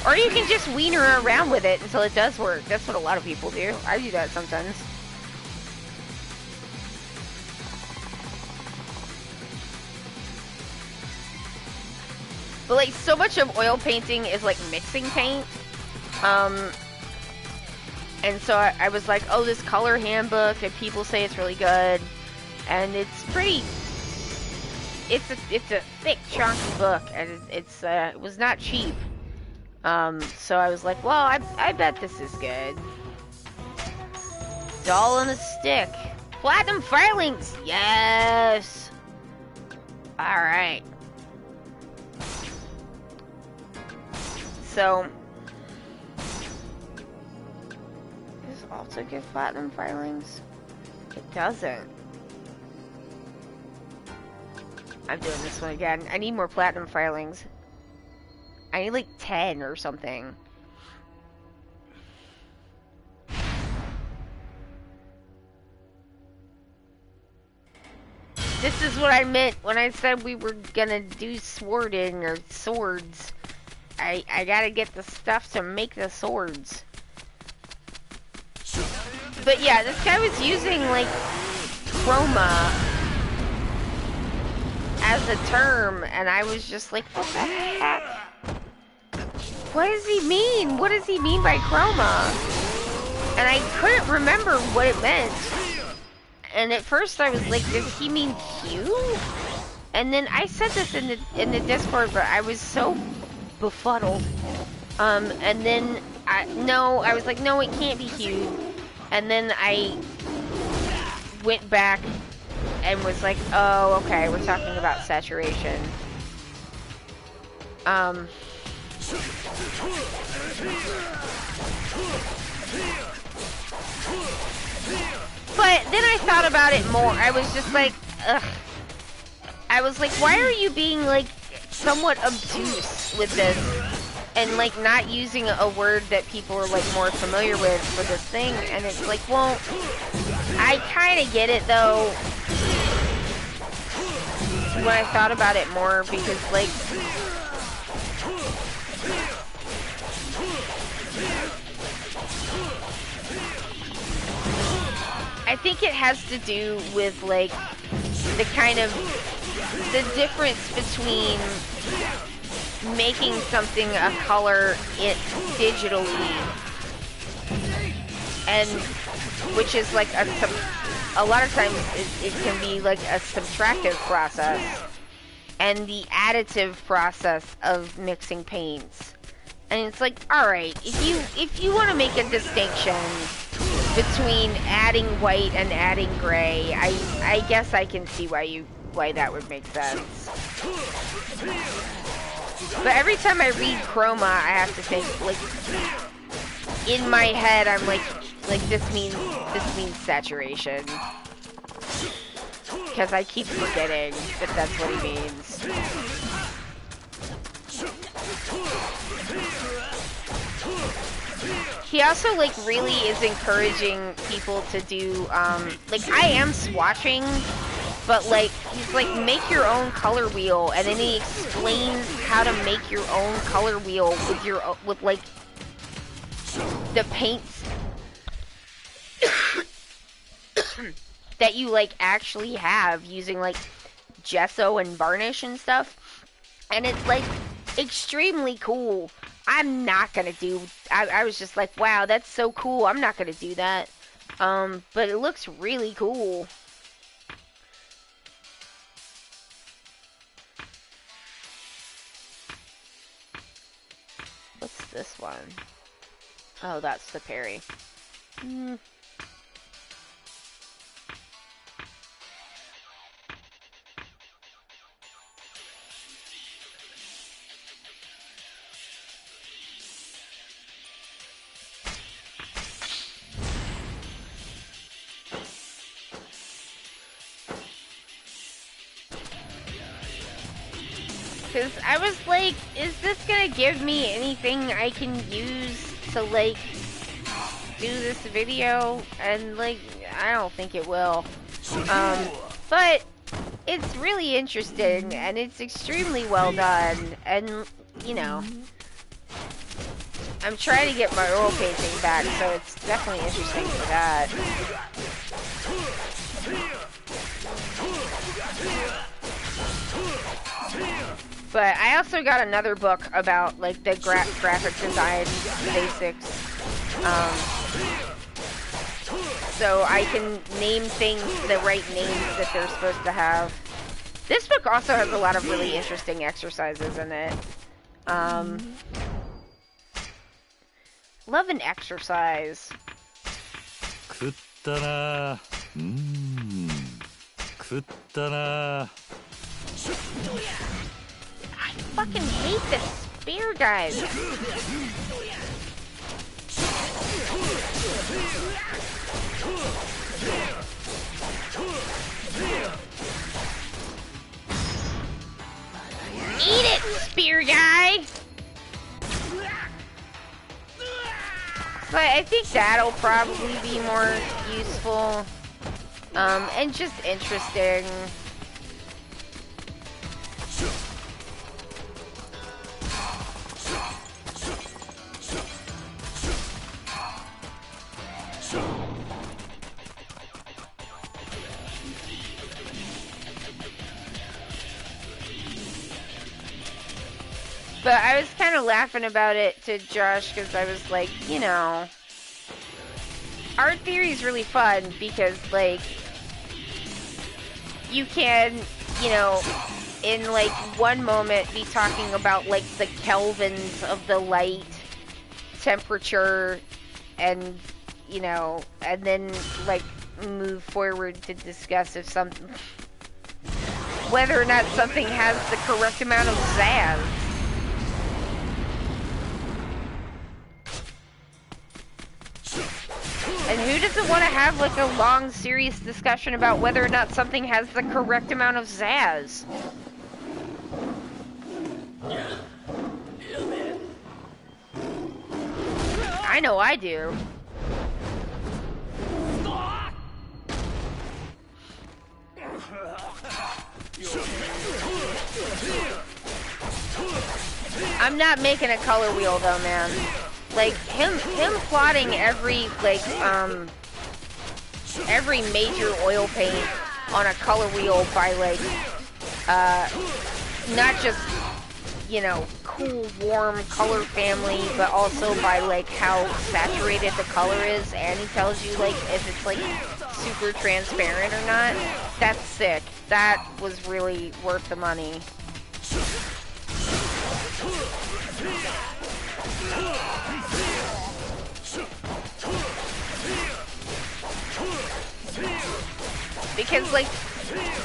Or you can just wiener around with it until it does work. That's what a lot of people do. I do that sometimes. But, like, so much of oil painting is, like, mixing paint. And so I was like, oh, this color handbook, and people say it's really good. And it's pretty... It's a thick, chunky book, and it was not cheap. So I was like, well, I bet this is good. Doll on a stick. Platinum filings! Yes! Alright. So, does this also give platinum filings? It doesn't. I'm doing this one again. I need more platinum filings. I need like 10 or something. This is what I meant when I said we were gonna do swording or swords. I gotta get the stuff to make the swords. But yeah, this guy was using like chroma as a term, and I was just like, what the heck? What does he mean? What does he mean by chroma? And I couldn't remember what it meant. And at first I was like, does he mean hue? And then I said this in the Discord, but I was so befuddled. And then I was like, no, it can't be hue. And then I went back and was like, oh, okay, we're talking about saturation. But then I thought about it more. I was just like, ugh. I was like, why are you being like somewhat obtuse with this and like not using a word that people are like more familiar with for this thing? And it's like, well, I kind of get it though when I thought about it more, because like I think it has to do with like the kind of the difference between making something a color digitally, and which is like a lot of times it can be like a subtractive process, and the additive process of mixing paints. And it's like, all right, if you want to make a distinction between adding white and adding gray, I guess I can see why that would make sense. But every time I read chroma, I have to think, like, in my head, I'm like this means saturation, because I keep forgetting that that's what he means. He also, like, really is encouraging people to do, like, I am swatching but like he's like, make your own color wheel, and then he explains how to make your own color wheel with like the paints that you like actually have using like gesso and varnish and stuff, and it's like extremely cool. I'm not gonna do. I was just like, wow, that's so cool. I'm not gonna do that. But it looks really cool. What's this one? Oh, that's the Perry. Because I was like, is this gonna give me anything I can use to, like, do this video? And, like, I don't think it will. But it's really interesting, and it's extremely well done, and, you know, I'm trying to get my oil painting back, so it's definitely interesting for that. But I also got another book about, like, the graphic design basics. So I can name things the right names that they're supposed to have. This book also has a lot of really interesting exercises in it. Love an exercise. 食ったな。食ったな。 I fucking hate this spear, guys. Eat it, spear guy. So I think that'll probably be more useful, and just interesting. But I was kind of laughing about it to Josh because I was like, you know, art theory is really fun because, like, you can, you know, in, like, one moment be talking about, like, the kelvins of the light, temperature, and, you know, and then, like, move forward to discuss if something, whether or not something has the correct amount of zazz. And who doesn't want to have, like, a long, serious discussion about whether or not something has the correct amount of zazz? I know I do. I'm not making a color wheel, though, man. Like, him plotting every, like, every major oil paint on a color wheel by, like, not just, you know, cool, warm color family, but also by, like, how saturated the color is, and he tells you, like, if it's, like, super transparent or not. That's sick. That was really worth the money. Because, like,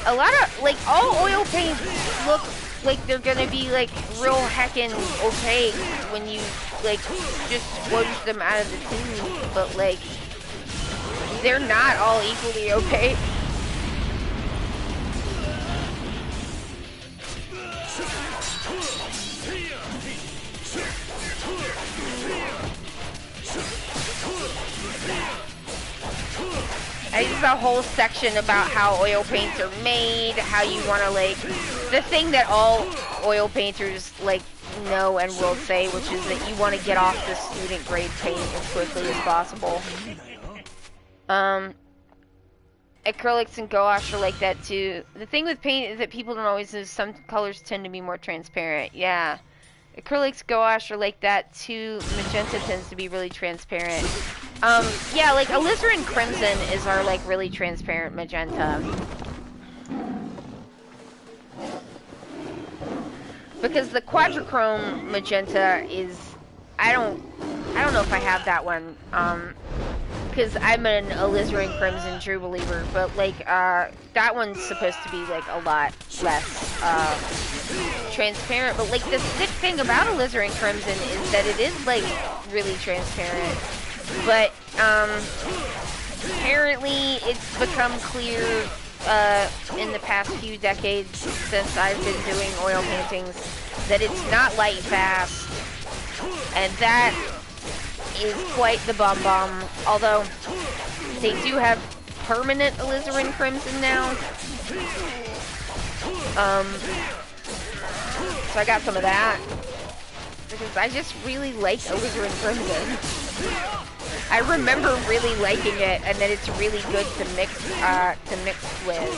a lot of, like, all oil paints look like they're gonna be, like, real heckin' opaque when you, like, just squooge them out of the tube, but, like, they're not all equally opaque. I a whole section about how oil paints are made, how you want to, like, the thing that all oil painters, like, know and will say, which is that you want to get off the student grade paint as quickly as possible. Acrylics and gouache are like that too. The thing with paint is that people don't always know some colors tend to be more transparent. Yeah. Acrylics, gouache are like that too. Magenta tends to be really transparent. Yeah, like alizarin crimson is our, like, really transparent magenta. Because the quadrichrome magenta is, I don't know if I have that one. Because I'm an alizarin crimson true believer, but, like, that one's supposed to be, like, a lot less transparent. But, like, the sick thing about alizarin crimson is that it is, like, really transparent. But apparently it's become clear in the past few decades since I've been doing oil paintings that it's not light fast, and that is quite the bum. Although they do have permanent alizarin crimson now, so I got some of that because I just really like alizarin crimson. I remember really liking it, and that it's really good to mix with.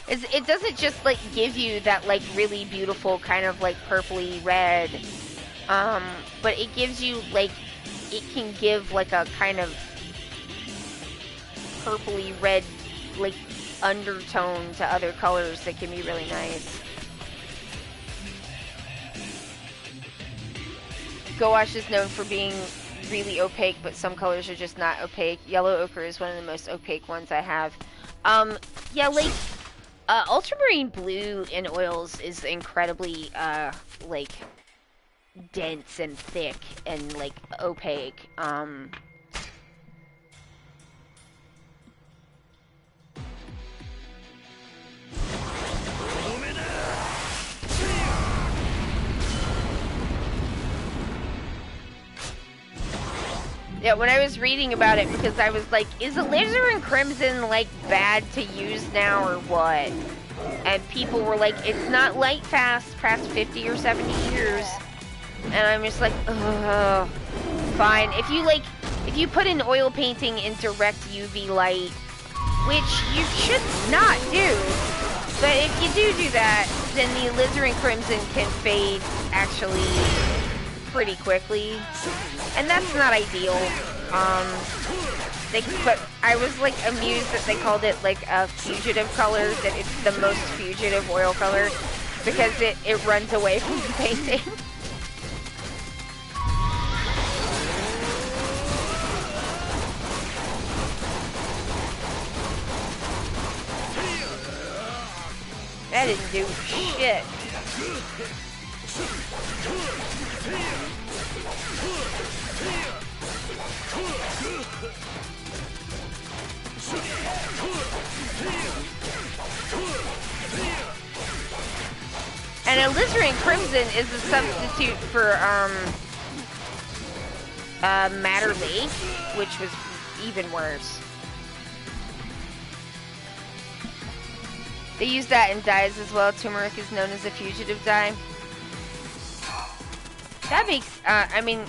It doesn't just, like, give you that, like, really beautiful kind of, like, purpley red, but it gives you, like, it can give, like, a kind of purpley red, like, undertone to other colors that can be really nice. Gouache is known for being really opaque, but some colors are just not opaque. Yellow ochre is one of the most opaque ones I have. Yeah, like, ultramarine blue in oils is incredibly, like, dense and thick and, like, opaque. Yeah, when I was reading about it, because I was like, is alizarin crimson, like, bad to use now or what? And people were like, it's not light fast past 50 or 70 years. And I'm just like, ugh, fine. If you put an oil painting in direct UV light, which you should not do, but if you do that, then the alizarin crimson can fade, actually, pretty quickly. And that's not ideal. But I was, like, amused that they called it, like, a fugitive color, that it's the most fugitive oil color, because it runs away from the painting. That didn't do shit. And alizarin crimson is a substitute for madder lake, which was even worse. They use that in dyes as well. Turmeric is known as a fugitive dye. That makes, I mean,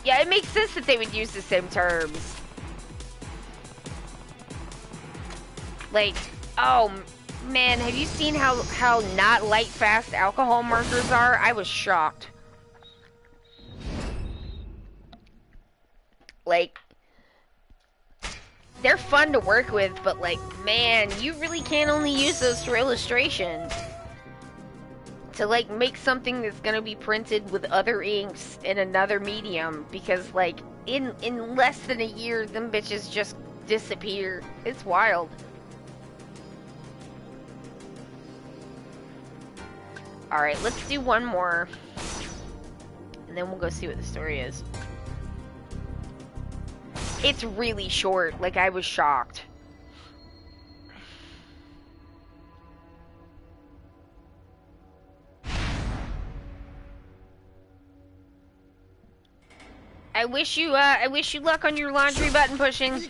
yeah, it makes sense that they would use the same terms. Like, oh man, have you seen how not light fast alcohol markers are? I was shocked. Like, they're fun to work with, but, like, man, you really can only use those for illustration. To, like, make something that's gonna be printed with other inks in another medium, because, like, in less than a year, them bitches just disappear. It's wild. Alright, let's do one more. And then we'll go see what the story is. It's really short, like, I was shocked. wish you luck on your laundry button pushing.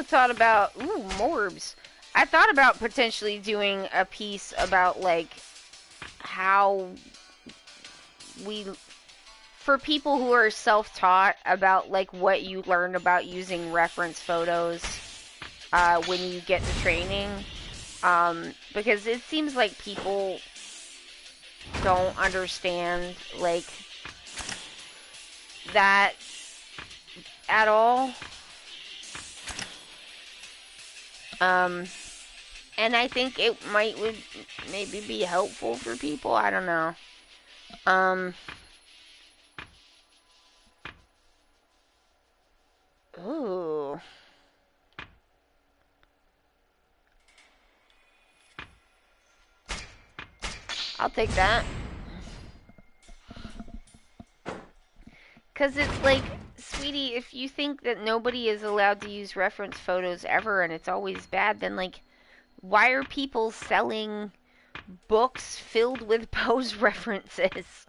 Thought about morbs. I thought about potentially doing a piece about like how for people who are self-taught about like what you learn about using reference photos when you get the training, because it seems like people don't understand like that at all. And I think it would maybe be helpful for people. I don't know. Ooh. I'll take that. 'Cause it's like, sweetie, if you think that nobody is allowed to use reference photos ever and it's always bad, then like, why are people selling books filled with pose references?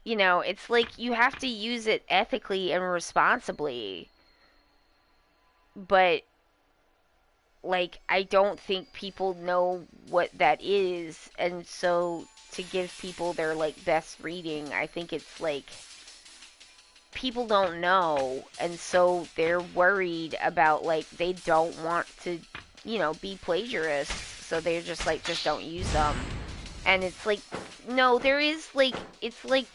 You know, it's like you have to use it ethically and responsibly. But like, I don't think people know what that is, and so to give people their like best reading, I think it's like people don't know, and so they're worried about like they don't want to, you know, be plagiarists, so they're just like, just don't use them. And it's like, no, there is like, it's like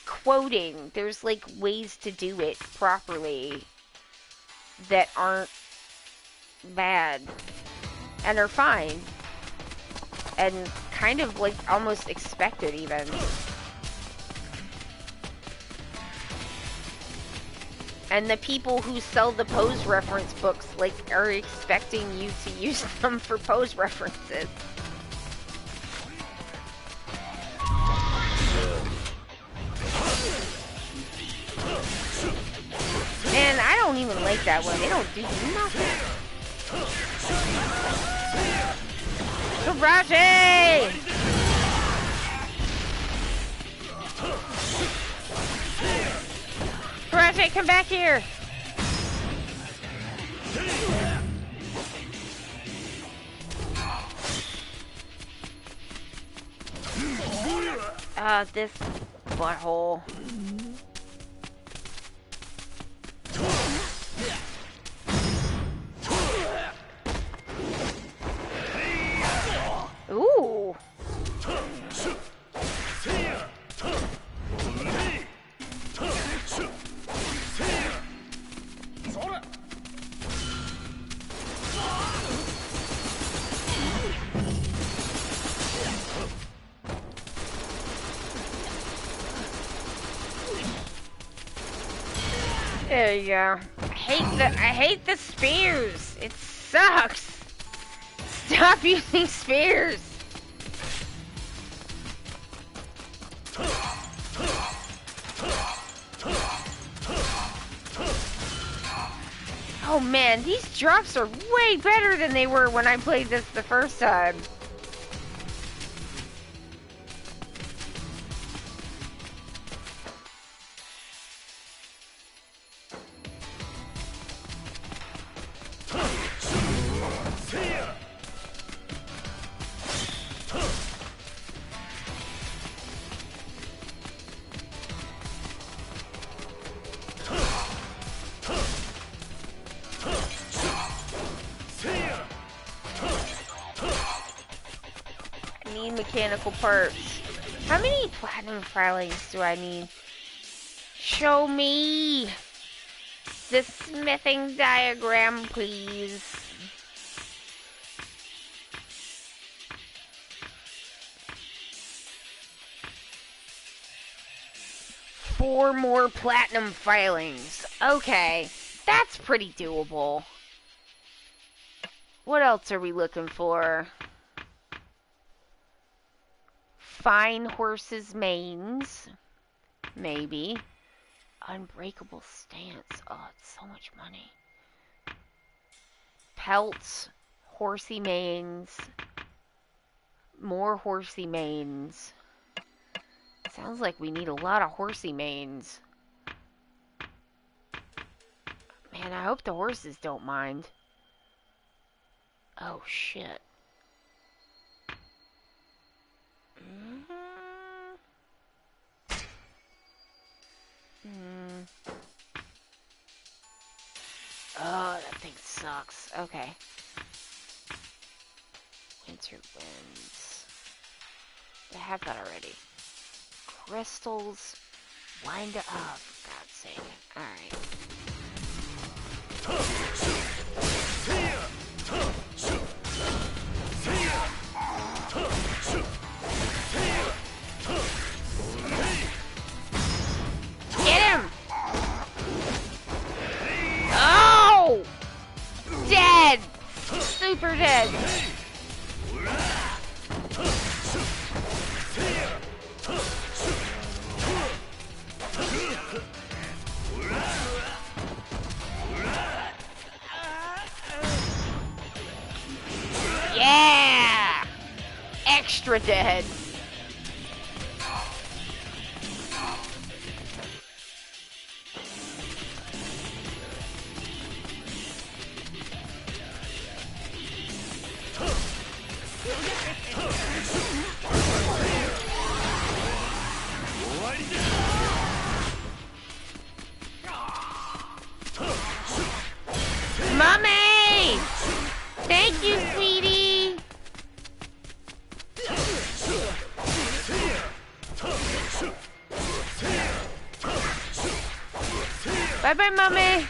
quoting, there's like ways to do it properly that aren't bad and are fine and kind of like almost expected even. And the people who sell the pose reference books like are expecting you to use them for pose references. Man, I don't even like that one. They don't do nothing. Karate! Karate, come back here! This butthole. Ooh. There you go. I hate the spears. It sucks. Stop using spears. Oh man, these drops are way better than they were when I played this the first time. mechanical parts. How many platinum filings do I need? Show me the smithing diagram, please. Four more platinum filings. Okay, that's pretty doable. What else are we looking for? Fine horses' manes. Maybe. Unbreakable stance. Oh, it's so much money. Pelts. Horsey manes. More horsey manes. Sounds like we need a lot of horsey manes. Man, I hope the horses don't mind. Oh, shit. Oh, that thing sucks. Okay. Winter winds. I have that already. Crystals. Wind up. Oh, for God's sake. Alright. Get him! Oh! Dead! Super dead. Yeah! Extra dead. Mommy! Thank you, sweetie! Bye-bye, Mommy!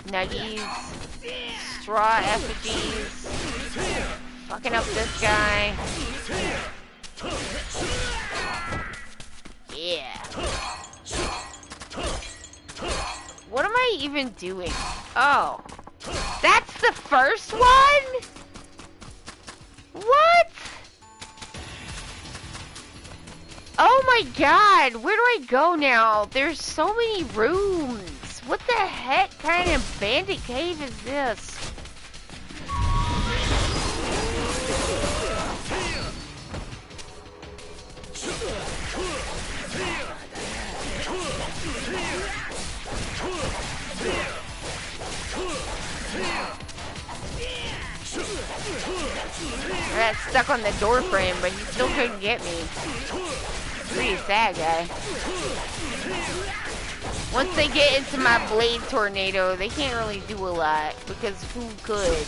Nuggies. Straw effigies. Fucking up this guy. Yeah. What am I even doing? Oh. That's the first one? What? Oh my god, where do I go now? There's so many rooms. What the heck kind of bandit cave is this? I got stuck on the door frame, but he still couldn't get me. Pretty sad guy. Once they get into my blade tornado, they can't really do a lot, because who could?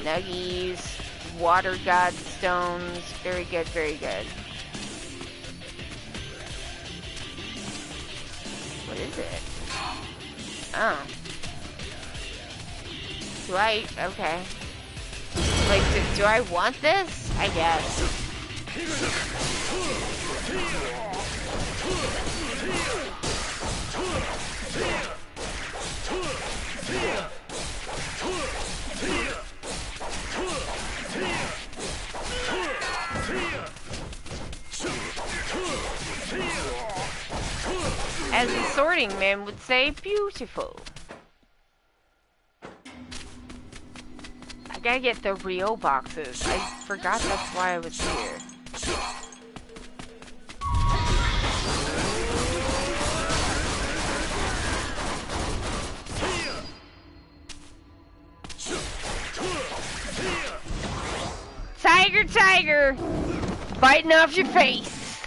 Nuggies, water god stones, very good, very good. What is it? Oh. Do I? Okay. Like, do I want this? I guess. As the sorting man would say, beautiful. I gotta get the Rio boxes. I forgot that's why I was here. Tiger, tiger! Biting off your face!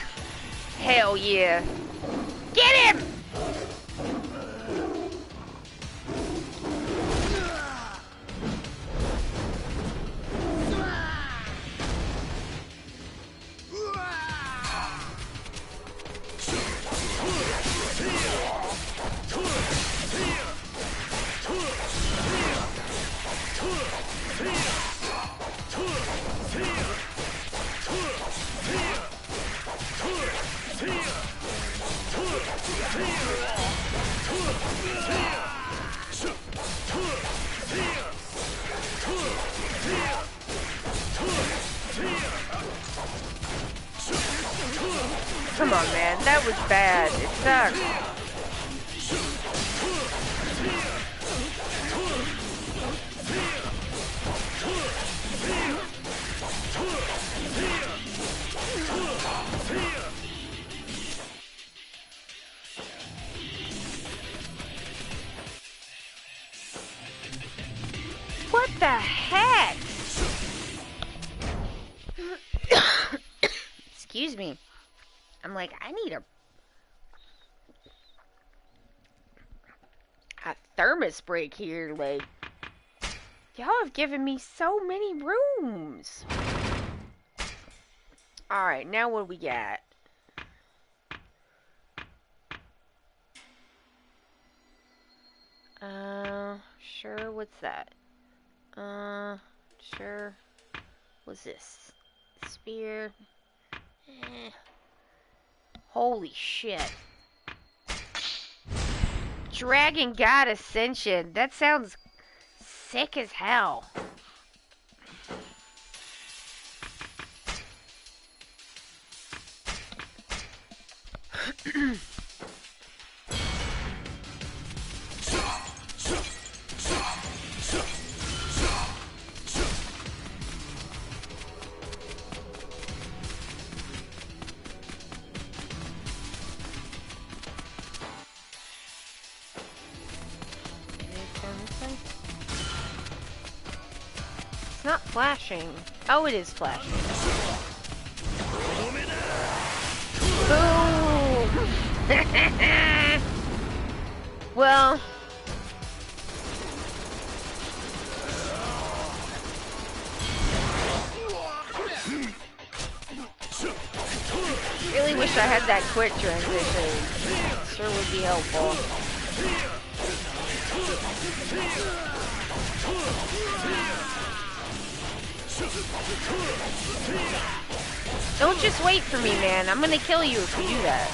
Hell yeah. Get him! Come on, man. That was bad. It sucks. What the heck? Excuse me. I'm like, I need a thermos break here. Like, y'all have given me so many rooms. Alright, now what do we got? Sure, what's that? Sure. What's this? Spear. Holy shit. Dragon God Ascension. That sounds sick as hell. It's not flashing. Oh, it is flashing. Boom! Well, really wish I had that quick transition. Sure would be helpful. Don't just wait for me, man. I'm gonna kill you if you do that.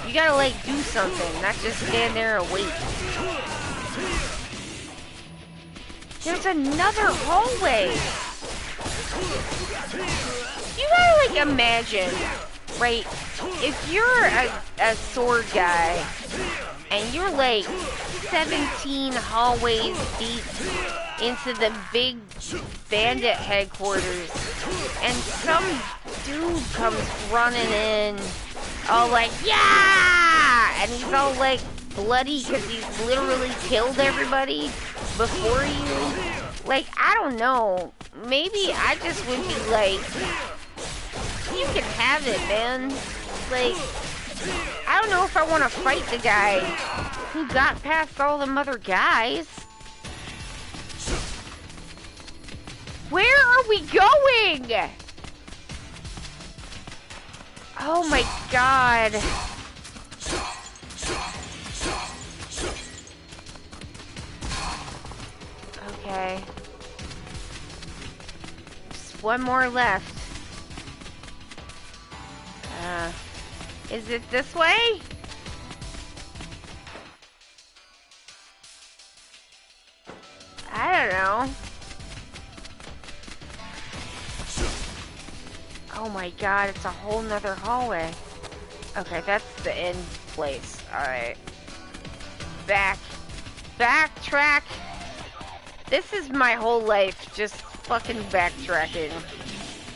You gotta, like, do something, not just stand there and wait. There's another hallway! You gotta, like, imagine, right? If you're a sword guy, and you're, like, 17 hallways deep into the big bandit headquarters, and some dude comes running in, all like, yeah! And he's all, like, bloody because he's literally killed everybody before you. Like, I don't know. Maybe I just would be like, you can have it, man. Like, I don't know if I want to fight the guy who got past all them other guys. Where are we going? Oh my god. Okay. Just one more left. Is it this way? I don't know. Oh my god, it's a whole nother hallway. Okay, that's the end place. Alright. Backtrack. This is my whole life, just fucking backtracking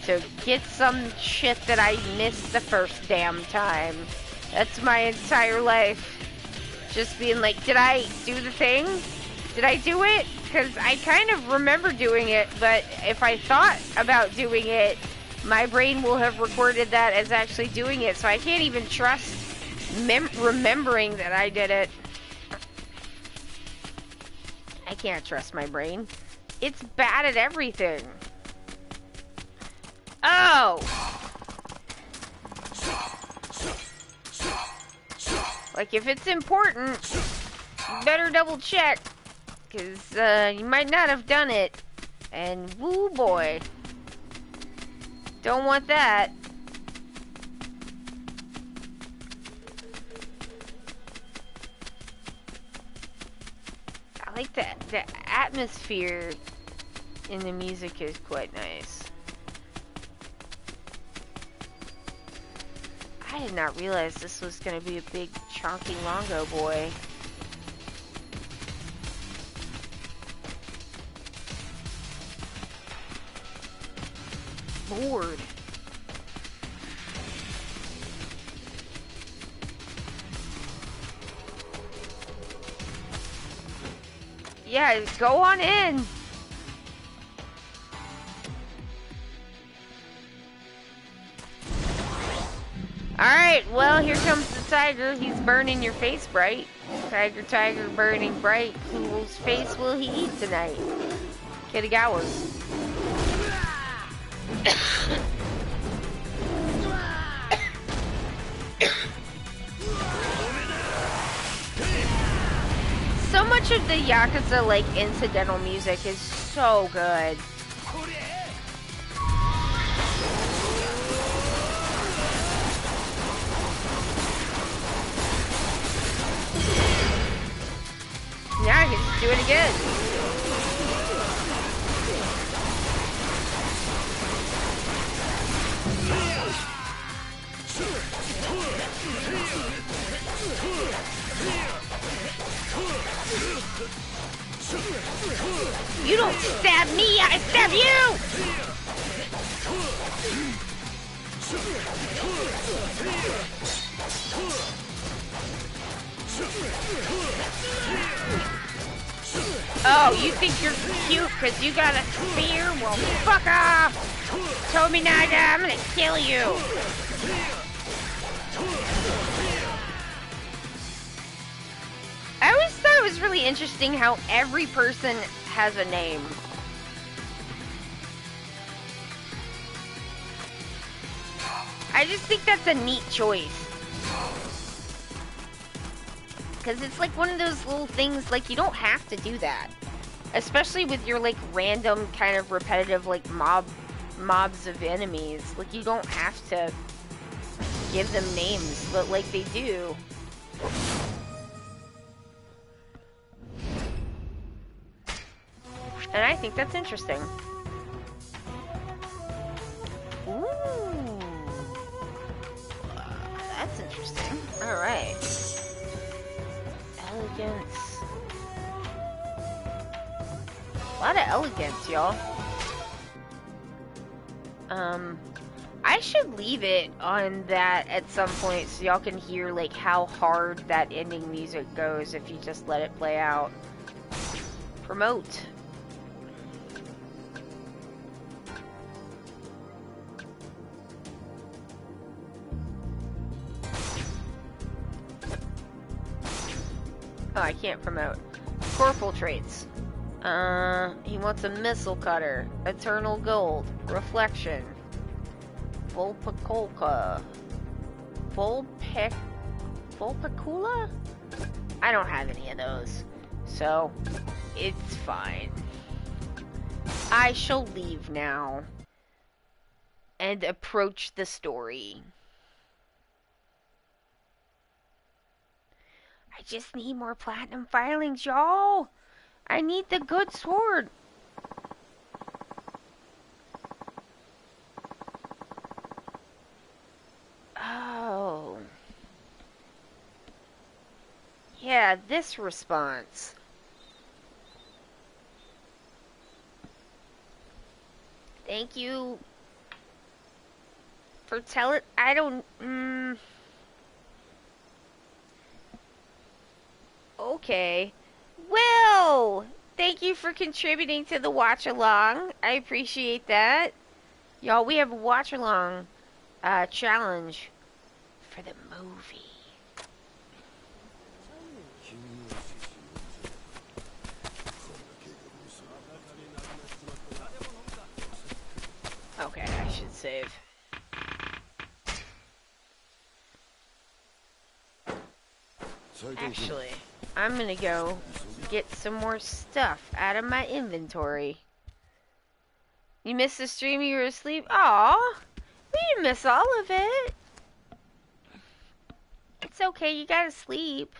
to get some shit that I missed the first damn time. That's my entire life. Just being like, did I do the thing? Did I do it? Because I kind of remember doing it, but if I thought about doing it, my brain will have recorded that as actually doing it, so I can't even trust remembering that I did it. I can't trust my brain. It's bad at everything. Oh! Like, if it's important, you better double check, because you might not have done it. And woo boy. Don't want that. I like that. The atmosphere in the music is quite nice. I did not realize this was going to be a big chonky longo boy. Lord. Yeah, go on in. Alright, well, here comes the tiger. He's burning your face bright. Tiger, tiger, burning bright. Whose face will he eat tonight? Kitagawa's. So much of the Yakuza, like, incidental music is so good. Now I can just do it again. You don't stab me, I stab you! Oh, you think you're cute because you got a spear? Well, fuck off! Tomi Naga, I'm gonna kill you! I always thought it was really interesting how every person has a name. I just think that's a neat choice. Because it's like one of those little things, like, you don't have to do that. Especially with your, like, random kind of repetitive, like, mobs of enemies. Like, you don't have to give them names, but, like, they do. And I think that's interesting. Ooh. That's interesting. Alright. Elegance. A lot of elegance, y'all. I should leave it on that at some point so y'all can hear, like, how hard that ending music goes if you just let it play out. Promote. Oh, I can't promote. Corporal traits. He wants a missile cutter. Eternal gold. Reflection. Volpicolca. Volpicula? I don't have any of those. So, it's fine. I shall leave now. And approach the story. I just need more platinum filings, y'all. I need the good sword. Oh. Yeah, this response. Thank you for telling. I don't. Okay. Will! Thank you for contributing to the watch along. I appreciate that. Y'all, we have a watch-along challenge for the movie. Okay, I should save. Actually, I'm gonna go get some more stuff out of my inventory. You missed the stream, you were asleep? Aw, we didn't miss all of it. It's okay, you gotta sleep.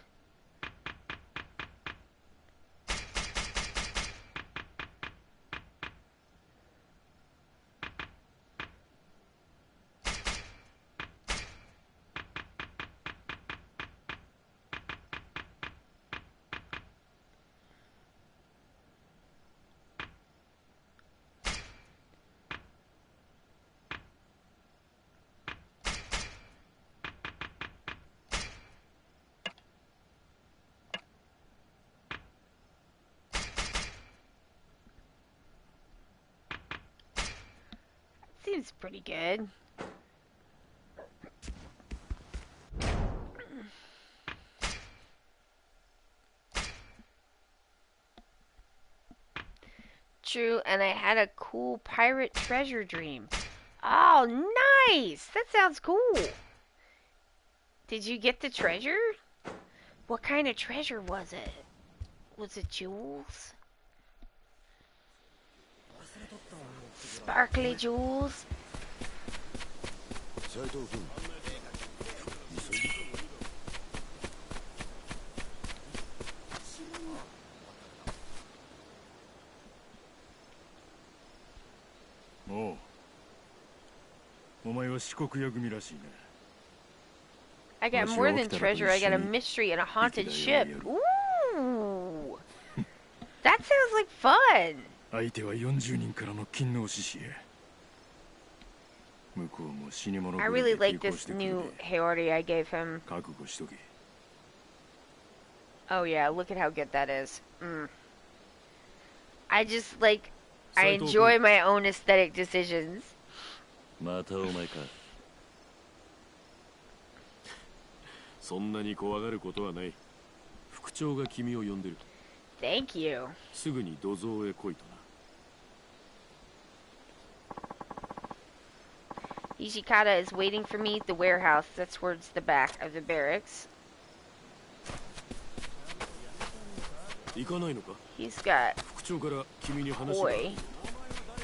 Seems pretty good. True, and I had a cool pirate treasure dream. Oh, nice! That sounds cool. Did you get the treasure? What kind of treasure was it? Was it jewels? Sparkly jewels? Oh. お前は四国屋組らしいね。 I got more than treasure. I got a mystery and a haunted ship. Ooh! That sounds like fun! 相手は40人からの勤労志士へ。向こうも死に物 I 狂い really で like 抵抗 this してくる new で Heori I gave him. 覚悟しとけ。 Oh yeah, look at how good that is. I just like, I enjoy my own aesthetic decisions. またお前か。そんなに怖がることはない。副長が君を呼んでる。 Thank you. すぐに土蔵へ来いとな。 Ishikata is waiting for me at the warehouse. That's towards the back of the barracks. 行かないのか。 He's got 副長から君に話がある。 koi.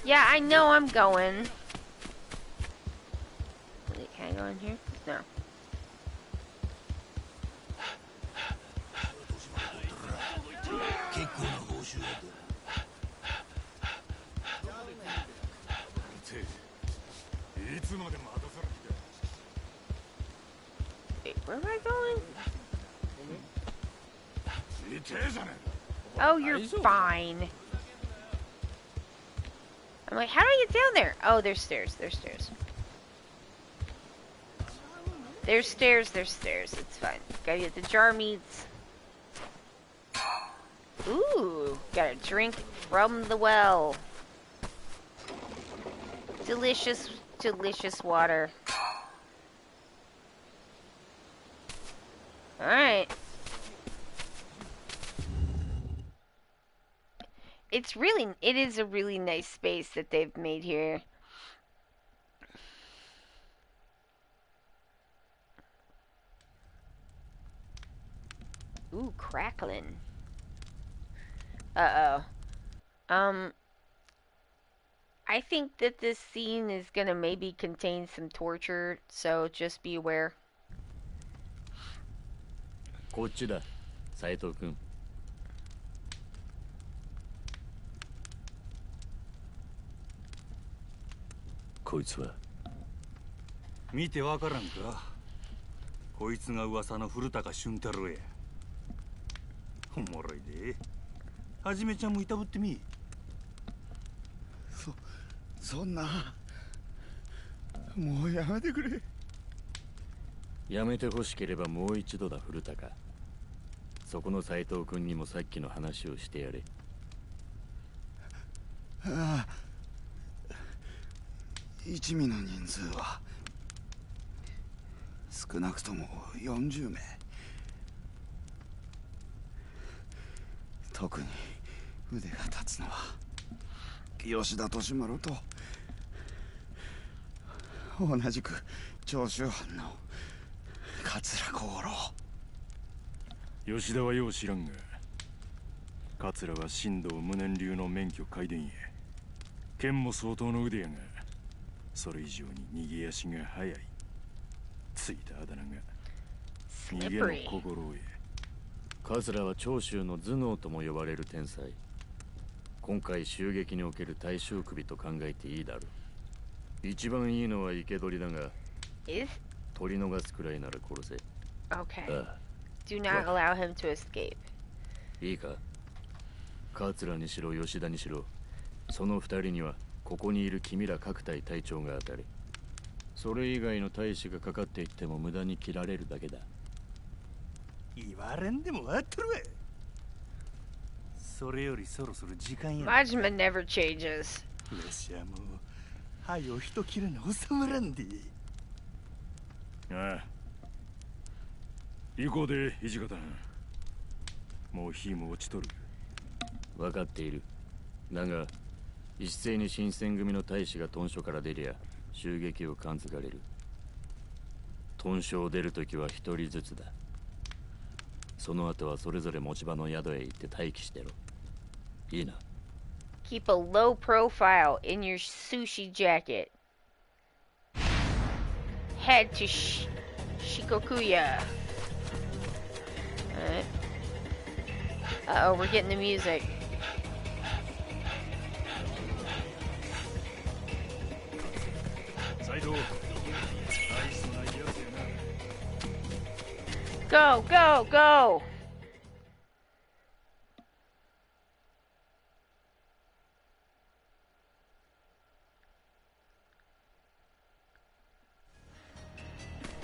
Yeah, I know I'm going. Wait, can I go in here? No. 結構な報酬だ。いつまで待たされて。 Wait, where am I going? 痛えじゃねえ Oh, you're fine. I'm like, how do I get down there? Oh, there's stairs. There's stairs. There's stairs. There's stairs. It's fine. Gotta get the jar meats. Ooh, got a drink from the well. Delicious, delicious water. Alright. It is a really nice space that they've made here. Ooh, crackling. Uh-oh. I think that this scene is gonna maybe contain some torture, so just be aware. こっちだ、斉藤君。こいつは見てわからんか。こいつが噂の古高俊太郎や。おもろいで。はじめちゃんもいたぶってみ。そんな。もうやめてくれ。やめてほしければもう一度だ、古高。そこの斉藤君にもさっきの話をしてやれ。ああ、一味の人数は少なくとも40名。特に腕が立つのは吉田利丸と同じく長州藩の桂小五郎。吉田はよう知らんが、桂は新道無念流の免許皆伝へ。剣も相当の腕やが、それ以上に逃げ足が速い。ついたあだ名が逃げの小五郎へ。桂は長州の頭脳とも呼ばれる天才。今回襲撃における大衆首と考えていいだろう。一番いいのは生け捕りだが、取り逃すくらいなら殺せ。Okay. Do not allow him to escape. いいか、桂にしろ吉田にしろ、その二人にはここにいる君ら各隊隊長が当たる。それ以外の大使がかかっていっても無駄に切られるだけだ。言われんでもわっとるわ。それよりそろそろ時間や。Majima never changes. わしはもうはよ一切れに収まらんで。ああ、行こうで土方。もう火も落ちとる。分かっている。だが一斉に新選組の大使が屯所から出りゃ襲撃を感づかれる。屯所を出るときは一人ずつだ。その後はそれぞれ持ち場の宿へ行って待機してろ。いいな。 Keep a low profile in your sushi jacket. Head to Shikokuya. Alright. Uh-oh, we're getting the music. Go, go, go!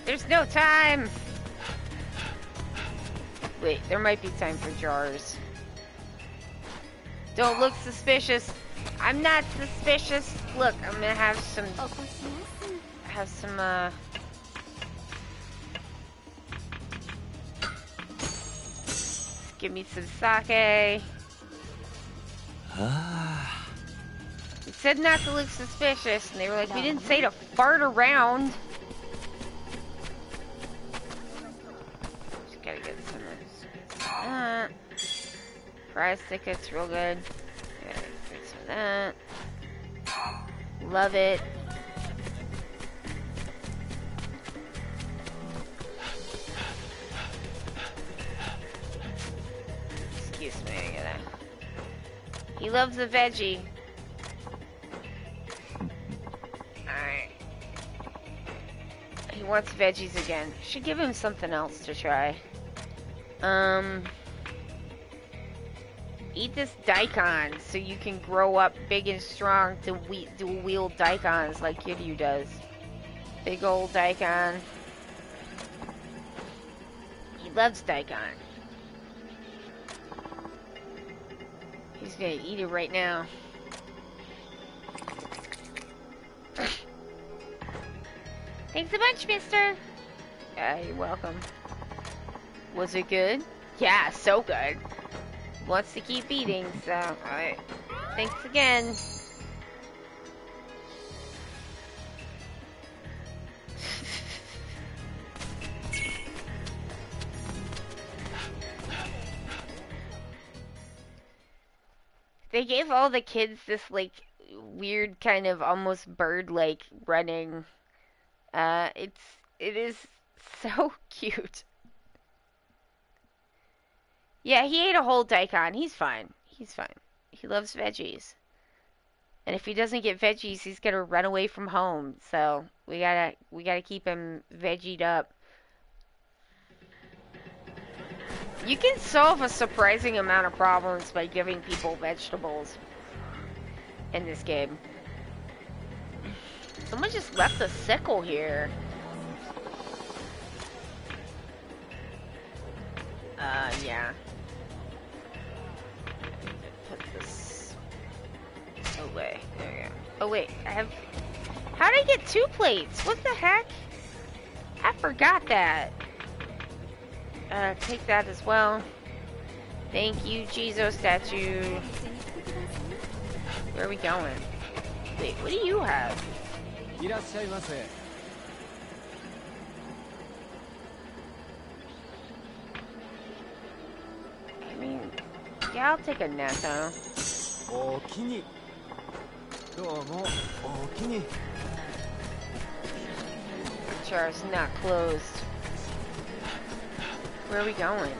There's no time! Wait, there might be time for jars. Don't look suspicious. I'm not suspicious. Look, I'm gonna have some... Give me some sake. We said not to look suspicious, and they were like, we didn't say to fart around. Just gotta get some of that. Prize tickets, real good. Gotta get some of that. Love it. Excuse me, I gotta... He loves a veggie. Alright. He wants veggies again. Should give him something else to try. Eat this daikon so you can grow up big and strong to wield daikons like Kiryu does. Big old daikon. He loves daikon. He's gonna eat it right now. Thanks a bunch, mister. You're welcome. Was it good? Yeah, so good. Wants to keep eating, so alright. Thanks again. They gave all the kids this like weird kind of almost bird-like running. It is so cute. Yeah, he ate a whole daikon. He's fine. He's fine. He loves veggies. And if he doesn't get veggies, he's gonna run away from home. So we gotta keep him veggied up. You can solve a surprising amount of problems by giving people vegetables in this game. Someone just left a sickle here. Yeah. Put this away. There we go. Oh wait, I have How'd I get 2 plates? What the heck? I forgot that. Take that as well. Thank you, Jesus statue. Where are we going? Wait, what do you have? I mean, yeah, I'll take a Netto. Sure, it's not closed. Where are we going?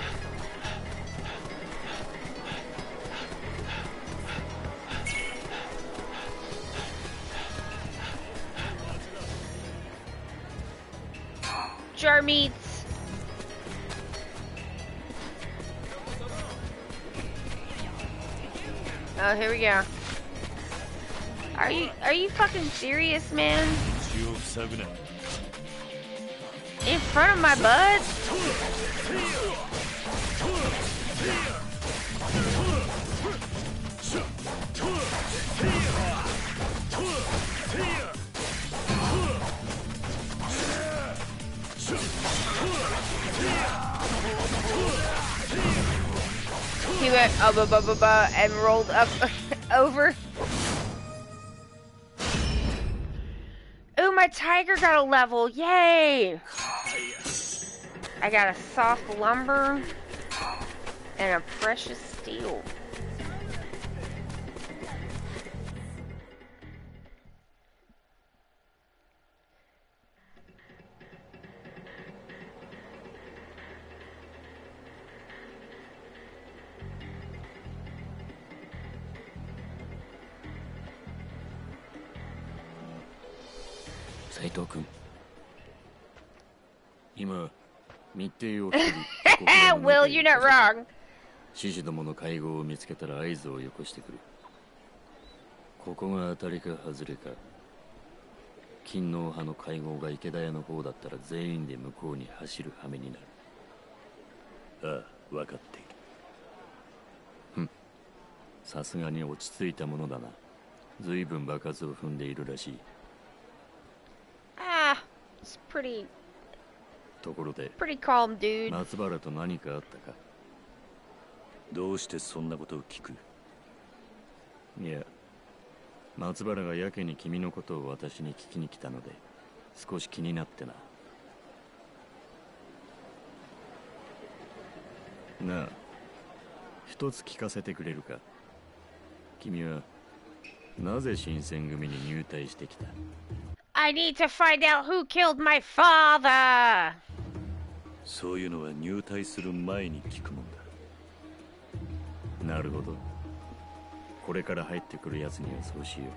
Jar meats. Oh, here we go. Are you fucking serious, man? In front of my bud? He went and rolled up over. Ooh, my tiger got a level. Yay! I got a soft lumber and a precious steel. Will, you're not wrong. 獅子どもの会合を見つけたら合図をよこしてくる。ここが当たりか外れか。勤王派の会合が池田屋の方だったら全員で向こうに走る羽目になる。ああ、分かっている。ふん。さすがに落ち着いたものだな。ずいぶん場数を踏んでいるらしい。Ah, it's pretty ところで、calm, dude. 松原と何かあったか。どうしてそんなことを聞く？いや、松原がやけに君のことを私に聞きに来たので、少し気になってな。なあ、一つ聞かせてくれるか。君はなぜ新選組に入隊してきた？ I need to find out who killed my father. そういうのは入隊する前に聞くもんだ。なるほど。これから入ってくるやつにはそうしよう。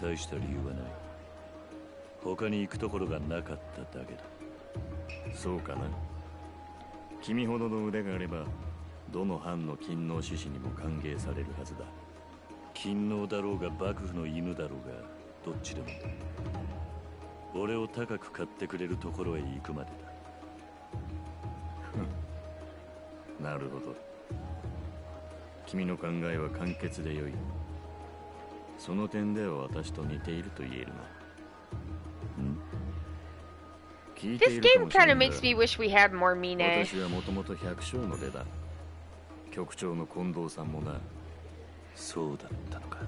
大した理由はない。他に行くところがなかっただけだ。そうかな。君ほどの腕があれば、どの藩の勤王志士にも歓迎されるはずだ。勤王だろうが幕府の犬だろうが、どっちでも。俺を高く買ってくれるところへ行くまでだ。なるほど。君の考えは簡潔でよい。その点では私と似ていると言えるな。This game kind of makes me wish we had more Mine. 私はもともと百姓の出だ。局長の近藤さんもな。そうだったのか。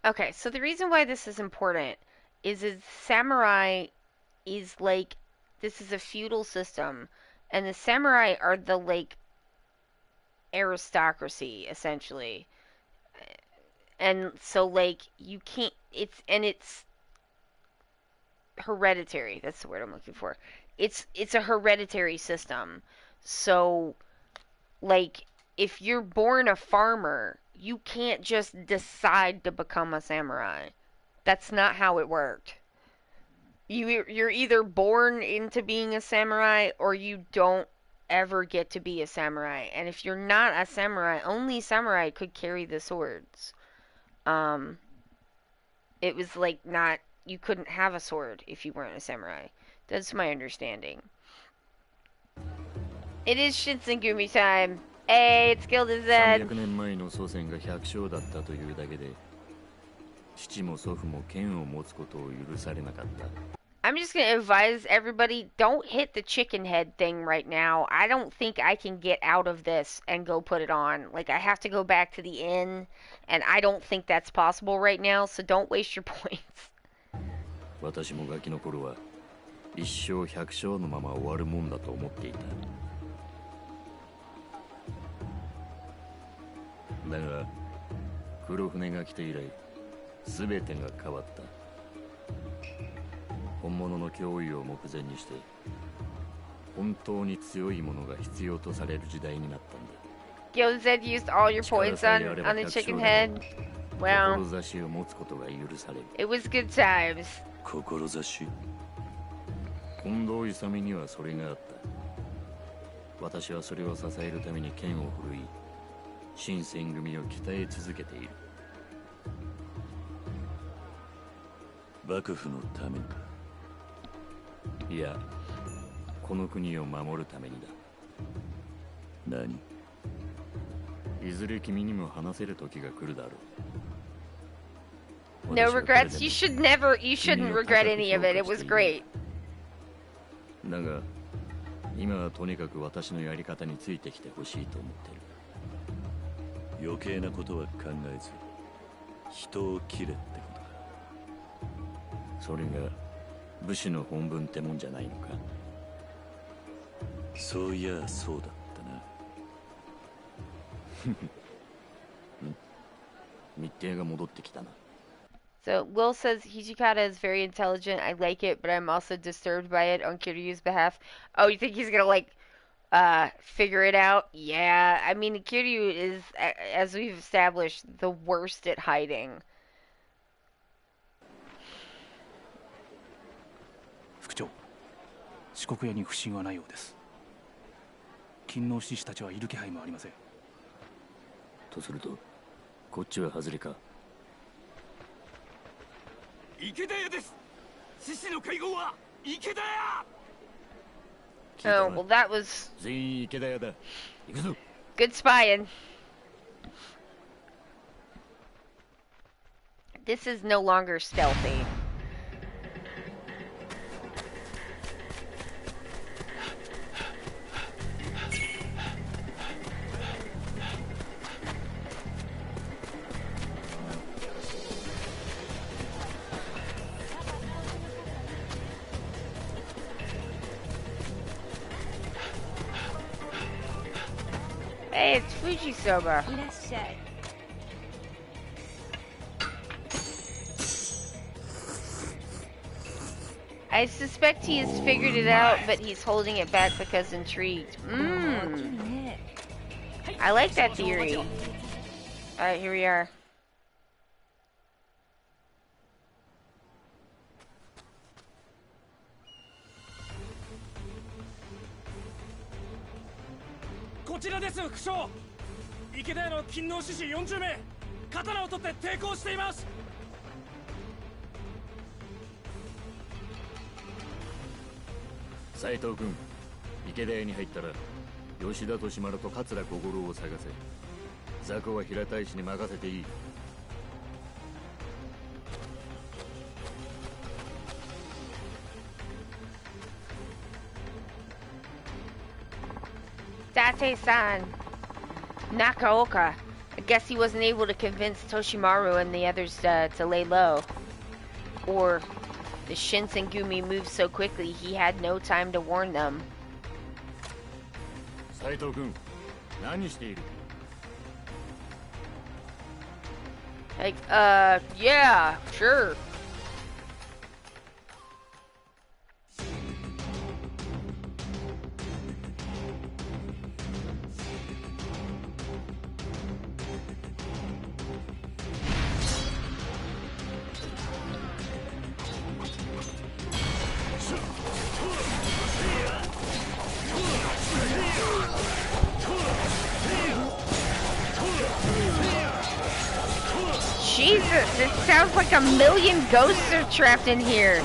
Okay, so the reason why this is important is samurai is like, this is a feudal system, and the samurai are the like aristocracy essentially, and so like you can't, it's hereditary. That's the word I'm looking for. It's a hereditary system. So like if you're born a farmer, you can't just decide to become a samurai. That's not how it worked. You're either born into being a samurai or you don't ever get to be a samurai. And if you're not a samurai, only samurai could carry the swords. It was like not, you couldn't have a sword if you weren't a samurai. That's my understanding. It is Shinsengumi time. Hey, it's Gilda Z. 300年前の祖先が百姓だったというだけで、父も祖父も剣を持つことを許されなかった。 I'm just gonna advise everybody, don't hit the chicken head thing right now. I don't think I can get out of this and go put it on. Like, I have to go back to the inn, and I don't think that's possible right now, so don't waste your points. 私もガキの頃は一生百姓のまま終わるもんだと思っていた。だが黒船が来て以来全てが変わった。本物の脅威を目前にして本当に強いものが必要とされる時代になったんだ。 Gil said you used all your points on the chicken head. Well, 志を持つことが許される。 it was good times. 志？近藤勇にはそれがあった。私はそれを支えるために剣を振るい新選組を鍛え続けている。幕府のためにか？いや、この国を守るためにだ。何？いずれ君にも話せる時が来るだろう。 No regrets. You shouldn't regret any of it. It was great. だが、今はとにかく私のやり方についてきてほしいと思ってる。余計なことは考えず、人を切れってことか。それが武士の本分ってもんじゃないのか。そういやそうだったな。密偵が戻ってきたな。 So Will says Hijikata is very intelligent. I like it, but I'm also disturbed by it on Kiryu's behalf. Oh, you think he's gonna figure it out? Yeah. I mean, Kiryu is, as we've established, the worst at hiding. 副長、四国屋に不審はないようです。勤王志士たちはいる気配もありません。とすると、こっちは外れか。池田屋です。獅子の会合は池田屋。Oh, well, that was 全員池田屋だ。行くぞ。 good spying. This is no longer stealthy. Hey, it's Fujisoba. いらっしゃい。I suspect he has figured it out, but he's holding it back because intrigued. いいね。 I like that theory. Alright, here we are. こちらです副将。池田屋の勤王志士40名、刀を取って抵抗しています。斉藤君、池田屋に入ったら吉田利丸と桂小五郎を探せ。雑魚は平太子に任せていい。Date-san. Nakaoka. I guess he wasn't able to convince Toshimaru and the others to lay low. Or the Shinsengumi moved so quickly he had no time to warn them. 斉藤君、何している？ Like, yeah, sure. Jesus, it sounds like a million ghosts are trapped in here.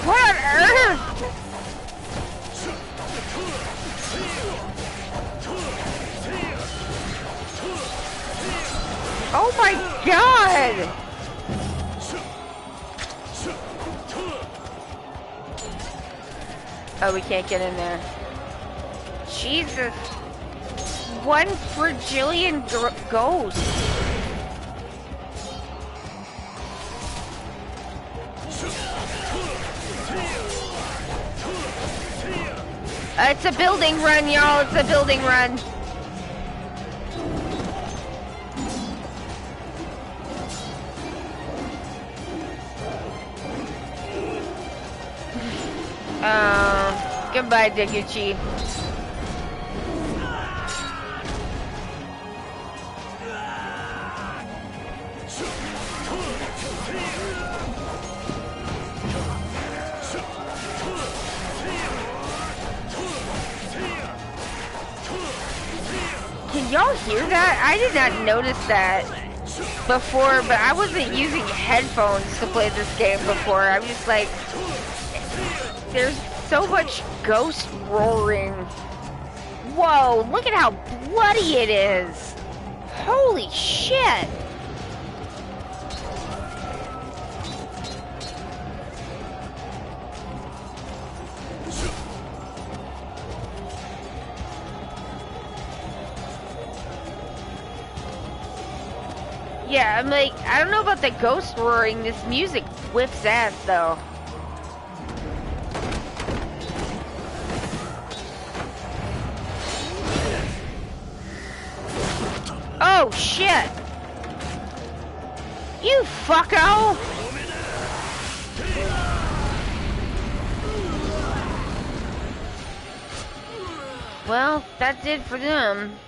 What on Oh, we can't get in there. Jesus. One fragillion ghost. It's a building run, y'all. It's a building run. Goodbye, Deguchi. Can y'all hear that? I did not notice that before, but I wasn't using headphones to play this game before. I'm just like, there's so much ghost roaring. Whoa, look at how bloody it is. Holy shit. Yeah, I'm like, I don't know about the ghost roaring. This music whips ass, though. Oh, shit! You fucko! Well, that's it for them.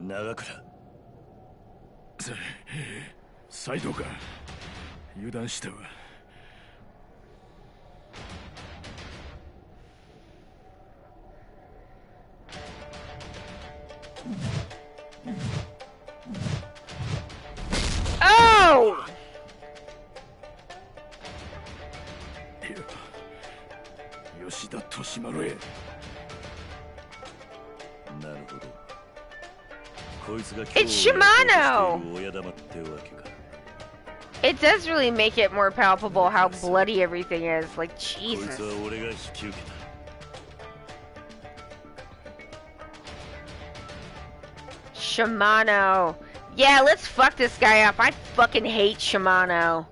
長倉サイドか油断したわOh!吉田利丸へなるほどこいつが It's Shimano! It does really make it more palpable how bloody everything is. Like, Jesus. Shimano. Yeah, let's fuck this guy up. I fucking hate Shimano.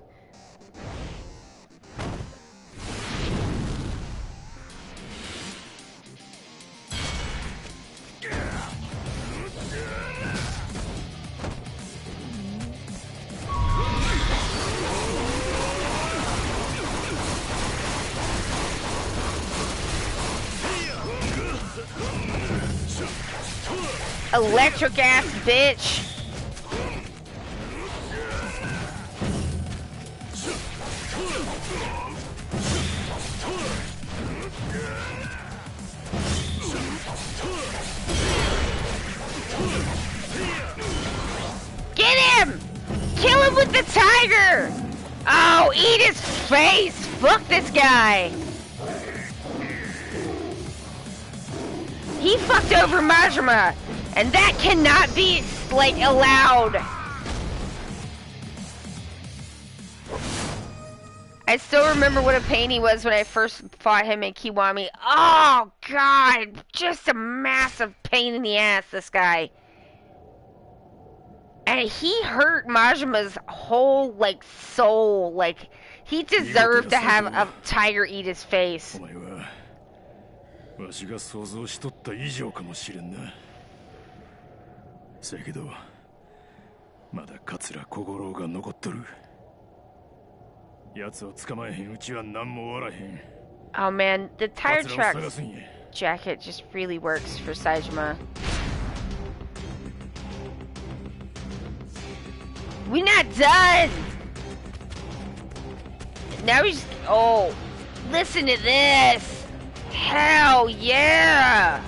Electric ass bitch. Get him! Kill him with the tiger! Oh, eat his face! Fuck this guy! He fucked over Majima, and that cannot be, like, allowed. I still remember what a pain he was when I first fought him in Kiwami. Oh, God, just a massive pain in the ass, this guy. And he hurt Majima's whole, like, soul. Like, he deserved to have a tiger eat his face. わしが想像しとった以上かもしれんな。せやけど、まだ桂小五郎が残っとる。奴を捕まえへんうちは何も終わらへん。Oh man, the tire tracks jacket just really works for Saejima. We're not done! Now he's... Oh, listen to this! Hell yeah!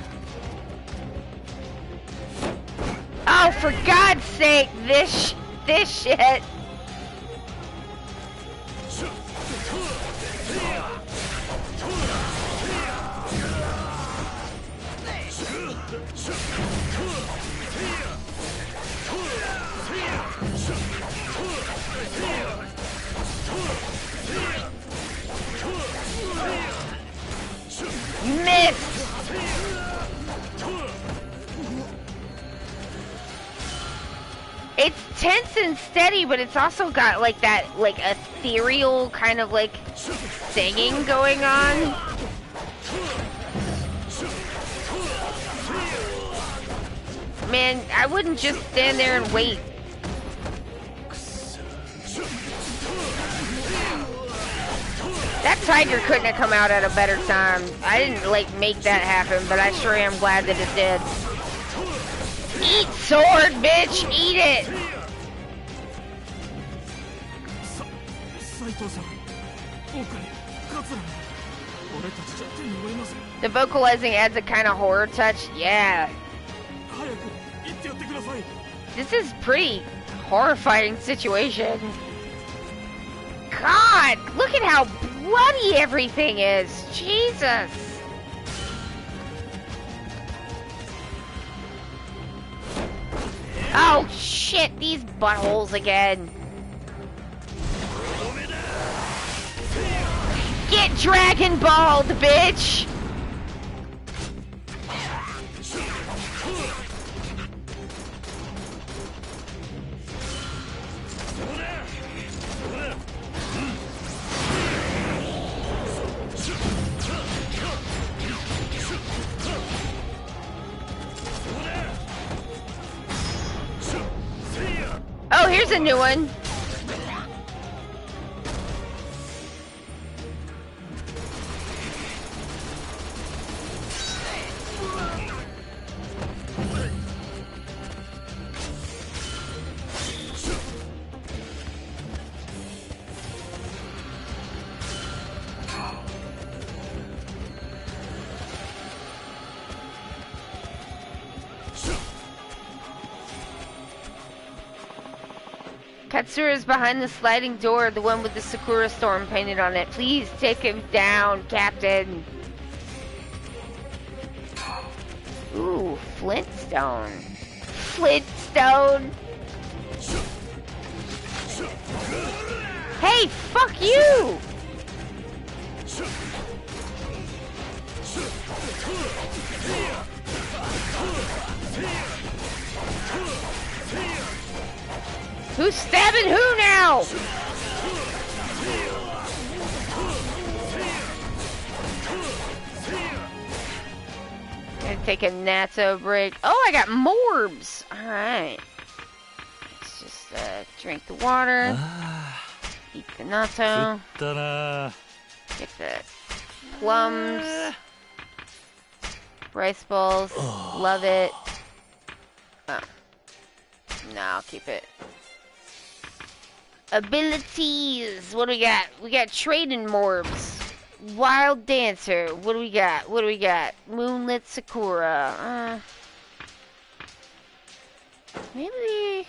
Oh, for God's sake, this shit! and steady, but it's also got like that like ethereal kind of like singing going on. Man, I wouldn't just stand there and wait. That tiger couldn't have come out at a better time. I didn't like make that happen, but I sure am glad that it did. Eat sword, bitch! Eat it! The vocalizing adds a kind of horror touch. Yeah. This is pretty horrifying situation. God, look at how bloody everything is. Jesus. Oh shit, these buttholes again. Get Dragon Balled, bitch! Oh, here's a new one. Katsura's behind the sliding door, the one with the Sakura storm painted on it. Please take him down, Captain. Ooh, Flintstone. Flintstone. Hey, fuck you! Who's stabbing who now? Gonna take a natto break. Oh, I got morbs. Alright. Let's just drink the water. Eat the natto. Get the plums. Rice balls. Love it. Oh. No, I'll keep it. Abilities. What do we got? We got trading morbs. Wild dancer. What do we got? What do we got? Moonlit Sakura. Maybe.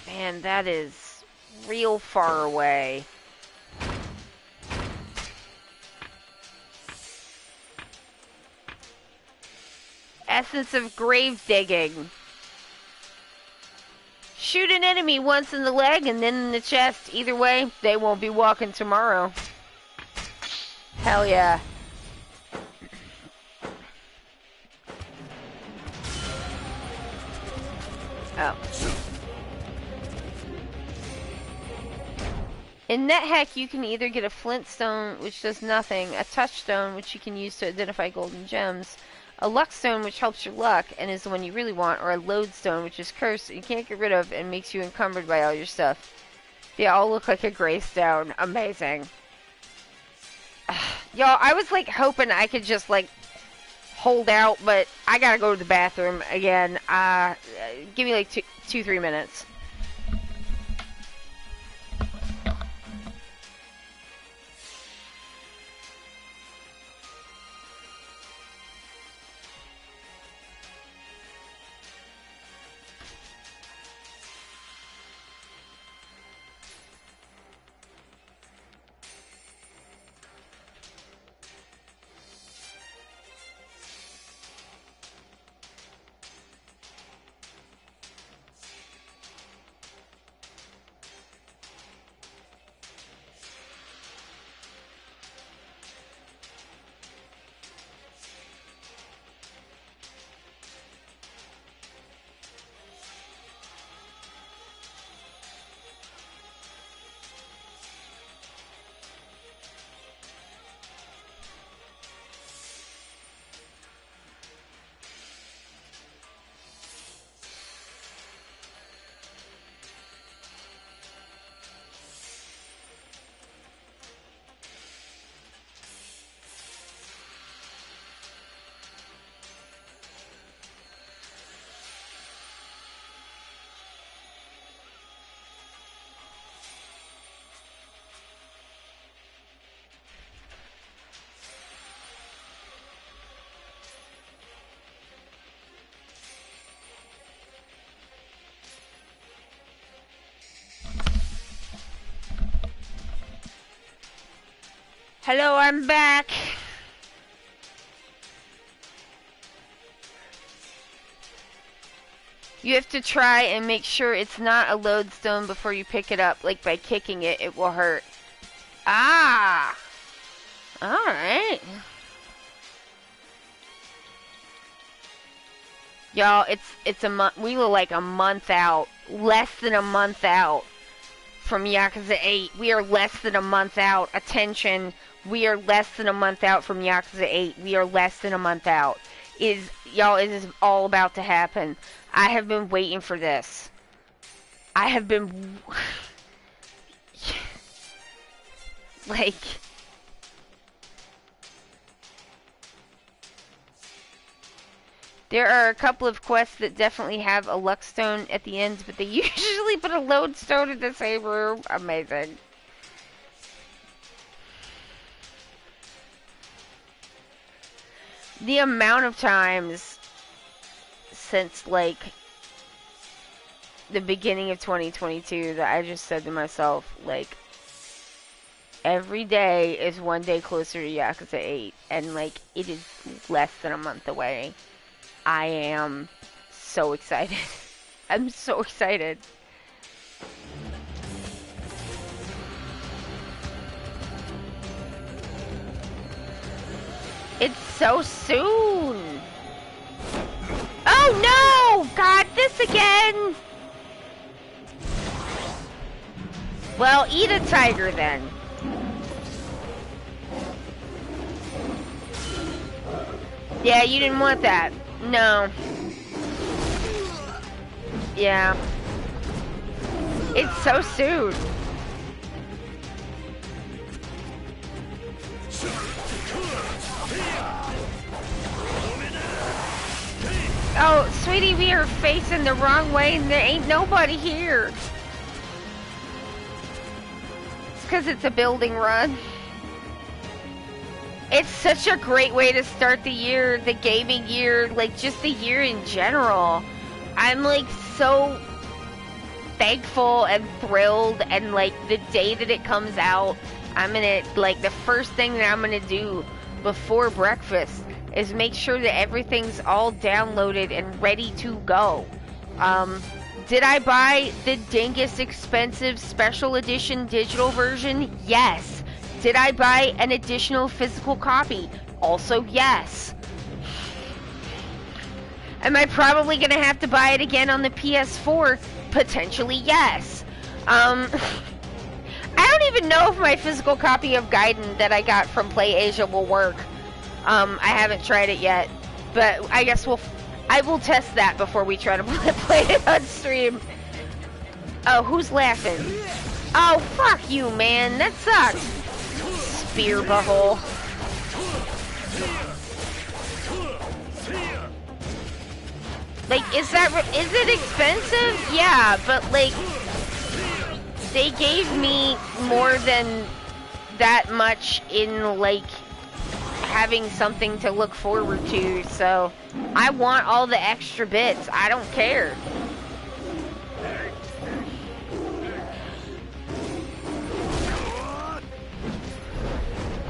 Man, that is real far away. Essence of grave digging. Shoot an enemy once in the leg and then in the chest. Either way, they won't be walking tomorrow. Hell yeah. Oh. In NetHack, you can either get a Flintstone, which does nothing, a Touchstone, which you can use to identify golden gems, a Luckstone, which helps your luck and is the one you really want, or a Lodestone, which is cursed and you can't get rid of and makes you encumbered by all your stuff. They all look like a Greystone. Amazing. Y'all, I was like hoping I could just like hold out, but I gotta go to the bathroom again. Give me like 2-3 minutes. Hello, I'm back. You have to try and make sure it's not a lodestone before you pick it up. Like by kicking it, it will hurt. Ah! Alright. Y'all, it's a month. We were like a month out. Less than a month out from Yakuza 8. We are less than a month out. Attention. We are less than a month out from Yakuza 8. We are less than a month out. Y'all, it is all about to happen. I have been waiting for this. I have been... like... There are a couple of quests that definitely have a luck stone at the end, but they usually put a lodestone in the same room. Amazing. The amount of times since, like, the beginning of 2022 that I just said to myself, like, every day is one day closer to Yakuza 8, and, like, it is less than a month away. I am so excited. I'm so excited. It's so soon. Oh no! God, this again! Well, eat a tiger then. Yeah, you didn't want that. No. Yeah. It's so soon. Oh, sweetie, we are facing the wrong way and there ain't nobody here. It's because it's a building run. It's such a great way to start the year, the gaming year, like just the year in general. I'm like so thankful and thrilled, and like the day that it comes out, I'm gonna, like, the first thing that I'm gonna do before breakfast is make sure that everything's all downloaded and ready to go. Did I buy the dingus expensive special edition digital version? Yes. Did I buy an additional physical copy? Also, yes. Am I probably gonna have to buy it again on the PS4? Potentially, yes. I don't even know if my physical copy of Gaiden that I got from PlayAsia will work. I haven't tried it yet, but I guess I will test that before we try to play it on stream. Oh, who's laughing? Oh, fuck you, man. That sucks. Spear butthole. Like, is it expensive? Yeah, but like, they gave me more than that much in, like, having something to look forward to, so I want all the extra bits. I don't care.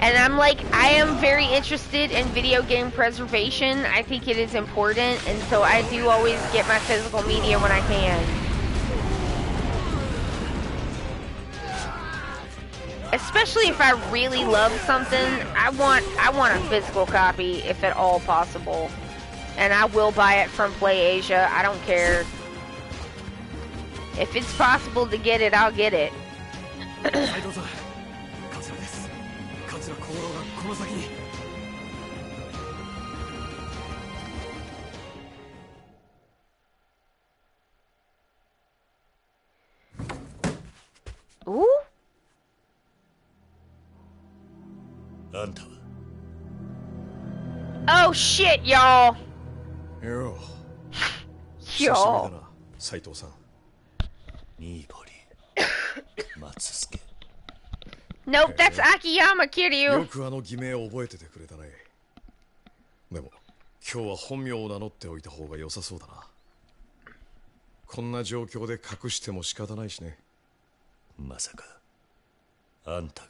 And I'm like, I am very interested in video game preservation. I think it is important, and so I do always get my physical media when I can. Especially if I really love something, I want a physical copy if at all possible. And I will buy it from PlayAsia. I don't care. If it's possible to get it, I'll get it. Ooh? Oh shit, y'all. Yo. Y'all. Nope, that's Akiyama Kiryu. よくあの偽名を覚えててくれたね。でも今日は本名を名乗っておいた方が良さそうだな。こんな状況で隠しても仕方ないしね。まさかあんたが。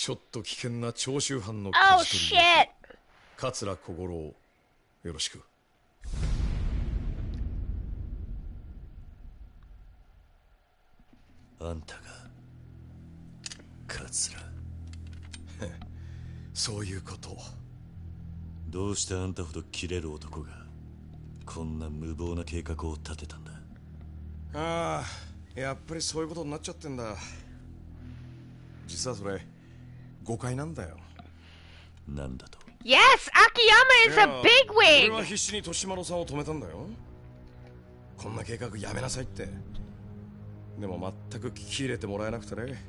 ちょっと危険な徴収犯の Oh 舵取り shit! 桂小五郎よろしく。あんたが桂。そういうこと。どうしてあんたほど切れる男がこんな無謀な計画を立てたんだ。ああ、やっぱりそういうことになっちゃってんだ。実はそれ誤解なんだよ。なんだと。 Yes, Akiyama is a 俺は bigwig. 必死に年丸さんを止めたんだよ。こんな計画やめなさいって。でも全く聞き入れてもらえなくてね。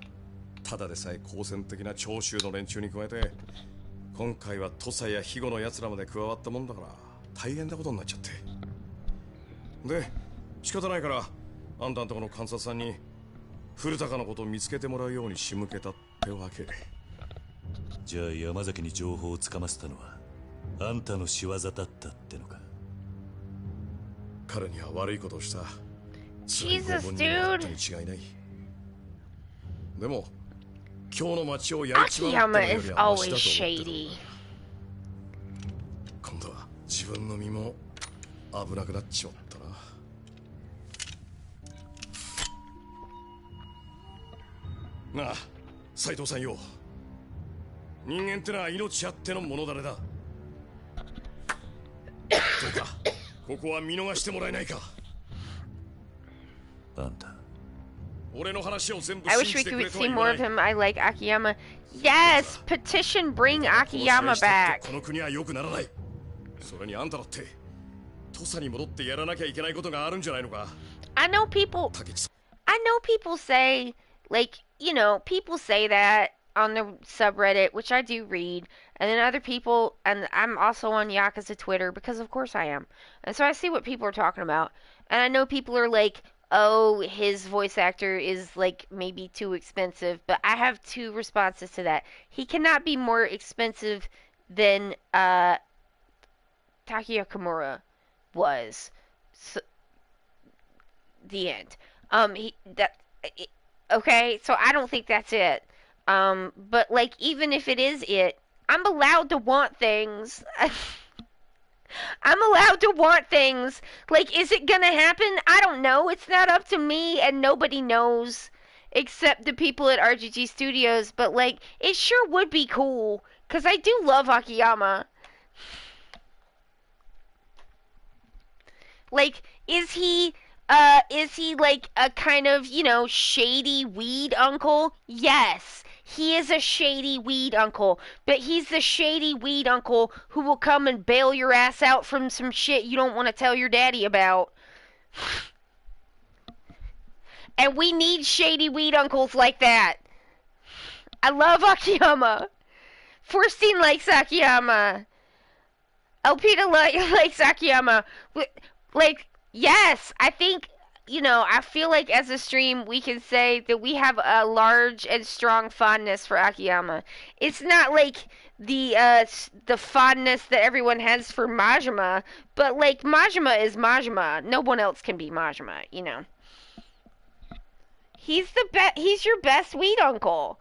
ただでさえ好戦的な長州の連中に加えて、今回は土佐や肥後の奴らまで加わったもんだから大変なことになっちゃって。で仕方ないからあんたんとこの監察さんに古高のことを見つけてもらうように仕向けたってわけ。じゃあ山崎に情報をつかませたのはあんたの仕業だったってのか。彼には悪いことをした。 Jesus, にあったに違いない。でも今日の街をやっちまうっての Akiyama よ is りはマシ always だと思ってる。 shady. 今度は自分の身も危なくなっちまったな。なあ斉藤さんよ、人間ってのは命あってのものだれだ。どうかここは見逃してもらえないか。あんた 俺の話を全部 I 信 wish じ we てくれ could とは see 言 more わ of ない。 him. I like Akiyama. Yes, petition bring Akiyama こ back. の国は良くならない。それにあんただって土佐に戻ってやらなきゃいけないことがあるんじゃないのか。 I know people. 竹内さん I know people say, like, you know, people say that on the subreddit, which I do read, and then other people, and I'm also on Yakuza Twitter because of course I am, and so I see what people are talking about, and I know people are like, oh, his voice actor is like maybe too expensive, but I have two responses to that. He cannot be more expensive than Takuya Kimura was. So, the end. Okay, so I don't think that's it. But like even if it is it, I'm allowed to want things. I'm allowed to want things. Like, is it gonna happen? I don't know. It's not up to me, and nobody knows except the people at RGG Studios. But like, it sure would be cool because I do love Akiyama. Like, is he like a kind of, you know, shady weed uncle? Yes, he is a shady weed uncle, but he's the shady weed uncle who will come and bail your ass out from some shit you don't want to tell your daddy about. And we need shady weed uncles like that. I love Akiyama. Forstein likes Akiyama. Elpida likes Akiyama. Like, yes, I think, you know, I feel like as a stream we can say that we have a large and strong fondness for Akiyama. It's not like the fondness that everyone has for Majima, but like Majima is Majima. No one else can be Majima, you know. He's he's your best weed uncle.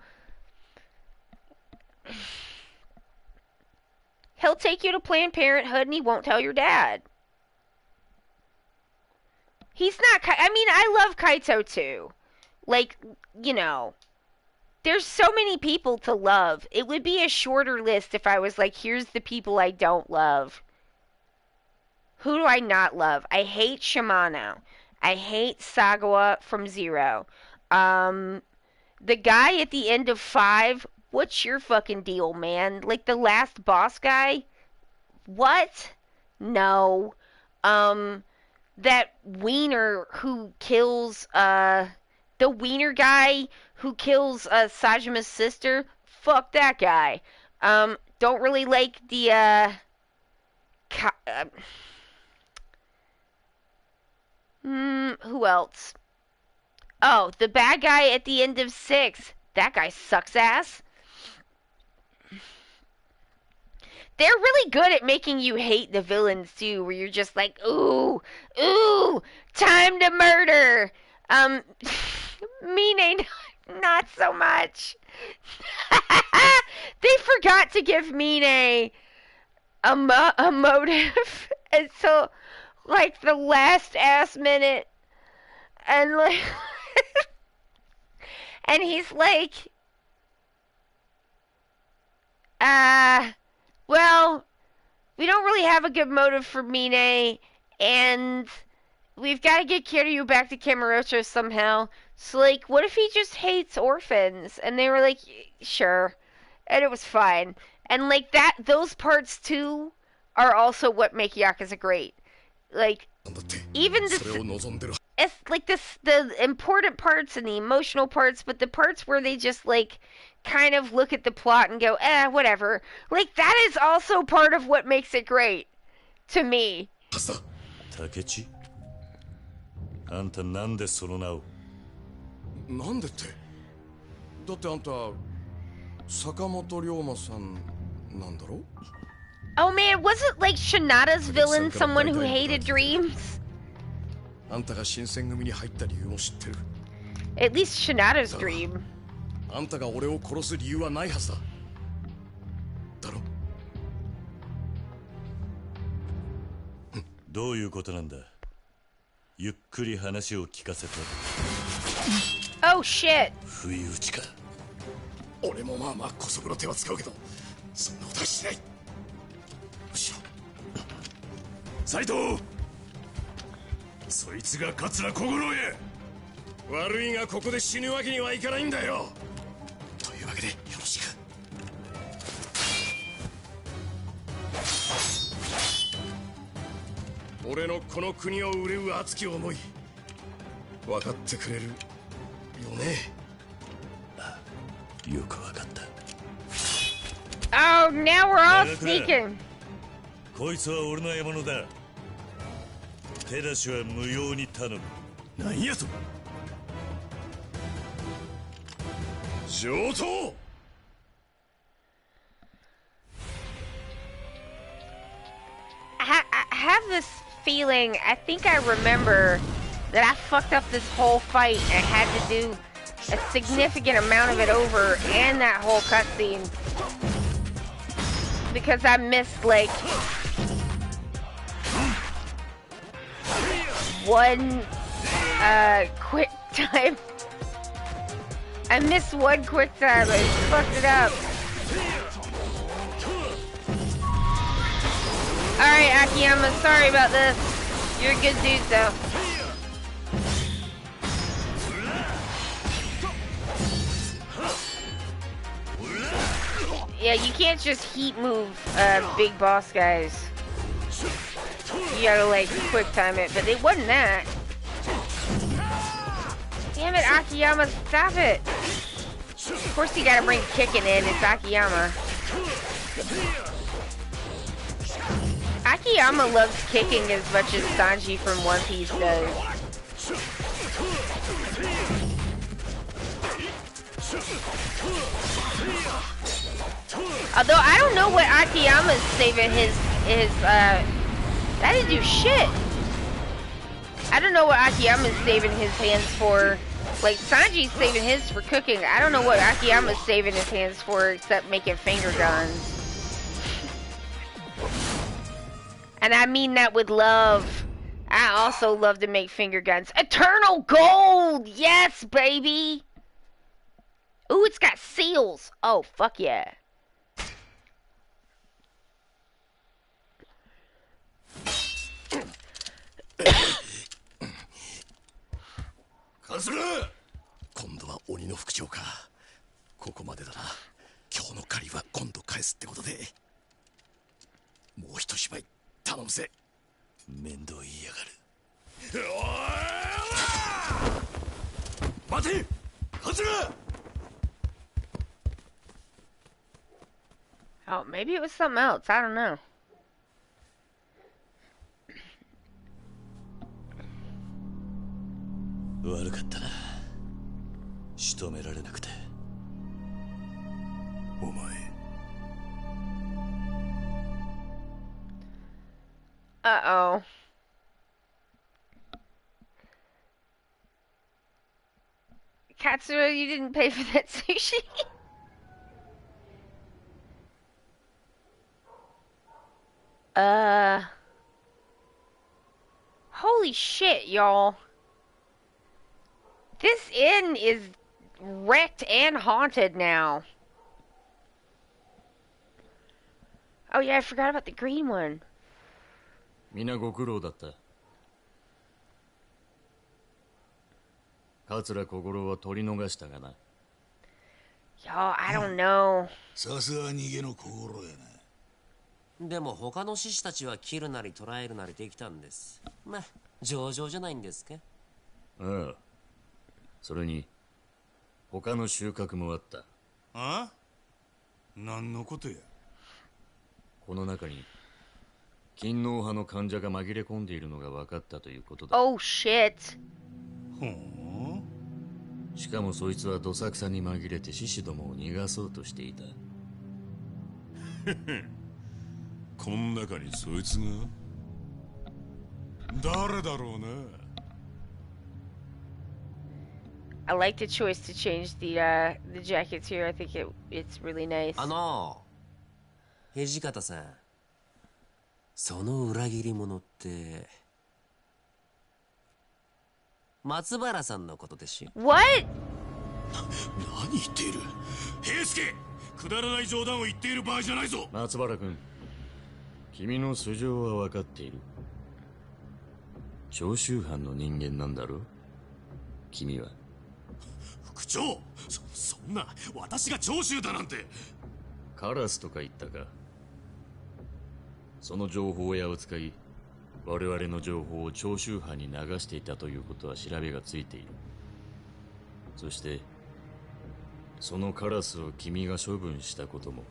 He'll take you to Planned Parenthood and he won't tell your dad. He's not, I mean, I love Kaito too. Like, you know, there's so many people to love. It would be a shorter list if I was like, here's the people I don't love. Who do I not love? I hate Shimano. I hate Sagawa from Zero. The guy at the end of 5, what's your fucking deal, man? Like the last boss guy? What? No. That wiener who kills, the wiener guy who kills, Sajima's sister, fuck that guy. Don't really like the, who else? Oh, the bad guy at the end of 6. That guy sucks ass. They're really good at making you hate the villains too, where you're just like, ooh, time to murder. Mine, not so much. They forgot to give Mine a motive until like the last ass minute, and like, and he's like, well, we don't really have a good motive for Mine, and we've got to get Kiryu back to Kamurocho somehow. So, like, what if he just hates orphans? And they were like, sure. And it was fine. And, like, those parts, too, are also what make Yakuza great. Like, even it's like the important parts and the emotional parts, but the parts where they just, like, kind of look at the plot and go, whatever. Like, that is also part of what makes it great. To me. Takechi? あんたなんでその名をなんでってだってあんた坂本龍馬さんなんだろ Oh man, wasn't like Shinada's villain someone who hated dreams? あんたが新選組に入った理由も知ってる At least Shinada's dream. あんたが俺を殺す理由はないはずだだろどういうことなんだゆっくり話を聞かせて Oh shit 不意打ちか俺もまあまあこそぶの手は使うけどそんなことはしないむしろ斉藤そいつが桂小五郎へ悪いがここで死ぬわけにはいかないんだよというわけでよろしく俺のこの国を憂う熱き思い分かってくれるよねよく分かった Oh, now we're all sneaking こいつは俺の獲物だ手出しは無用に頼む何やと上等 I have this feeling, I think I remember that I fucked up this whole fight and had to do a significant amount of it over and that whole cutscene because I missed like one quick time. I missed one quick time. I fucked it up. Alright, Akiyama, sorry about this. You're a good dude, though. Yeah, you can't just heat move big boss guys. You gotta, like, quick time it, but it wasn't that. Damn it, Akiyama, stop it. Of course you gotta bring kicking in, it's Akiyama. Akiyama loves kicking as much as Sanji from One Piece does. Although I don't know what Akiyama's saving his that didn't do shit. I don't know what Akiyama's saving his hands for. Like, Sanji's saving his for cooking. I don't know what Akiyama's saving his hands for except making finger guns. And I mean that with love. I also love to make finger guns. Eternal gold! Yes, baby! Ooh, it's got seals. Oh, fuck yeah. Katsura! 今度は鬼の副長か。ここまでだな。今日の借りは今度返すってことで。もう一芝居頼むぜ。面倒言いやがる。待て、カツラ。Oh, maybe it was something else. I don't know. Uh-oh. Katsura, you didn't pay for that sushi? Holy shit, y'all. This inn is wrecked and haunted now. Oh yeah, I forgot about the green one. みんなご苦労だった。桂小五郎は取り逃したがな。Y'all, I don't know. さすが逃げの心やな。でも他の獅子たちは切るなり捕らえるなりできたんです。まあ上々じゃないんですか。ああ、それに他の収穫もあった。あ？何のことや？この中に勤王派の患者が紛れ込んでいるのが分かったということだ。Oh shit. ほう。しかもそいつはどさくさに紛れて獅子どもを逃がそうとしていた。こん中にそいつが？誰だろうな。I like the choice to change the jackets here. I think it's really nice. 土方さん、その裏切り者って松原さんのことでしょ？ What? 何言っている？平助、くだらない冗談を言っている場合じゃないぞ。松原君、君の素性は分かっている。長州藩の人間なんだろう、君は。副長、そんな私が長州だなんて。カラスとか言ったか。その情報屋を使い、我々の情報を長州藩に流していたということは調べがついている。そしてそのカラスを君が処分したことも。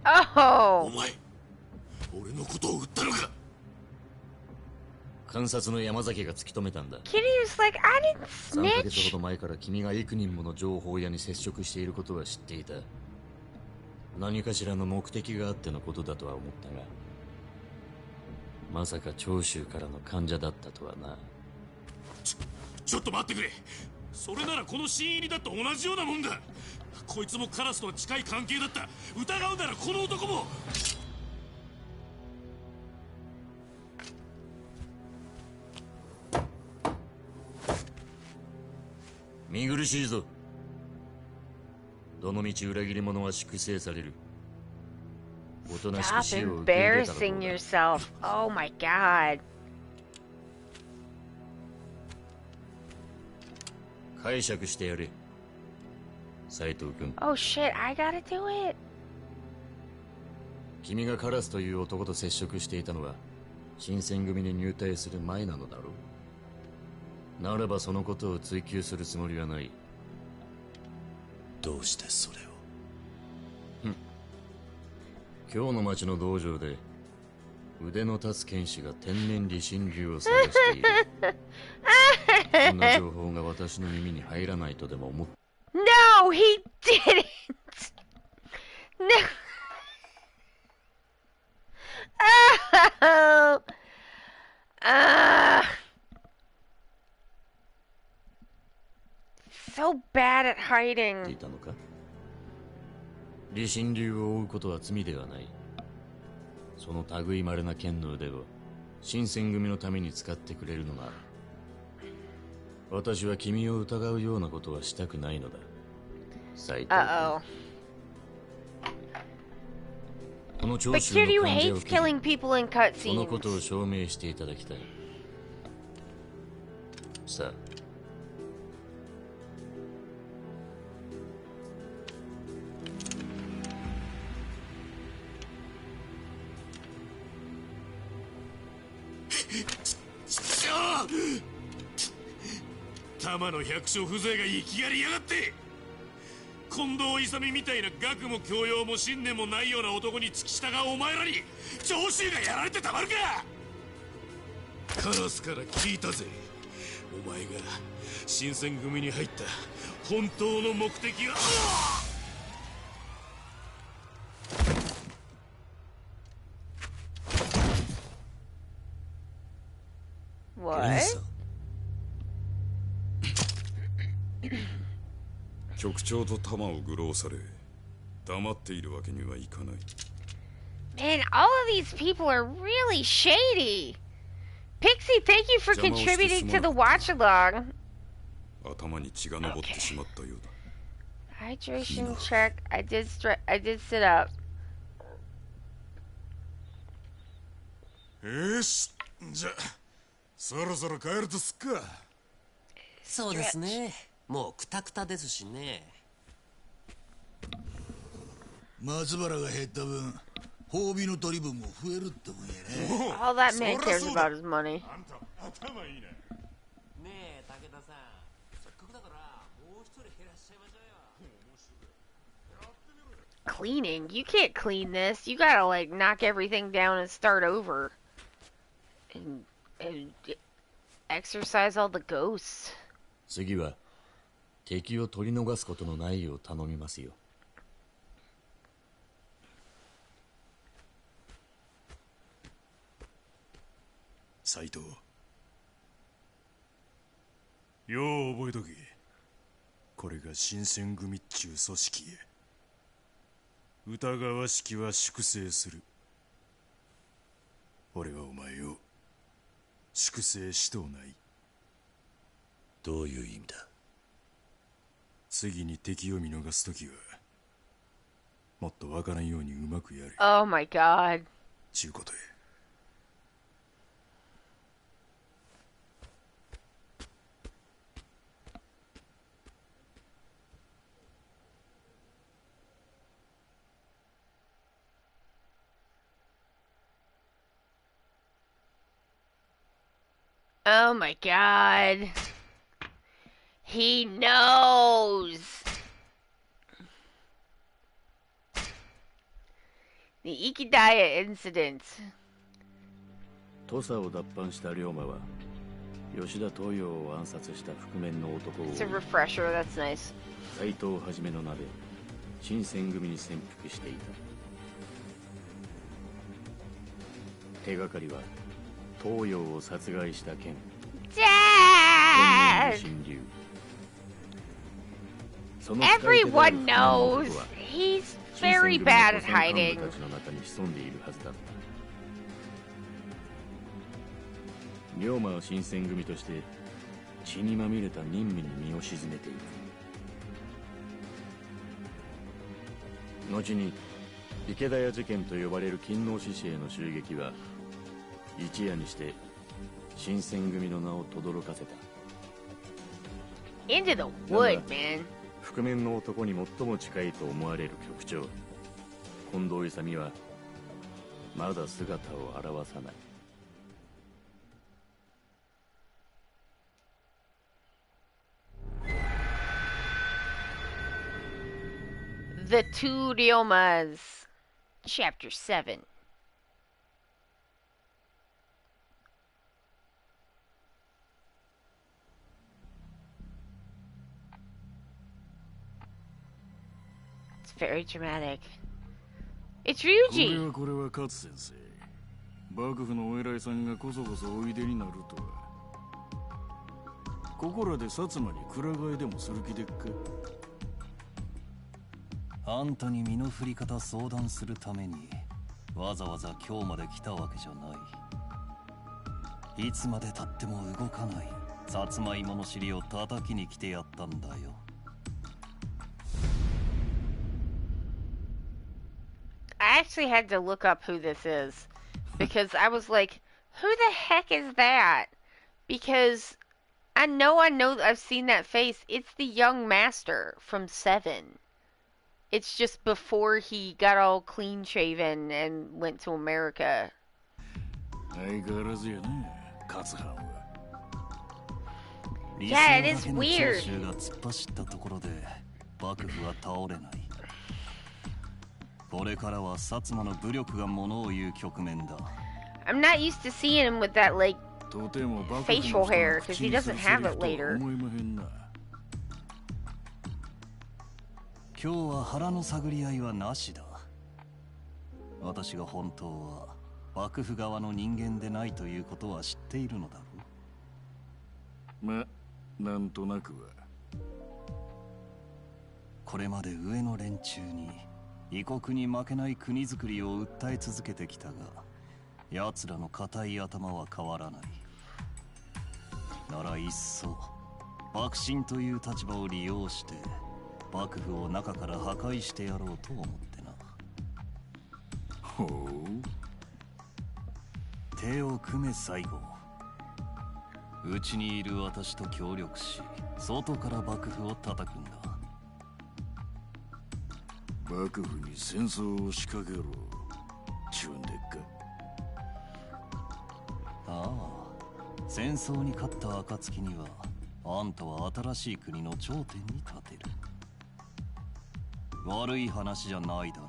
Oh! お前、俺のことを売ったのか？監察の山崎が突き止めたんだ。Kiryu's like, I didn't 3ヶ月 snitch. ほど前から君が幾人もの情報屋に接触していることは知っていた。何かしらの目的があってのことだとは思ったが、まさか長州からの患者だったとはな。ちょっと待ってくれ。それならこの新入りだと同じようなもんだ。こいつもカラスとは近い関係だった。疑うならこの男も。見苦しいぞ。どの道裏切り者は粛清される。おとなしく Stop 死を受け入れたらどう embarrassing だ。 yourself. Oh my god. 解釈してやれ、斉藤君。 Oh shit, I gotta do it. 君がカラスという男と接触していたのは新選組に入隊する前なのだろう。ならばそのことを追求するつもりはない。どうしてそれを？今日の町の道場で腕の立つ剣士が天然理心流を探している。そんな情報が私の耳に入らないとでも思っ。 No, he didn't. No. Oh. So bad at てい hiding. たのか。理心流を追うことは罪ではない。その類まれな剣の腕を新選組のために使ってくれるのなら、私は君を疑うようなことはしたくないのだ、斉藤君。 Uh-oh. この長 But 州の Kiryu 患者を hates 機 killing に people in そのことを cutscenes. 証明していただきたい。さあ。玉の百姓風情が生きがりやがって。近藤勇みたいな学も教養も信念もないような男に付き従うお前らに長州がやられてたまるか。カラスから聞いたぜ。お前が新選組に入った本当の目的は。What? 局長と玉を愚弄され黙っているわけにはいかない。Man, all of these people are really shady. Pixie, thank you for contributing to the watch along. 頭に血が上ってしまったようだ。 Hydration check. I did sit up. よし、じゃそろそろ帰るとすっか。そうですね。もうクタクタですしね。松原が減った分、褒美の取り分も増えるってもんやね。All that man cares about is money. あんた頭いいね。ねえ、武田さん。せっかくだからもう一人減らしちゃいましょうよ。 Cleaning? You can't clean this. You gotta like knock everything down and start over. And exercise all the ghosts. 次は敵を取り逃すことのないよう頼みますよ。斉藤、よう覚えとけ。これが新選組っちゅう組織へ。疑わしきは粛清する。俺はお前を粛清しとうない。どういう意味だ。次に敵を見逃すときはもっとわからんようにうまくやれ。 Oh my god. ちゅうことへ。Oh my god. He knows. The Ikidaya incident. 土佐を脱藩した龍馬は吉田東洋を暗殺した覆面の男を It's a refresher, that's nice. 斎藤はじめの名で新選組に潜伏していた。手がかりは東洋を殺害した件。 Dad! 侵入。 Everyone knows. He's very bad at hiding. たちの中に潜んでいるはずだった。龍馬は新選組として血にまみれた任務に身を沈めている。後に池田屋事件と呼ばれる勤王志士への襲撃は一夜にして新選組の名を轟かせた。 Into the wood, man. 覆面の男に最も近いと思われる局長近藤勇はまだ姿を現さない。 The Two Ryomas. Chapter 7. It's very dramatic. It's これ Ryuji. はこれは勝先生。幕府のお偉いさんがこそこそおいでになるとは。ここらで薩摩にくら替えでもする気でっか。あんたに身の振り方相談するためにわざわざ今日まで来たわけじゃない。いつまでたっても動かない薩摩芋の尻を叩きに来てやったんだよ。I actually had to look up who this is because I was like, who the heck is that? Because I know I've seen that face. It's the young master from 7. It's just before he got all clean shaven and went to America. 相変わらずやね、勝藩は。Yeah, it is weird. 長州が突っ走ったところで幕府は倒れない。これからは薩摩の武力がものを言う局面だ。I'm not used to seeing him with that like とても幕府の facial 人 hair が because 口 he にす doesn't る have セ it リフとは later. 思えまへんな。今日は腹の探り合いはなしだ。私が本当は幕府側の人間でないということは知っているのだろう。ま、なんとなくは。これまで上の連中に異国に負けない国づくりを訴え続けてきたが、奴らの固い頭は変わらない。ならいっそ幕臣という立場を利用して幕府を中から破壊してやろうと思ってな。ほう。手を組め西郷。うちにいる私と協力し、外から幕府を叩くんだ。幕府に戦争を仕掛けろちゅうんでっか。ああ、戦争に勝った暁にはあんたは新しい国の頂点に立てる。悪い話じゃないだろ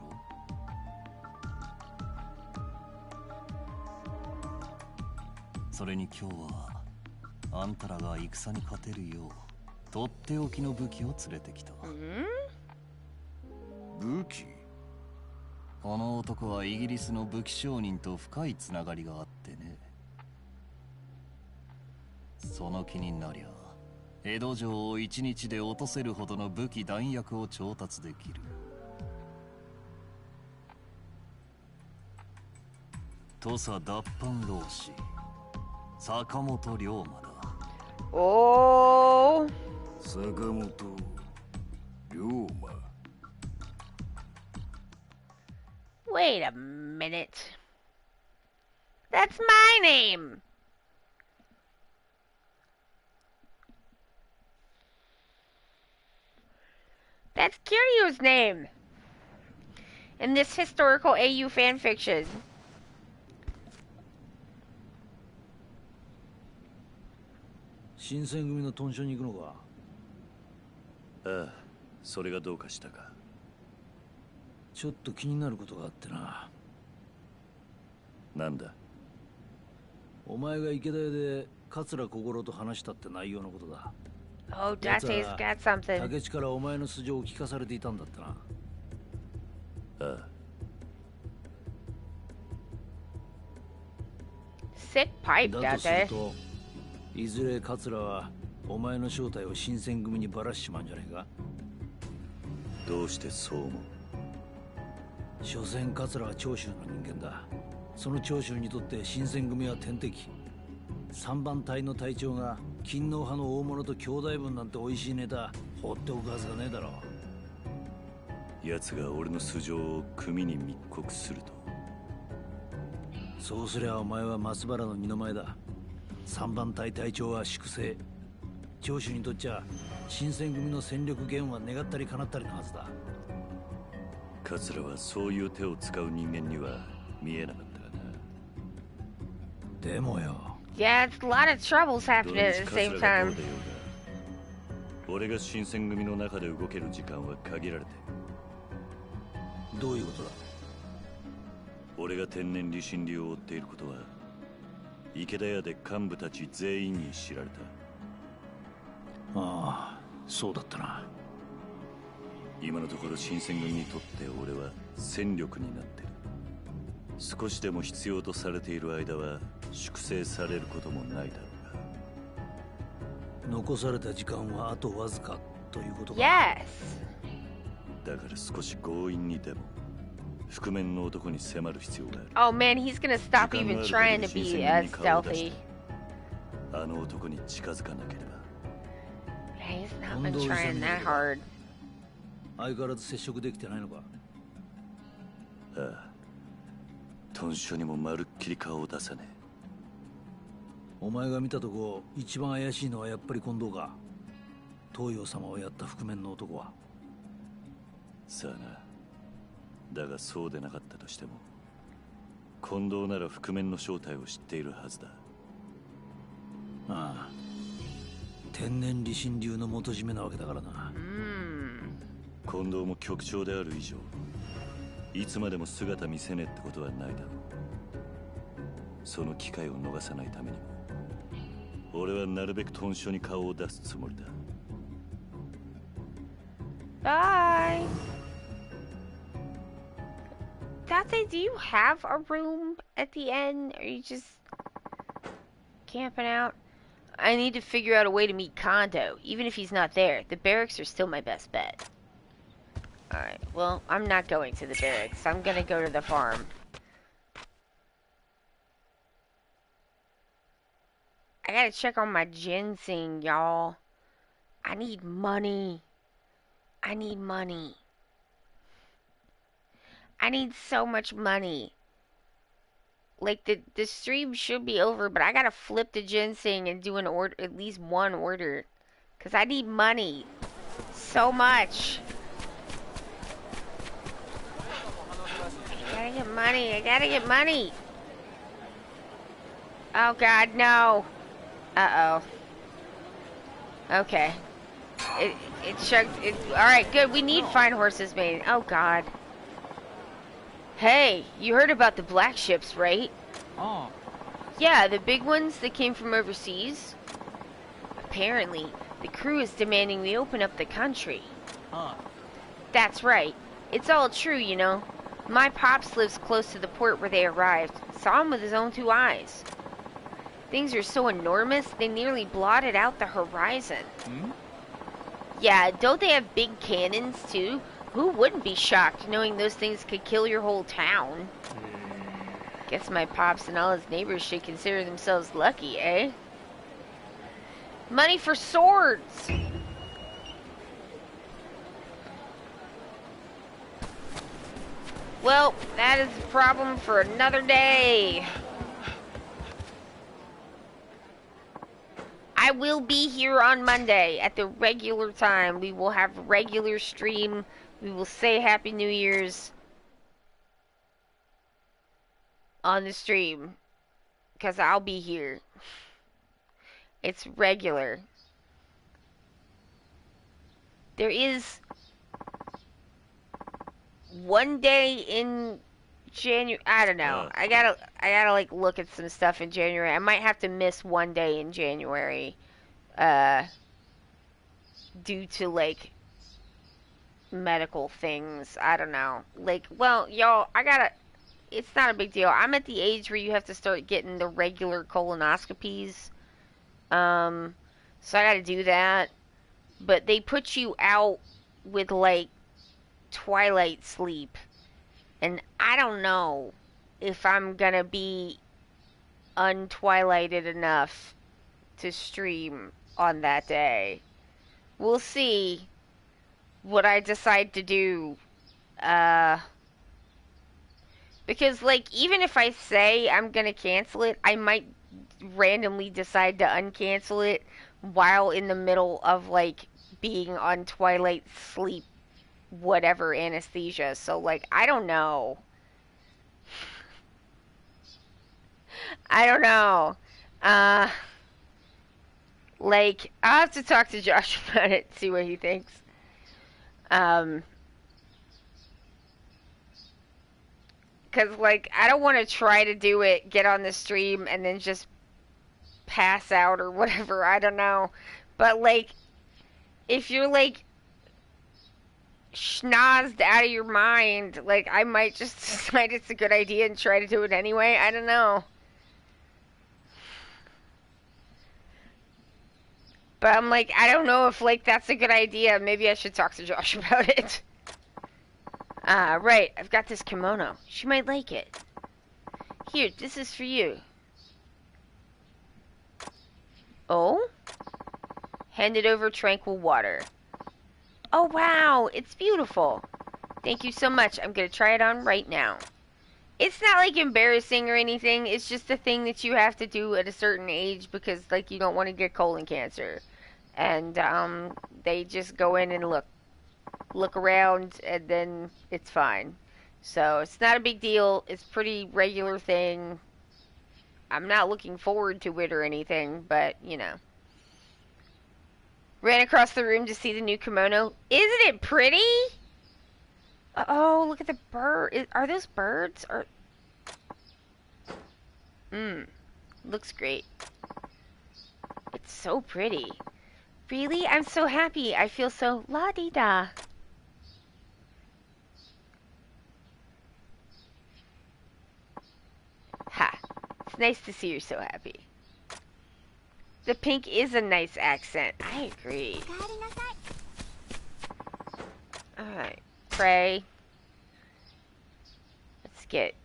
う。それに今日はあんたらが戦に勝てるようとっておきの武器を連れてきた。武器？この男はイギリスの武器商人と深いつながりがあってね。その気になりゃ江戸城を一日で落とせるほどの武器弾薬を調達できる。土佐脱藩浪士坂本龍馬だ。おー。坂本龍馬。Wait a minute. That's my name. That's Kiryu's name. In this historical AU fanfiction. 新選組の屯所に行くのか。ああ、それがどうかしたか。ちょっと気になることがあってな。なんだ。お前が池田屋で桂小五郎と話したって内容のことだ。Oh, Date's got something. 竹地からお前の素性を聞かされていたんだってな。ああ。Sick pipe, だとする Date. と、いずれ桂はお前の正体を新選組にばらしちまうんじゃねえか。どうしてそう思う？所詮桂は長州の人間だ。その長州にとって新選組は天敵。三番隊の隊長が勤皇派の大物と兄弟分なんて美味しいネタ放っておくはずがねえだろう。奴が俺の素性を組に密告すると。そうすりゃお前は松原の二の前だ。三番隊隊長は粛清。長州にとっちゃ新選組の戦力減は願ったり叶ったりのはずだ。桂はそういう手を使う人間には見えなかったがな。でもよ。Yeah, it's a lot of troubles どの happening み at ち the same 桂がど time. うでようが、俺が新選組の中で動ける時間は限られている。どういうことだ。俺が天然理心流を追っていることは池田屋で幹部たち全員に知られた。ああ、そうだったな。今のところ新選組にとって俺は戦力になってる。少しでも必要とされている間は粛清されることもないだろうが。残された時間はあとわずかということか。Yes. だから少し強引にでも覆面の男に迫る必要がある。Oh man, he's gonna stop even trying to be stealthy. あの男に近づかなければ。He's not been trying that hard. 相変わらず接触できてないのか。ああ、屯所にもまるっきり顔を出さねえ。お前が見たとこ一番怪しいのはやっぱり近藤か。東洋様をやった覆面の男は。さあな。だがそうでなかったとしても近藤なら覆面の正体を知っているはずだ。ああ、天然理心流の元締めなわけだからな。近藤も局長である以上いつまでも姿見せねえってことはないだろう。その機会を逃さないためにも俺はなるべく屯所に顔を出すつもりだ。Bye. Date, do you have a room at the end? Or are you just camping out? I need to figure out a way to meet Kondo, even if he's not there. The barracks are still my best bet. Alright, well, I'm not going to the barracks. I'm gonna go to the farm. I gotta check on my ginseng, y'all. I need money. I need money. I need so much money. Like, the stream should be over, but I gotta flip the ginseng and do an order, at least one order. Because I need money. So much. I gotta get money. I gotta get money. Oh, God, no. Uh-oh. Okay. It chugged. Alright, good. We need fine horses, mate. Oh, God. Hey, you heard about the black ships, right? Oh. Yeah, the big ones that came from overseas. Apparently, the crew is demanding we open up the country. That's right. It's all true, you know. My pops lives close to the port where they arrived. Saw him with his own 2 eyes. Things are so enormous, they nearly blotted out the horizon. Yeah, don't they have big cannons, too? Who wouldn't be shocked knowing those things could kill your whole town? Guess my pops and all his neighbors should consider themselves lucky, eh? Money for swords! Well, that is a problem for another day. I will be here on Monday at the regular time. We will have a regular stream. We will say Happy New Year's on the stream. Because I'll be here. It's regular. There is one day in January. I don't know. I gotta like look at some stuff in January. I might have to miss one day in January, due to like medical things. I don't know. Like, well, y'all, it's not a big deal. I'm at the age where you have to start getting the regular colonoscopies. So I gotta do that. But they put you out with like twilight sleep. And I don't know if I'm gonna be untwilighted enough to stream on that day. We'll see what I decide to do. Because, like, even if I say I'm gonna cancel it, I might randomly decide to uncancel it while in the middle of, like, being on twilight sleep, whatever anesthesia. So, like, I don't know. I don't know. Like, I'll have to talk to Josh about it, see what he thinks. Because, like, I don't want to try to do it, get on the stream, and then just pass out or whatever. I don't know. But, like, if you're, like, schnozzed out of your mind, like, I might just decide it's a good idea and try to do it anyway. I don't know. But I'm like, I don't know if, like, that's a good idea. Maybe I should talk to Josh about it. Right. I've got this kimono. She might like it. Here, this is for you. Oh? Handed over tranquil water. Oh, wow. It's beautiful. Thank you so much. I'm going to try it on right now. It's not, like, embarrassing or anything. It's just a thing that you have to do at a certain age because, like, you don't want to get colon cancer. And, they just go in and look around, and then it's fine. So, it's not a big deal. It's a pretty regular thing. I'm not looking forward to it or anything, but, you know. Ran across the room to see the new kimono. Isn't it pretty? Oh, look at the bird. Are those birds? Or looks great. It's so pretty. Really? I'm so happy. I feel so la-di-da. Ha. It's nice to see you're so happy. The pink is a nice accent. I agree. Alright. spray. Let's get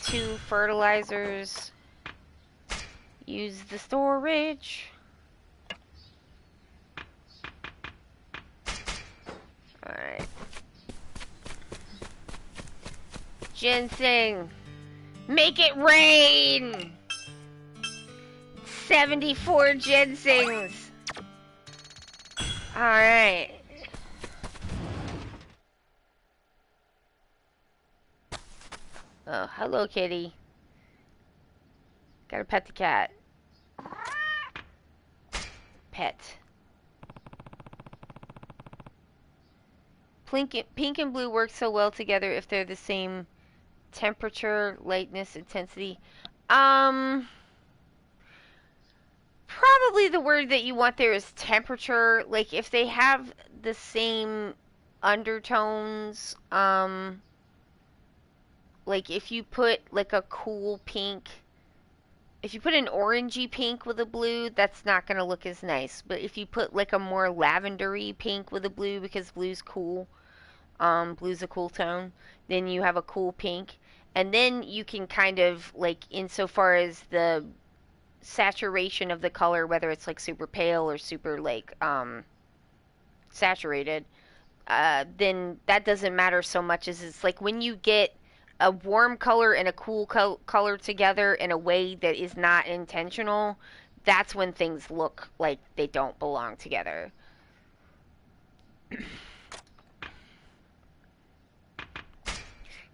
2 fertilizers. Use the storage. Alright. Ginseng. Make it rain! 74 ginsengs. Alright. Oh, hello, kitty. Gotta pet the cat. Pet. Pink and blue work so well together if they're the same temperature, lightness, intensity. Probably the word that you want there is temperature. Like, if they have the same undertones, like, if you put, like, a cool pink, if you put an orangey pink with a blue, that's not going to look as nice. But if you put, like, a more lavendery pink with a blue, because blue's cool, blue's a cool tone, then you have a cool pink. And then you can kind of, like, insofar as the saturation of the color, whether it's, like, super pale or super, like, saturated, then that doesn't matter so much as it's, like, when you get a warm color and a cool color together in a way that is not intentional, that's when things look like they don't belong together.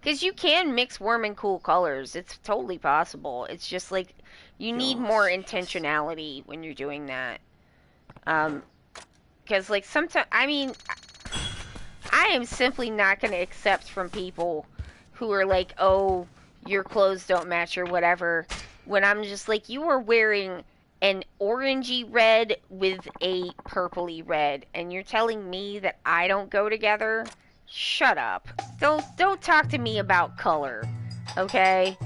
Because you can mix warm and cool colors. It's totally possible. It's just like you need more intentionality when you're doing that. Because like sometimes, I mean, I am simply not going to accept from people who are like, oh, your clothes don't match or whatever, when I'm just like, you are wearing an orangey red with a purpley red, and you're telling me that I don't go together? Shut up. Don't talk to me about color, okay?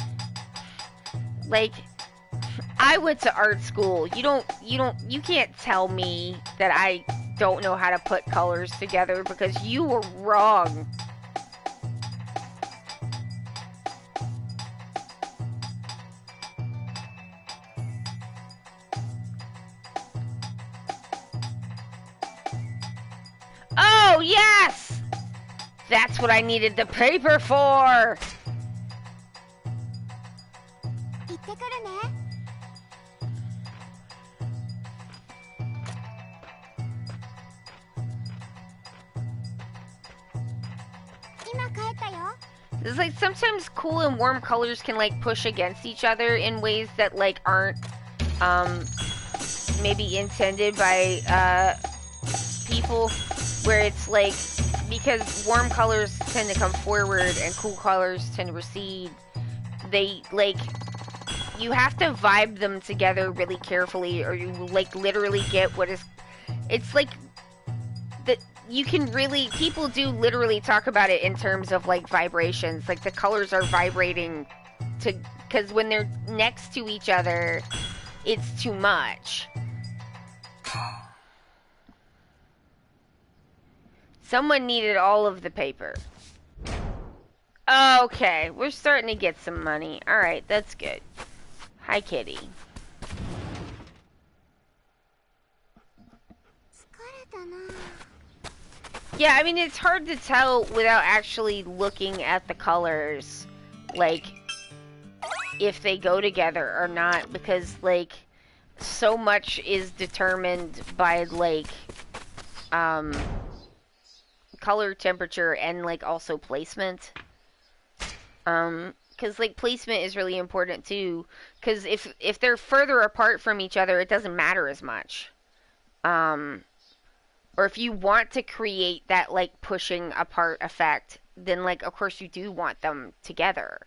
Like, I went to art school. You can't tell me that I don't know how to put colors together because you were wrong. Oh, yes! That's what I needed the paper for! It's like sometimes cool and warm colors can like push against each other in ways that like aren't maybe intended by people, where it's like, because warm colors tend to come forward and cool colors tend to recede, they like, you have to vibe them together really carefully or you like literally get what is, it's like that you can really, people do literally talk about it in terms of like vibrations, like the colors are vibrating to, because when they're next to each other it's too much. Someone needed all of the paper. Okay, we're starting to get some money. Alright, that's good. Hi, kitty. Yeah, I mean, it's hard to tell without actually looking at the colors, like, if they go together or not, because, like, so much is determined by, like, color, temperature, and, like, also placement. Because, like, placement is really important, too. Because if they're further apart from each other, it doesn't matter as much. Or if you want to create that, like, pushing apart effect, then, like, of course you do want them together.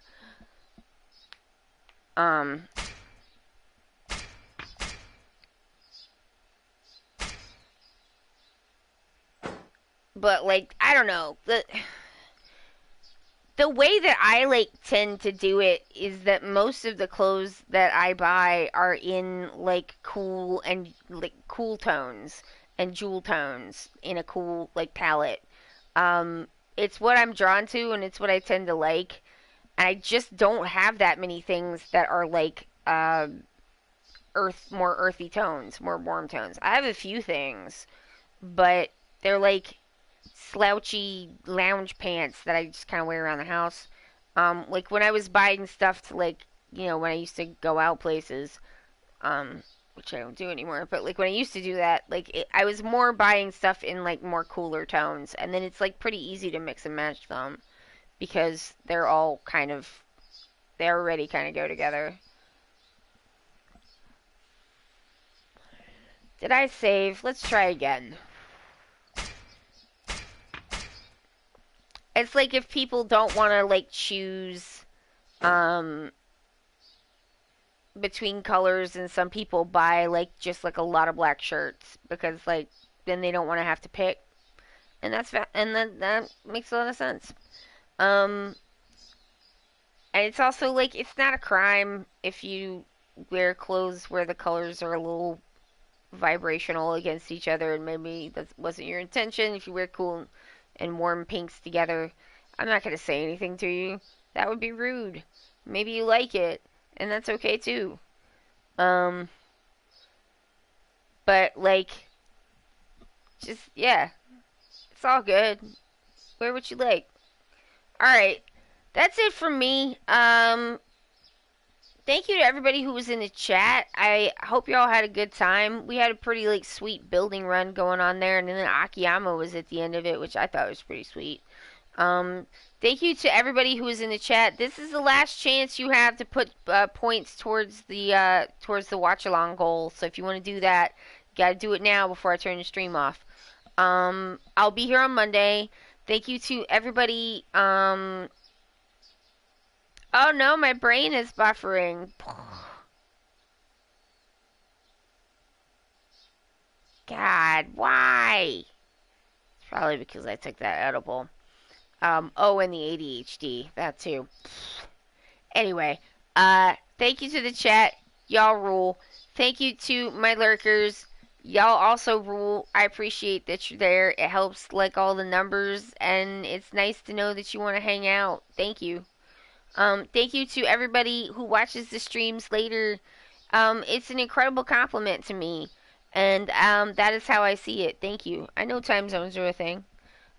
But, like, I don't know. The way that I, like, tend to do it is that most of the clothes that I buy are in, like, cool and, like, cool tones and jewel tones in a cool, like, palette. It's what I'm drawn to, and it's what I tend to like. And I just don't have that many things that are like more earthy tones, more warm tones. I have a few things, but they're like slouchy lounge pants that I just kind of wear around the house. Like when I was buying stuff to like, when I used to go out places, which I don't do anymore. But like when I used to do that, like I was more buying stuff in like more cooler tones, and then it's like pretty easy to mix and match them because they already kind of go together. Did I save? Let's try again. It's like if people don't want to like choose between colors, and some people buy like just like a lot of black shirts because like then they don't want to have to pick, and that makes a lot of sense. Um, and it's also like it's not a crime if you wear clothes where the colors are a little vibrational against each other, and maybe that wasn't your intention. If you wear cool and warm pinks together, I'm not gonna say anything to you. That would be rude. Maybe you like it, and that's okay too. Um, but like, just yeah, it's all good. Wear what you like. All right, that's it from me. Thank you to everybody who was in the chat. I hope you all had a good time. We had a pretty like sweet building run going on there, and then Akiyama was at the end of it, which I thought was pretty sweet. Thank you to everybody who was in the chat. This is the last chance you have to put points towards the watch along goal. So if you want to do that, you got to do it now before I turn the stream off. I'll be here on Monday. Thank you to everybody. Oh no, my brain is buffering. God, why? It's probably because I took that edible. Oh, and the ADHD, that too. Anyway, thank you to the chat. Y'all rule. Thank you to my lurkers. Y'all also rule. I appreciate that you're there. It helps like all the numbers, and it's nice to know that you want to hang out. Thank you. Thank you to everybody who watches the streams later. It's an incredible compliment to me, and that is how I see it. Thank you. I know time zones are a thing.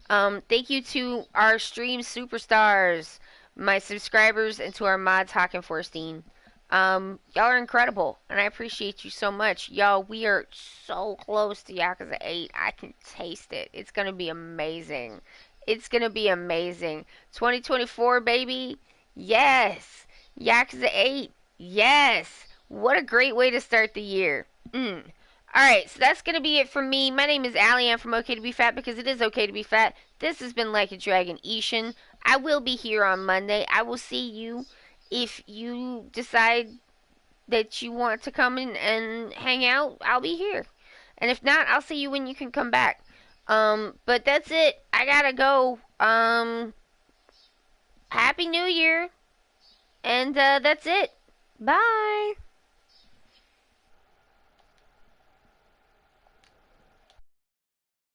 Thank you to our stream superstars, my subscribers, and to our mods, Hawk and Forstein. Y'all are incredible, and I appreciate you so much. Y'all, we are so close to Yakuza 8. I can taste it. It's gonna be amazing. It's gonna be amazing. 2024, baby. Yes. Yakuza 8. Yes. What a great way to start the year. Alright, so that's going to be it from me. My name is Allie. I'm from Ok2BeFat because it is okay to be fat. This has been Like a Dragon Ishin. I will be here on Monday. I will see you if you decide that you want to come in and hang out. I'll be here. And if not, I'll see you when you can come back. But that's it. I gotta go. Happy New Year. And that's it. Bye.